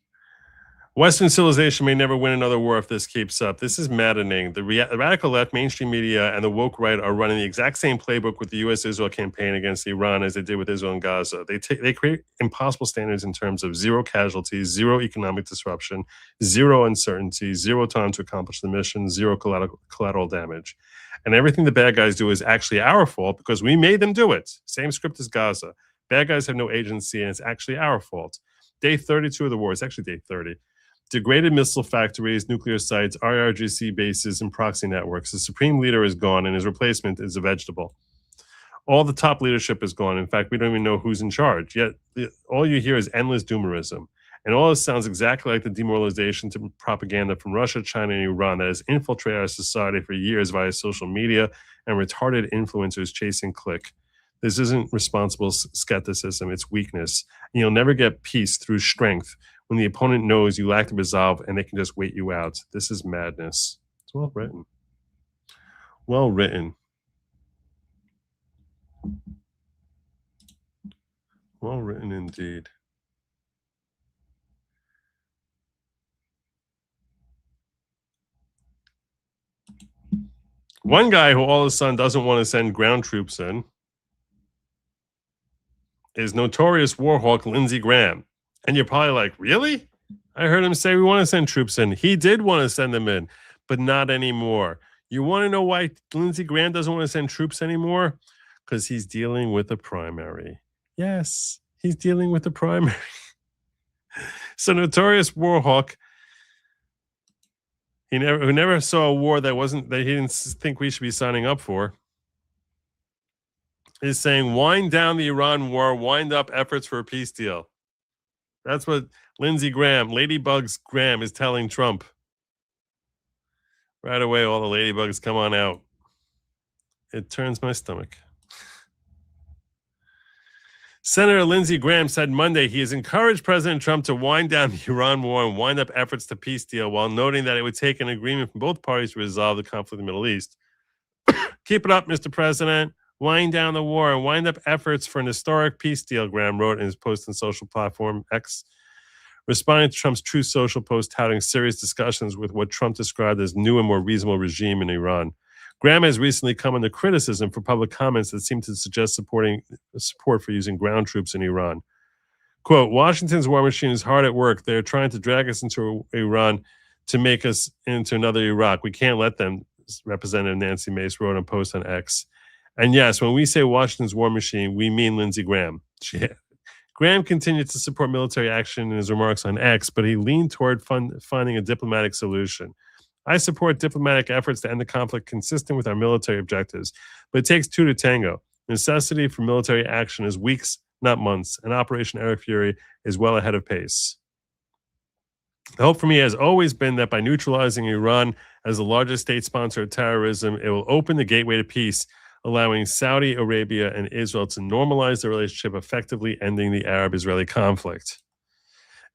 Western civilization may never win another war if this keeps up. This is maddening. The radical left, mainstream media, and the woke right are running the exact same playbook with the U.S.-Israel campaign against Iran as they did with Israel and Gaza. They create impossible standards in terms of 0 casualties, 0 economic disruption, 0 uncertainty, 0 time to accomplish the mission, 0 collateral damage. And everything the bad guys do is actually our fault because we made them do it. Same script as Gaza. Bad guys have no agency, and it's actually our fault. Day 32 of the war, it's actually day 30. Degraded missile factories, nuclear sites, IRGC bases, and proxy networks. The supreme leader is gone, and his replacement is a vegetable. All the top leadership is gone. In fact, we don't even know who's in charge. Yet, all you hear is endless doomerism. And all this sounds exactly like the demoralization to propaganda from Russia, China, and Iran that has infiltrated our society for years via social media and retarded influencers chasing click. This isn't responsible skepticism, it's weakness. And you'll never get peace through strength when the opponent knows you lack the resolve and they can just wait you out. This is madness. It's well written. Well written. Well written indeed. One guy who all of a sudden doesn't want to send ground troops in is notorious war hawk Lindsey Graham. And you're probably like, really? I heard him say we want to send troops in. He did want to send them in, but not anymore. You want to know why Lindsey Graham doesn't want to send troops anymore? Because he's dealing with a primary. Yes, he's dealing with a primary. So notorious war hawk, who never saw a war that he didn't think we should be signing up for, is saying, wind down the Iran war, wind up efforts for a peace deal. That's what Lindsey Graham, Ladybugs Graham, is telling Trump. Right away, all the ladybugs come on out. It turns my stomach. Senator Lindsey Graham said Monday he has encouraged President Trump to wind down the Iran war and wind up efforts to peace deal, while noting that it would take an agreement from both parties to resolve the conflict in the Middle East. Keep it up, Mr. President. Wind down the war and wind up efforts for an historic peace deal, Graham wrote in his post on social platform X, responding to Trump's Truth Social post touting serious discussions with what Trump described as new and more reasonable regime in Iran. Graham has recently come under criticism for public comments that seem to suggest support for using ground troops in Iran. Quote, Washington's war machine is hard at work. They're trying to drag us into Iran to make us into another Iraq. We can't let them, Representative Nancy Mace wrote on a post on X. And yes, when we say Washington's war machine, we mean Lindsey Graham. Graham continued to support military action in his remarks on X, but he leaned toward finding a diplomatic solution. I support diplomatic efforts to end the conflict consistent with our military objectives, but it takes two to tango. Necessity for military action is weeks, not months, and Operation Arrow Fury is well ahead of pace. The hope for me has always been that by neutralizing Iran as the largest state sponsor of terrorism, it will open the gateway to peace, allowing Saudi Arabia and Israel to normalize their relationship, effectively ending the Arab-Israeli conflict.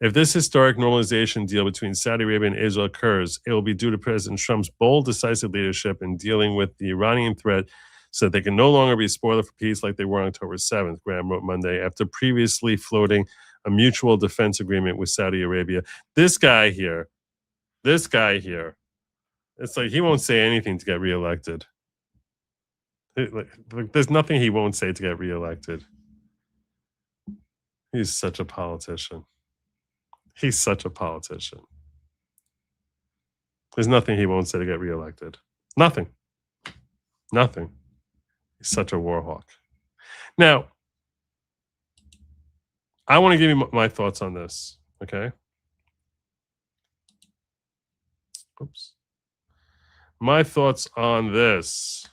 If this historic normalization deal between Saudi Arabia and Israel occurs, it will be due to President Trump's bold, decisive leadership in dealing with the Iranian threat so that they can no longer be a spoiler for peace like they were on October 7th, Graham wrote Monday, after previously floating a mutual defense agreement with Saudi Arabia. This guy here, it's like he won't say anything to get reelected. There's nothing he won't say to get reelected. He's such a politician. He's such a politician. There's nothing he won't say to get reelected. Nothing. Nothing. He's such a war hawk. Now, I want to give you my thoughts on this, okay? Oops. My thoughts on this.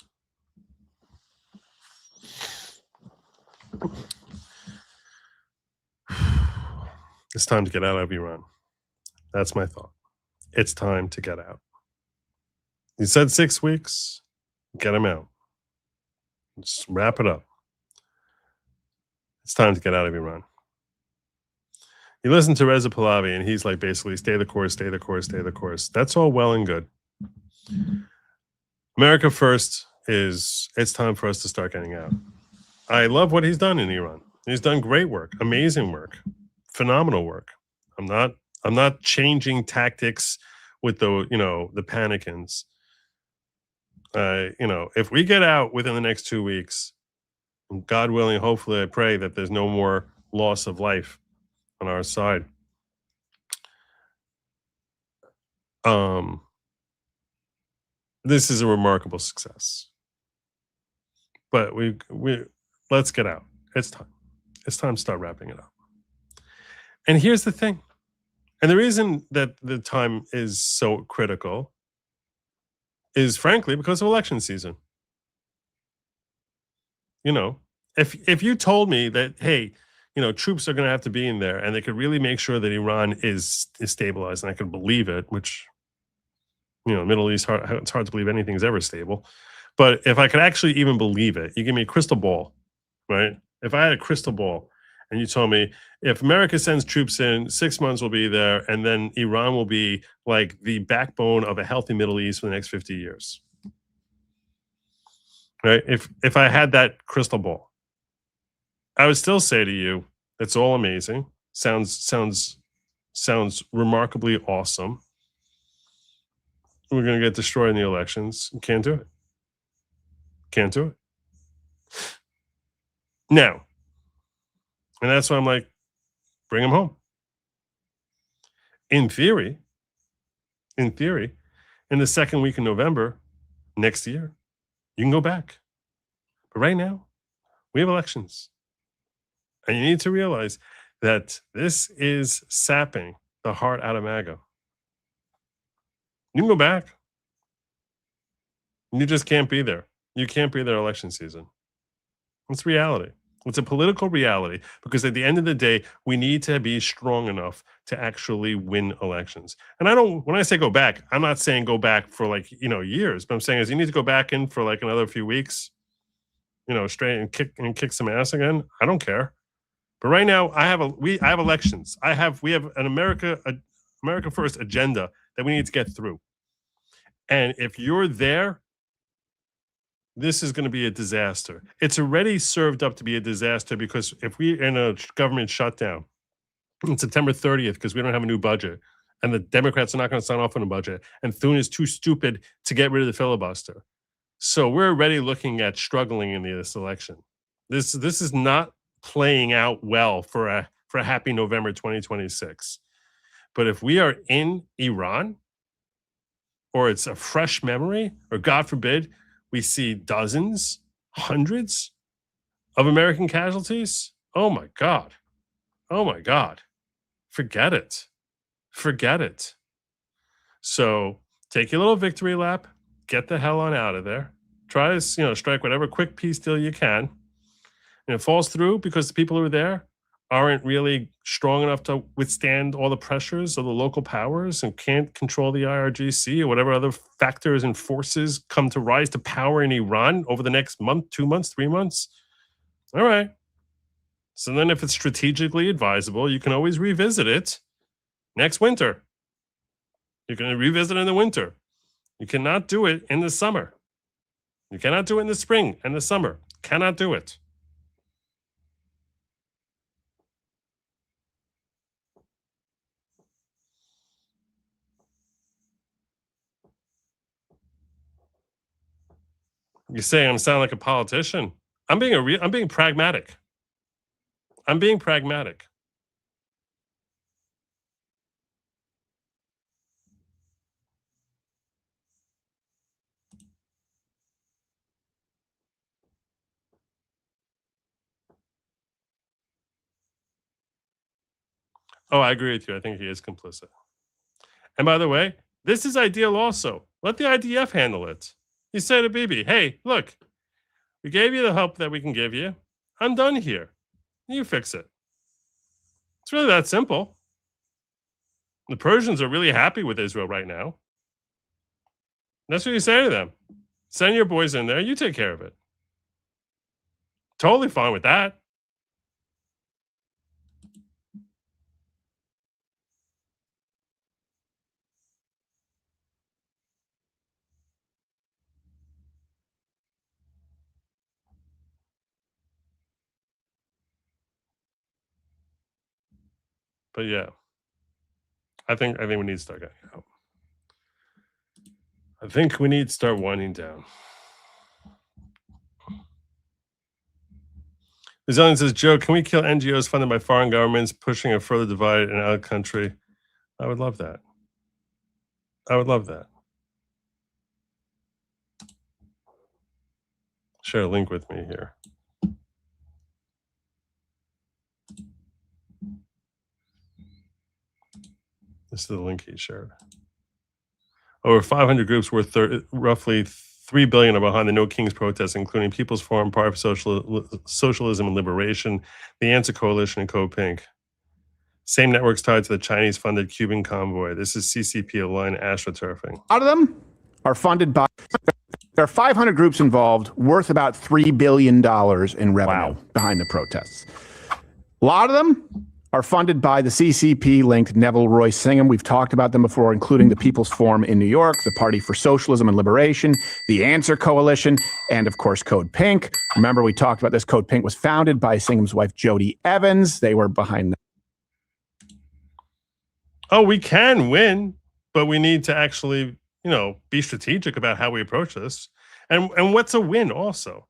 It's time to get out of Iran. That's my thought. It's time to get out. You said 6 weeks. Get him out. Just wrap it up. It's time to get out of Iran. You listen to Reza Pahlavi, and he's like basically stay the course, stay the course, stay the course. That's all well and good. America first is it's time for us to start getting out. I love what he's done in Iran. He's done great work, amazing work, phenomenal work. I'm not changing tactics with the panicans. If we get out within the next 2 weeks, God willing, hopefully I pray that there's no more loss of life on our side. This is a remarkable success. But we let's get out. It's time. It's time to start wrapping it up. And here's the thing. And the reason that the time is so critical is frankly because of election season. If you told me that, hey, troops are going to have to be in there and they could really make sure that Iran is stabilized, and I could believe it, which, Middle East, it's hard to believe anything's ever stable. But if I could actually even believe it, you give me a crystal ball, right? If I had a crystal ball and you told me if America sends troops in, 6 months will be there, and then Iran will be like the backbone of a healthy Middle East for the next 50 years. Right? If I had that crystal ball, I would still say to you, it's all amazing. Sounds remarkably awesome. We're going to get destroyed in the elections. Can't do it. Can't do it. Now, and that's why I'm like, bring them home. In theory, in the second week in November, next year, you can go back. But right now, we have elections. And you need to realize that this is sapping the heart out of MAGA. You can go back. You just can't be there. You can't be there election season. It's reality. It's a political reality because at the end of the day, we need to be strong enough to actually win elections. And when I say go back, I'm not saying go back for years, but I'm saying is you need to go back in for like another few weeks, straight and kick some ass again. I don't care. But right now I have elections. We have an America First agenda that we need to get through. And if you're there, this is going to be a disaster. It's already served up to be a disaster because if we're in a government shutdown on September 30th because we don't have a new budget and the Democrats are not going to sign off on a budget and Thune is too stupid to get rid of the filibuster. So we're already looking at struggling in this election. This is not playing out well for a happy November 2026. But if we are in Iran or it's a fresh memory or God forbid, we see dozens, hundreds of American casualties. Oh my God. Oh my God. Forget it. Forget it. So take your little victory lap, get the hell on out of there. Try to, strike whatever quick peace deal you can. And it falls through because the people who are there aren't really strong enough to withstand all the pressures of the local powers and can't control the IRGC or whatever other factors and forces come to rise to power in Iran over the next month, 2 months, 3 months. All right. So then if it's strategically advisable, you can always revisit it next winter. You can revisit it in the winter. You cannot do it in the summer. You cannot do it in the spring and the summer. Cannot do it. You say I'm sounding like a politician. I'm being pragmatic. I'm being pragmatic. Oh, I agree with you. I think he is complicit. And by the way, this is ideal also. Let the IDF handle it. You say to Bibi, hey, look, we gave you the help that we can give you. I'm done here. You fix it. It's really that simple. The Persians are really happy with Israel right now. That's what you say to them. Send your boys in there. You take care of it. Totally fine with that. But yeah, I think we need to start getting out. I think we need to start winding down. The Zillion says, Joe, can we kill NGOs funded by foreign governments pushing a further divide in our country? I would love that. I would love that. Share a link with me here. This is the link he shared. Over 500 groups worth roughly $3 billion are behind the No Kings protests, including People's Forum, Party for Socialism and Liberation, the Answer Coalition, and Code Pink. Same networks tied to the Chinese-funded Cuban convoy. This is CCP aligned astroturfing.
A lot of them are funded by. There are 500 groups involved, worth about $3 billion in revenue behind the protests. A lot of them are funded by the CCP-linked Neville Royce Singham. We've talked about them before, including the People's Forum in New York, the Party for Socialism and Liberation, the Answer Coalition, and, of course, Code Pink. Remember, we talked about this. Code Pink was founded by Singham's wife, Jody Evans. They were behind that.
Oh, we can win, but we need to actually, be strategic about how we approach this. And what's a win also?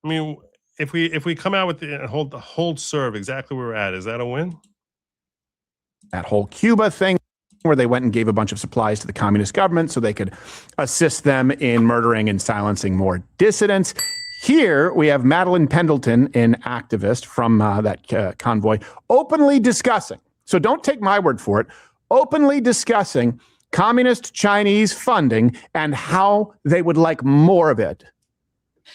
I mean, if we come out with the hold serve exactly where we're at, is that a win?
That whole Cuba thing. where they went and gave a bunch of supplies to the communist government so they could assist them in murdering and silencing more dissidents. Here we have Madeline Pendleton, an activist from that convoy, openly discussing, so don't take my word for it, openly discussing communist Chinese funding and how they would like more of it.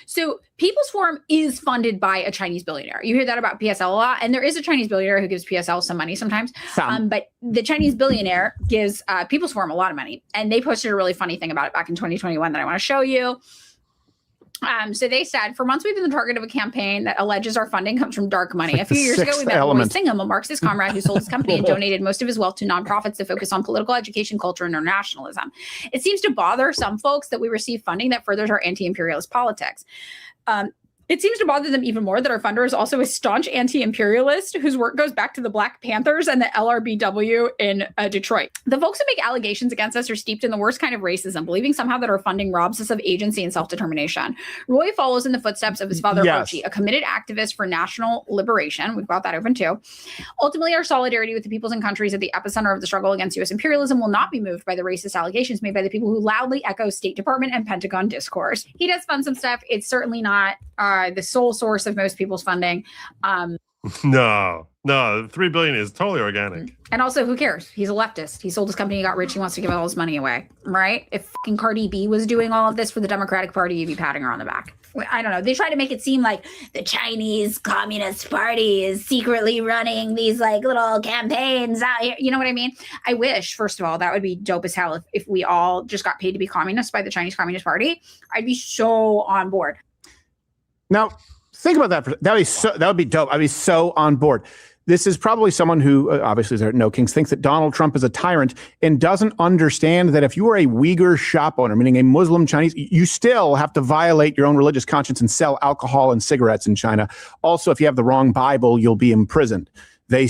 So People's Forum is funded by a Chinese billionaire. You hear that about PSL a lot, and there is a Chinese billionaire who gives PSL some money sometimes. But the Chinese billionaire gives People's Forum a lot of money, and they posted a really funny thing about it back in 2021 that I want to show you. So they said, for months, we've been the target of a campaign that alleges our funding comes from dark money. A few years ago, we met Roy Singham, a Marxist comrade who sold his company and donated most of his wealth to nonprofits that focus on political education, culture, and internationalism. It seems to bother some folks that we receive funding that furthers our anti-imperialist politics. It seems to bother them even more that our funder is also a staunch anti-imperialist whose work goes back to the Black Panthers and the LRBW in Detroit. The folks who make allegations against us are steeped in the worst kind of racism, believing somehow that our funding robs us of agency and self-determination. Roy follows in the footsteps of his father, Archie, a committed activist for national liberation. We've got that open too. Ultimately, our solidarity with the peoples and countries at the epicenter of the struggle against U.S. imperialism will not be moved by the racist allegations made by the people who loudly echo State Department and Pentagon discourse. He does fund some stuff. It's certainly not the sole source of most people's funding.
No, $3 billion is totally organic.
And also, who cares? He's a leftist. He sold his company, he got rich, he wants to give all his money away, right? If fucking Cardi B was doing all of this for the Democratic Party, you'd be patting her on the back. I don't know. They try to make it seem like the Chinese Communist Party is secretly running these like little campaigns out here. You know what I mean? I wish, first of all, that would be dope as hell if we all just got paid to be communists by the Chinese Communist Party. I'd be so on board.
Now, think about that. That would be dope. I'd be so on board. This is probably someone who, obviously there are no kings, thinks that Donald Trump is a tyrant and doesn't understand that if you are a Uyghur shop owner, meaning a Muslim Chinese, you still have to violate your own religious conscience and sell alcohol and cigarettes in China. Also, if you have the wrong Bible, you'll be imprisoned. They've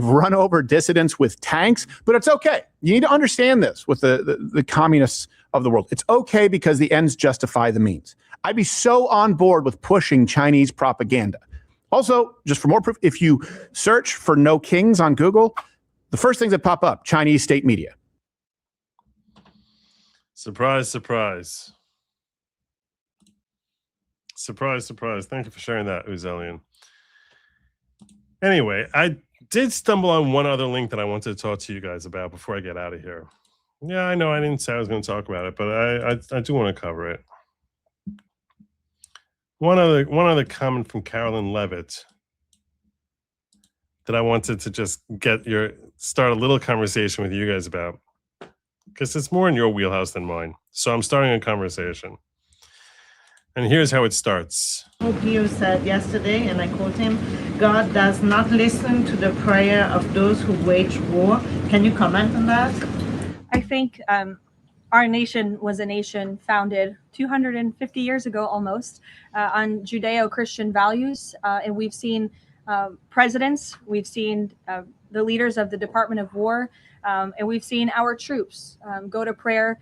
run over dissidents with tanks, but it's okay. You need to understand this with the communists of the world. It's okay because the ends justify the means. I'd be so on board with pushing Chinese propaganda. Also, just for more proof, if you search for no kings on Google, the first things that pop up, Chinese state media.
Surprise, surprise. Surprise, surprise. Thank you for sharing that, Uzelian. Anyway, I did stumble on one other link that I wanted to talk to you guys about before I get out of here. Yeah, I know I didn't say I was going to talk about it, but I do want to cover it. One other comment from Carolyn Levitt that I wanted to just start a little conversation with you guys about, because it's more in your wheelhouse than mine. So I'm starting a conversation. And here's how it starts.
Pope said yesterday, and I quote him, God does not listen to the prayer of those who wage war. Can you comment on that?
I think our nation was a nation founded 250 years ago almost on Judeo-Christian values. And we've seen presidents, we've seen the leaders of the Department of War, and we've seen our troops go to prayer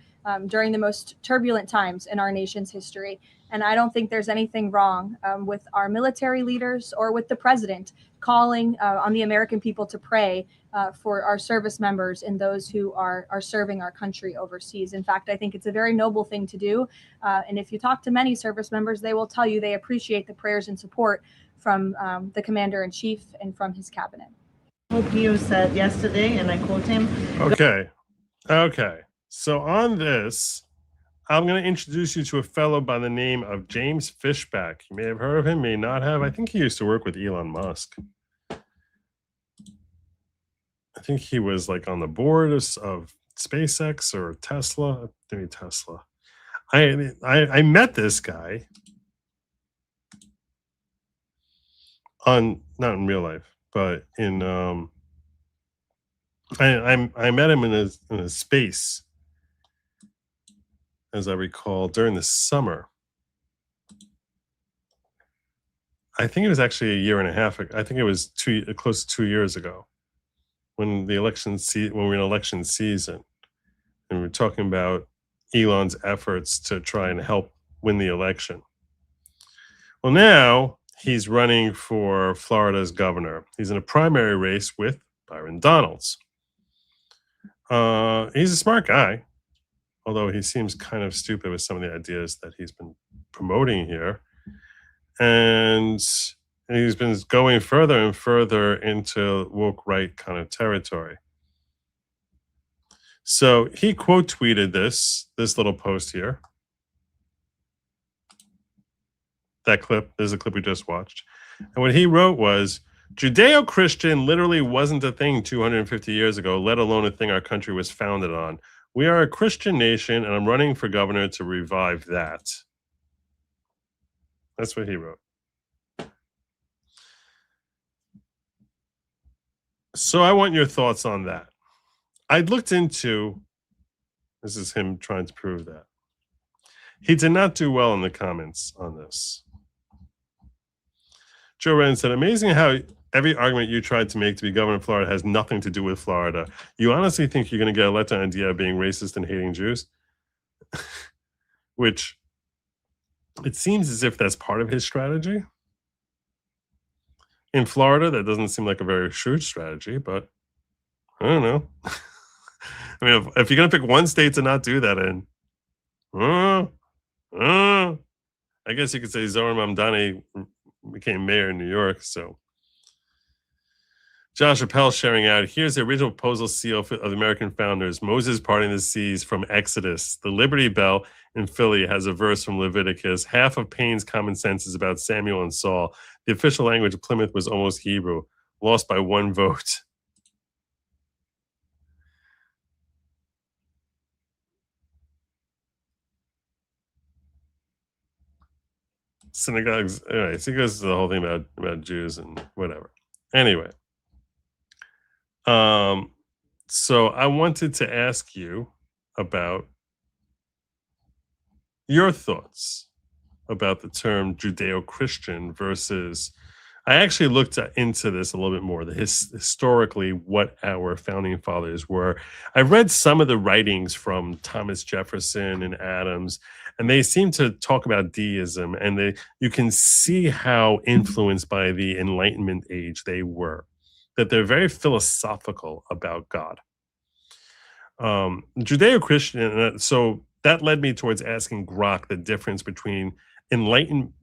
during the most turbulent times in our nation's history. And I don't think there's anything wrong with our military leaders or with the president calling on the American people to pray for our service members and those who are serving our country overseas. In fact, I think it's a very noble thing to do. And if you talk to many service members, they will tell you they appreciate the prayers and support from the commander-in-chief and from his cabinet.
Pope said yesterday, and I quote him.
Okay. So on this, I'm going to introduce you to a fellow by the name of James Fishback. You may have heard of him, may not have. I think he used to work with Elon Musk. I think he was like on the board of SpaceX or Tesla. Maybe Tesla. I met this guy not in real life, but in I met him in a space, as I recall, during the summer. I think it was actually a year and a half ago. I think it was close to 2 years ago, when we were in election season, and we were talking about Elon's efforts to try and help win the election. Well, now he's running for Florida's governor. He's in a primary race with Byron Donalds. He's a smart guy, although he seems kind of stupid with some of the ideas that he's been promoting here. And he's been going further and further into woke right kind of territory. So he quote tweeted this little post here. That clip, there's a clip we just watched. And what he wrote was, Judeo-Christian literally wasn't a thing 250 years ago, let alone a thing our country was founded on. We are a Christian nation, and I'm running for governor to revive that. That's what he wrote. So I want your thoughts on that. I looked into, this is him trying to prove that. He did not do well in the comments on this. Joe Wren said, amazing how every argument you tried to make to be governor of Florida has nothing to do with Florida. You honestly think you're going to get elected on the idea of being racist and hating Jews? Which it seems as if that's part of his strategy. In Florida, that doesn't seem like a very shrewd strategy, but I don't know. I mean, if you're going to pick one state to not do that in, I guess you could say Zohar Mamdani became mayor in New York, so. Josh Appel sharing out, here's the original proposal seal of the American founders, Moses parting the seas from Exodus. The Liberty Bell in Philly has a verse from Leviticus. Half of Paine's Common Sense is about Samuel and Saul. The official language of Plymouth was almost Hebrew, lost by 1 vote. Synagogues, anyway, so he goes to the whole thing about Jews and whatever. Anyway. So I wanted to ask you about your thoughts about the term Judeo-Christian versus, I actually looked into this a little bit more, historically what our founding fathers were. I read some of the writings from Thomas Jefferson and Adams, and they seem to talk about deism, and you can see how influenced by the Enlightenment age they were, that they're very philosophical about God. Judeo-Christian, so that led me towards asking Grok the difference between enlightened,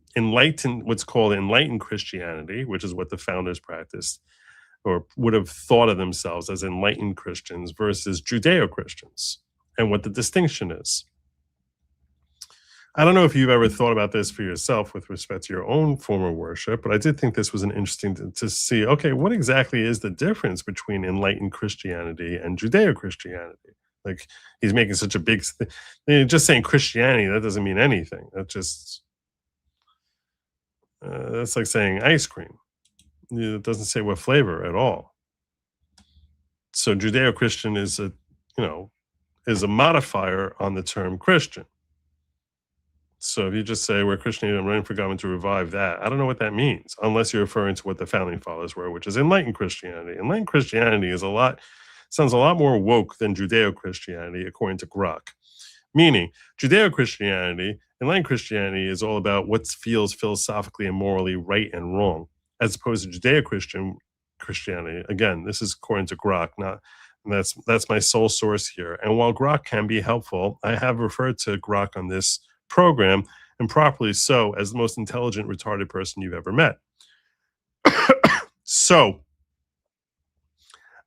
what's called enlightened Christianity, which is what the founders practiced or would have thought of themselves as enlightened Christians, versus Judeo-Christians, and what the distinction is. I don't know if you've ever thought about this for yourself with respect to your own form of worship, but I did think this was an interesting to see, okay, what exactly is the difference between enlightened Christianity and Judeo-Christianity? Like, he's making such a big just saying Christianity, that doesn't mean anything. That just, that's like saying ice cream. It doesn't say what flavor at all. So Judeo-Christian is a modifier on the term Christian. So if you just say we're Christian, I'm running for government to revive that, I don't know what that means, unless you're referring to what the founding fathers were, which is enlightened Christianity. Enlightened Christianity is sounds a lot more woke than Judeo-Christianity, according to Grok. Meaning, Judeo-Christianity, enlightened Christianity is all about what feels philosophically and morally right and wrong, as opposed to Judeo-Christianity. Again, this is according to Grok, that's my sole source here. And while Grok can be helpful, I have referred to Grok on this program, and properly so, as the most intelligent retarded person you've ever met. So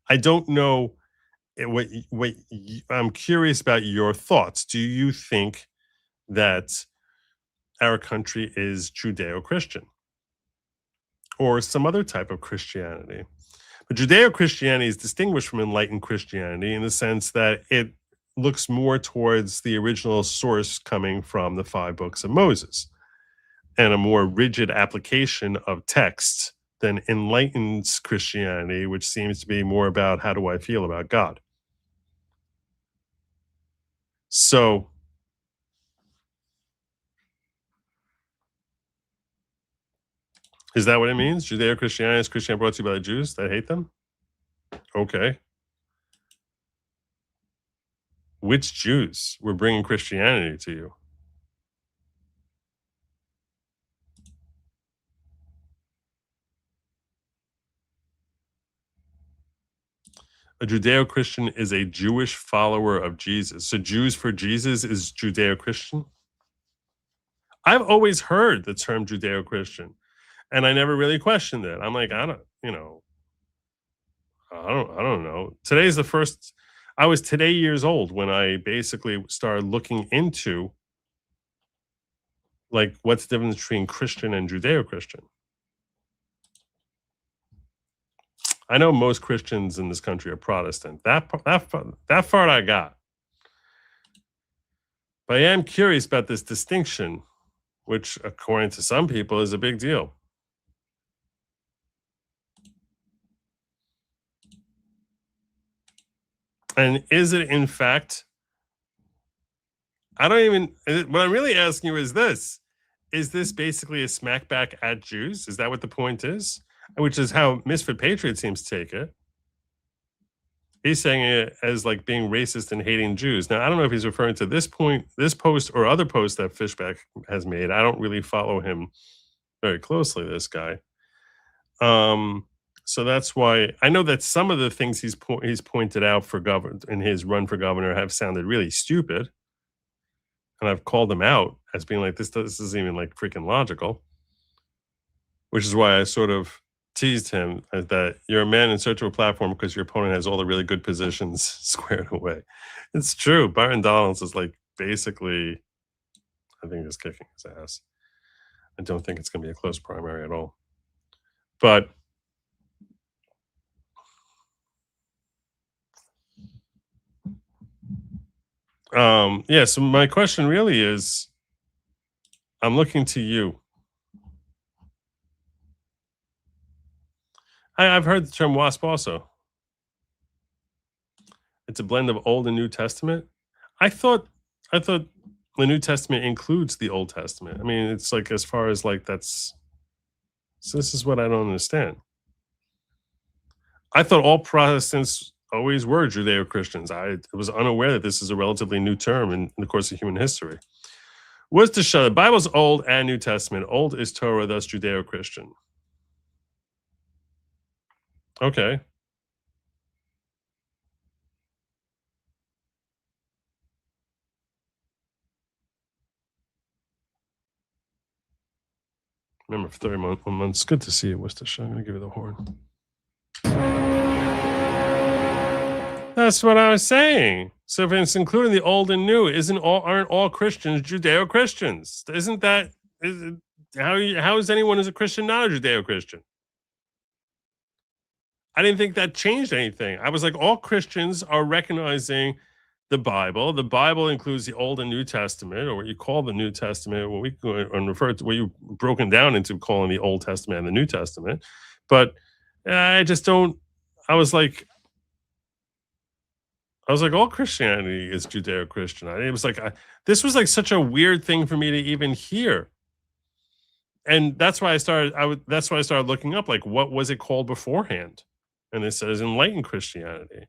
I don't know I'm curious about your thoughts. Do you think that our country is Judeo-Christian or some other type of Christianity? But Judeo-Christianity is distinguished from enlightened Christianity in the sense that it looks more towards the original source coming from the 5 books of Moses and a more rigid application of text than enlightened Christianity, which seems to be more about how do I feel about God. So is that what it means? Judeo-Christianity is Christianity brought to you by the Jews that hate them? Okay. Which Jews were bringing Christianity to you? A Judeo-Christian is a Jewish follower of Jesus. So Jews for Jesus is Judeo-Christian? I've always heard the term Judeo-Christian, and I never really questioned it. I'm like, I don't know. Today's the first, I was today years old when I basically started looking into like what's the difference between Christian and Judeo-Christian. I know most Christians in this country are Protestant. That far I got. But I am curious about this distinction, which according to some people is a big deal. And is it in fact, what I'm really asking you is this basically a smackback at Jews? Is that what the point is? Which is how Misfit Patriot seems to take it. He's saying it as like being racist and hating Jews. Now, I don't know if he's referring to this post or other posts that Fishback has made. I don't really follow him very closely, this guy. So that's why I know that some of the things he's pointed out for in his run for governor have sounded really stupid. And I've called him out as being like, this isn't even like freaking logical. Which is why I sort of teased him that you're a man in search of a platform because your opponent has all the really good positions squared away. It's true. Byron Donalds is like basically, I think he's kicking his ass. I don't think it's going to be a close primary at all. But yeah, so my question really is, I'm looking to you. I've heard the term WASP also. It's a blend of Old and New Testament. I thought the New Testament includes the Old Testament. I mean, it's like as far as like that's. So this is what I don't understand. I thought all Protestants always were Judeo-Christians. I was unaware that this is a relatively new term in the course of human history. What's to show the Bible's Old and New Testament. Old is Torah, thus Judeo-Christian. Okay. Remember, for 31 months. Good to see you, Worcestershire. I'm going to give you the horn. That's what I was saying. So if it's including the old and new, aren't all Christians Judeo-Christians? How is anyone who's a Christian not a Judeo-Christian? I didn't think that changed anything. I was like, all Christians are recognizing the Bible. The Bible includes the Old and New Testament, or what you call the New Testament, what we refer to, what you've broken down into calling the Old Testament and the New Testament. But I just don't. I was like, all Christianity is Judeo-Christian. It was like this was like such a weird thing for me to even hear. And that's why I started. That's why I started looking up, like, what was it called beforehand? And it says enlightened Christianity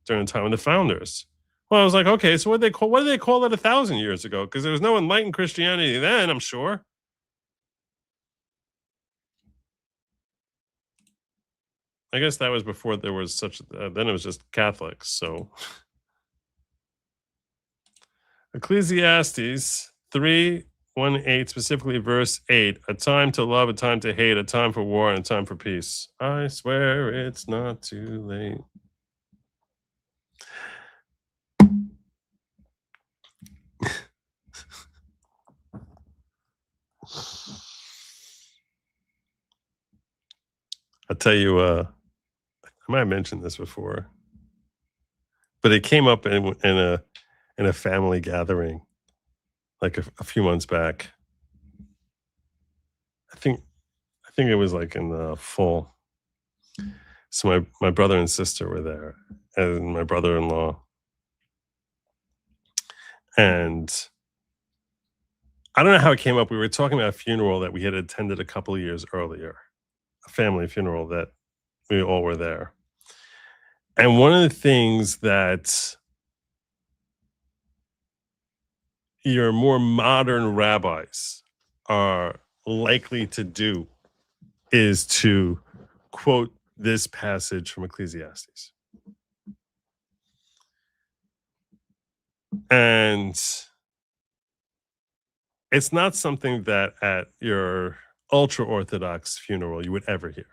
during the time of the founders. Well, I was like, okay, so what did they call it 1,000 years ago? Because there was no enlightened Christianity then, I'm sure. I guess that was before there was such. Then it was just Catholics. So Ecclesiastes 3:1-8, specifically verse 8, a time to love, a time to hate, a time for war, and a time for peace. I swear it's not too late. I'll tell you, I might have mentioned this before, but it came up in a family gathering like a few months back. I think it was like in the fall. So my brother and sister were there, and my brother-in-law. And I don't know how it came up. We were talking about a funeral that we had attended a couple of years earlier, a family funeral that we all were there. And one of the things that your more modern rabbis are likely to do is to quote this passage from Ecclesiastes. And it's not something that at your ultra-Orthodox funeral you would ever hear.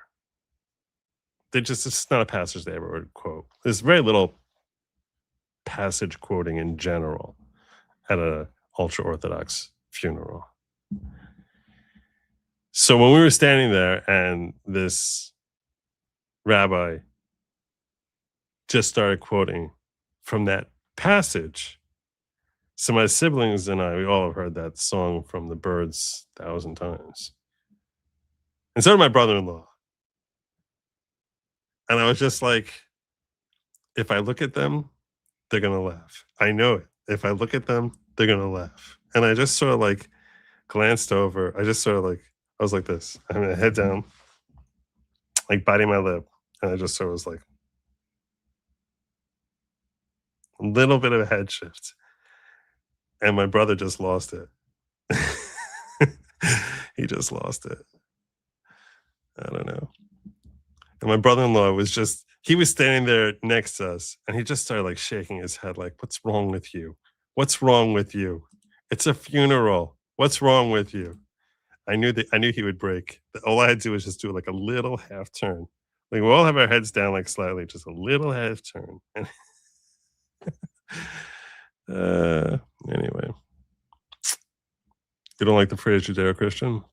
It's not a passage they ever would quote. There's very little passage quoting in general at a ultra-Orthodox funeral. So when we were standing there and this rabbi just started quoting from that passage, so my siblings and I, we all have heard that song from the Byrds 1,000 times. And so did my brother-in-law. And I was just like, if I look at them, they're going to laugh. I know it. If I look at them, they're going to laugh. And I just sort of like glanced over. I was like this. I mean, head down, like biting my lip. And I just sort of was like, a little bit of a head shift. And my brother just lost it. He just lost it. I don't know. And my brother-in-law he was standing there next to us, and he just started like shaking his head like, what's wrong with you? What's wrong with you? It's a funeral. What's wrong with you? I knew he would break. All I had to do was just do like a little half turn. Like we all have our heads down like slightly, just a little half turn. Anyway. You don't like the phrase Judeo-Christian?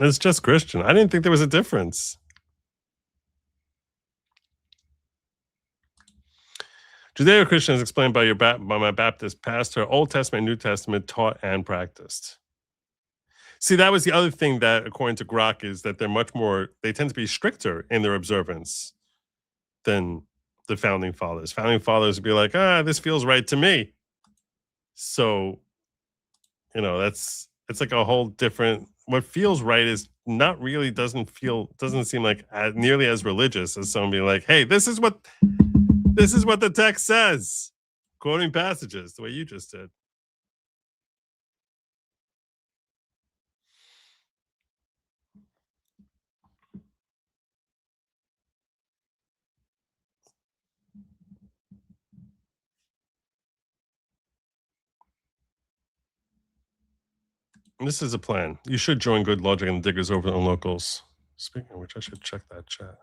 It's just Christian. I didn't think there was a difference. Judeo-Christian is explained by my Baptist pastor, Old Testament, New Testament, taught and practiced. See, that was the other thing that, according to Grok, is that they tend to be stricter in their observance than the Founding Fathers. Founding Fathers would be like, this feels right to me. So, it's like a whole different, what feels right is not really, doesn't seem like nearly as religious as someone being like, hey, this is what the text says, quoting passages the way you just did. This is a plan. You should join Good Lawgic and Diggers over on Locals. Speaking of which, I should check that chat.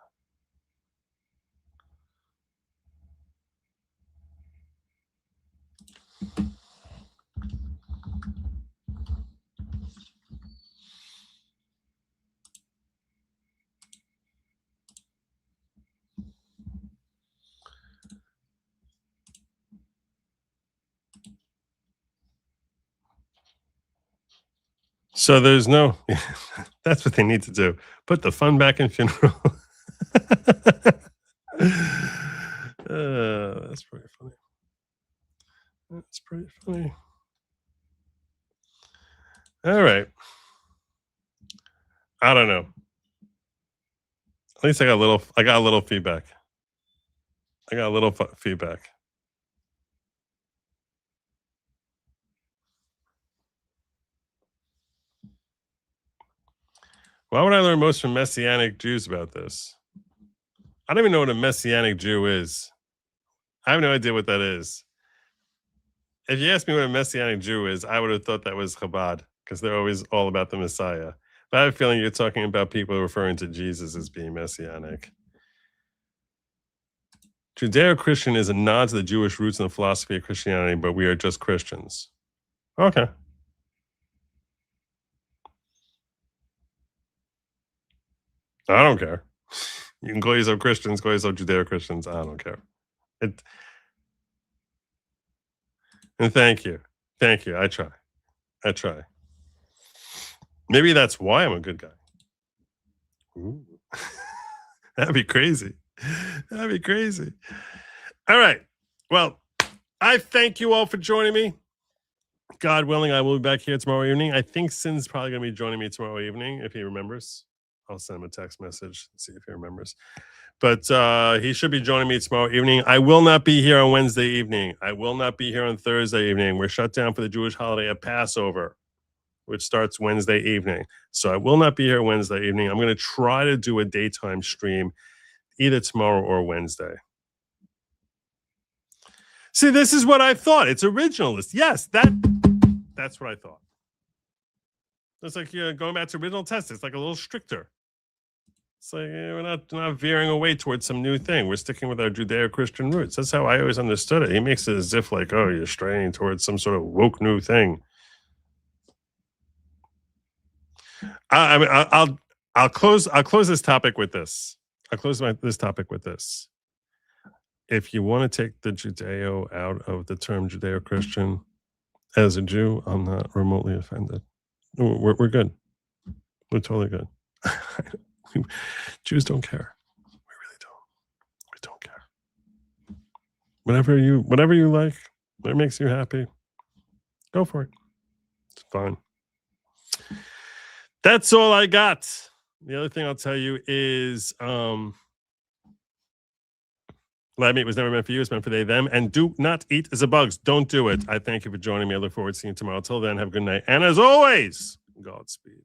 So there's no, that's what they need to do. Put the fun back in funeral. That's pretty funny. That's pretty funny. All right. I don't know. At least I got a little feedback. I got a little feedback. Why would I learn most from Messianic Jews about this? I don't even know what a Messianic Jew is. I have no idea what that is. If you asked me what a Messianic Jew is, I would have thought that was Chabad, because they're always all about the Messiah. But I have a feeling you're talking about people referring to Jesus as being Messianic. Judeo-Christian is a nod to the Jewish roots and the philosophy of Christianity, but we are just Christians. Okay. I don't care. You can call yourself Christians, call yourself Judeo-Christians. I don't care. And thank you. Thank you. I try. Maybe that's why I'm a good guy. Ooh. That'd be crazy. That'd be crazy. All right. Well, I thank you all for joining me. God willing, I will be back here tomorrow evening. I think Sin's probably going to be joining me tomorrow evening, if he remembers. I'll send him a text message and see if he remembers. But he should be joining me tomorrow evening. I will not be here on Wednesday evening. I will not be here on Thursday evening. We're shut down for the Jewish holiday of Passover, which starts Wednesday evening. So I will not be here Wednesday evening. I'm going to try to do a daytime stream either tomorrow or Wednesday. See, this is what I thought. It's originalist. Yes, that's what I thought. It's like going back to original text. It's like a little stricter. It's like we're not veering away towards some new thing. We're sticking with our Judeo-Christian roots. That's how I always understood it. He makes it as if like, oh, you're straying towards some sort of woke new thing. I'll close this topic with this. I'll close this topic with this. If you want to take the Judeo out of the term Judeo-Christian, as a Jew, I'm not remotely offended. We're good. We're totally good. Jews don't care. We really don't. We don't care. Whatever you like, whatever makes you happy, go for it. It's fine. That's all I got. The other thing I'll tell you is lab meat was never meant for you. It's meant for they, them. And do not eat as a bugs. Don't do it. I thank you for joining me. I look forward to seeing you tomorrow. Till then, have a good night. And as always, Godspeed.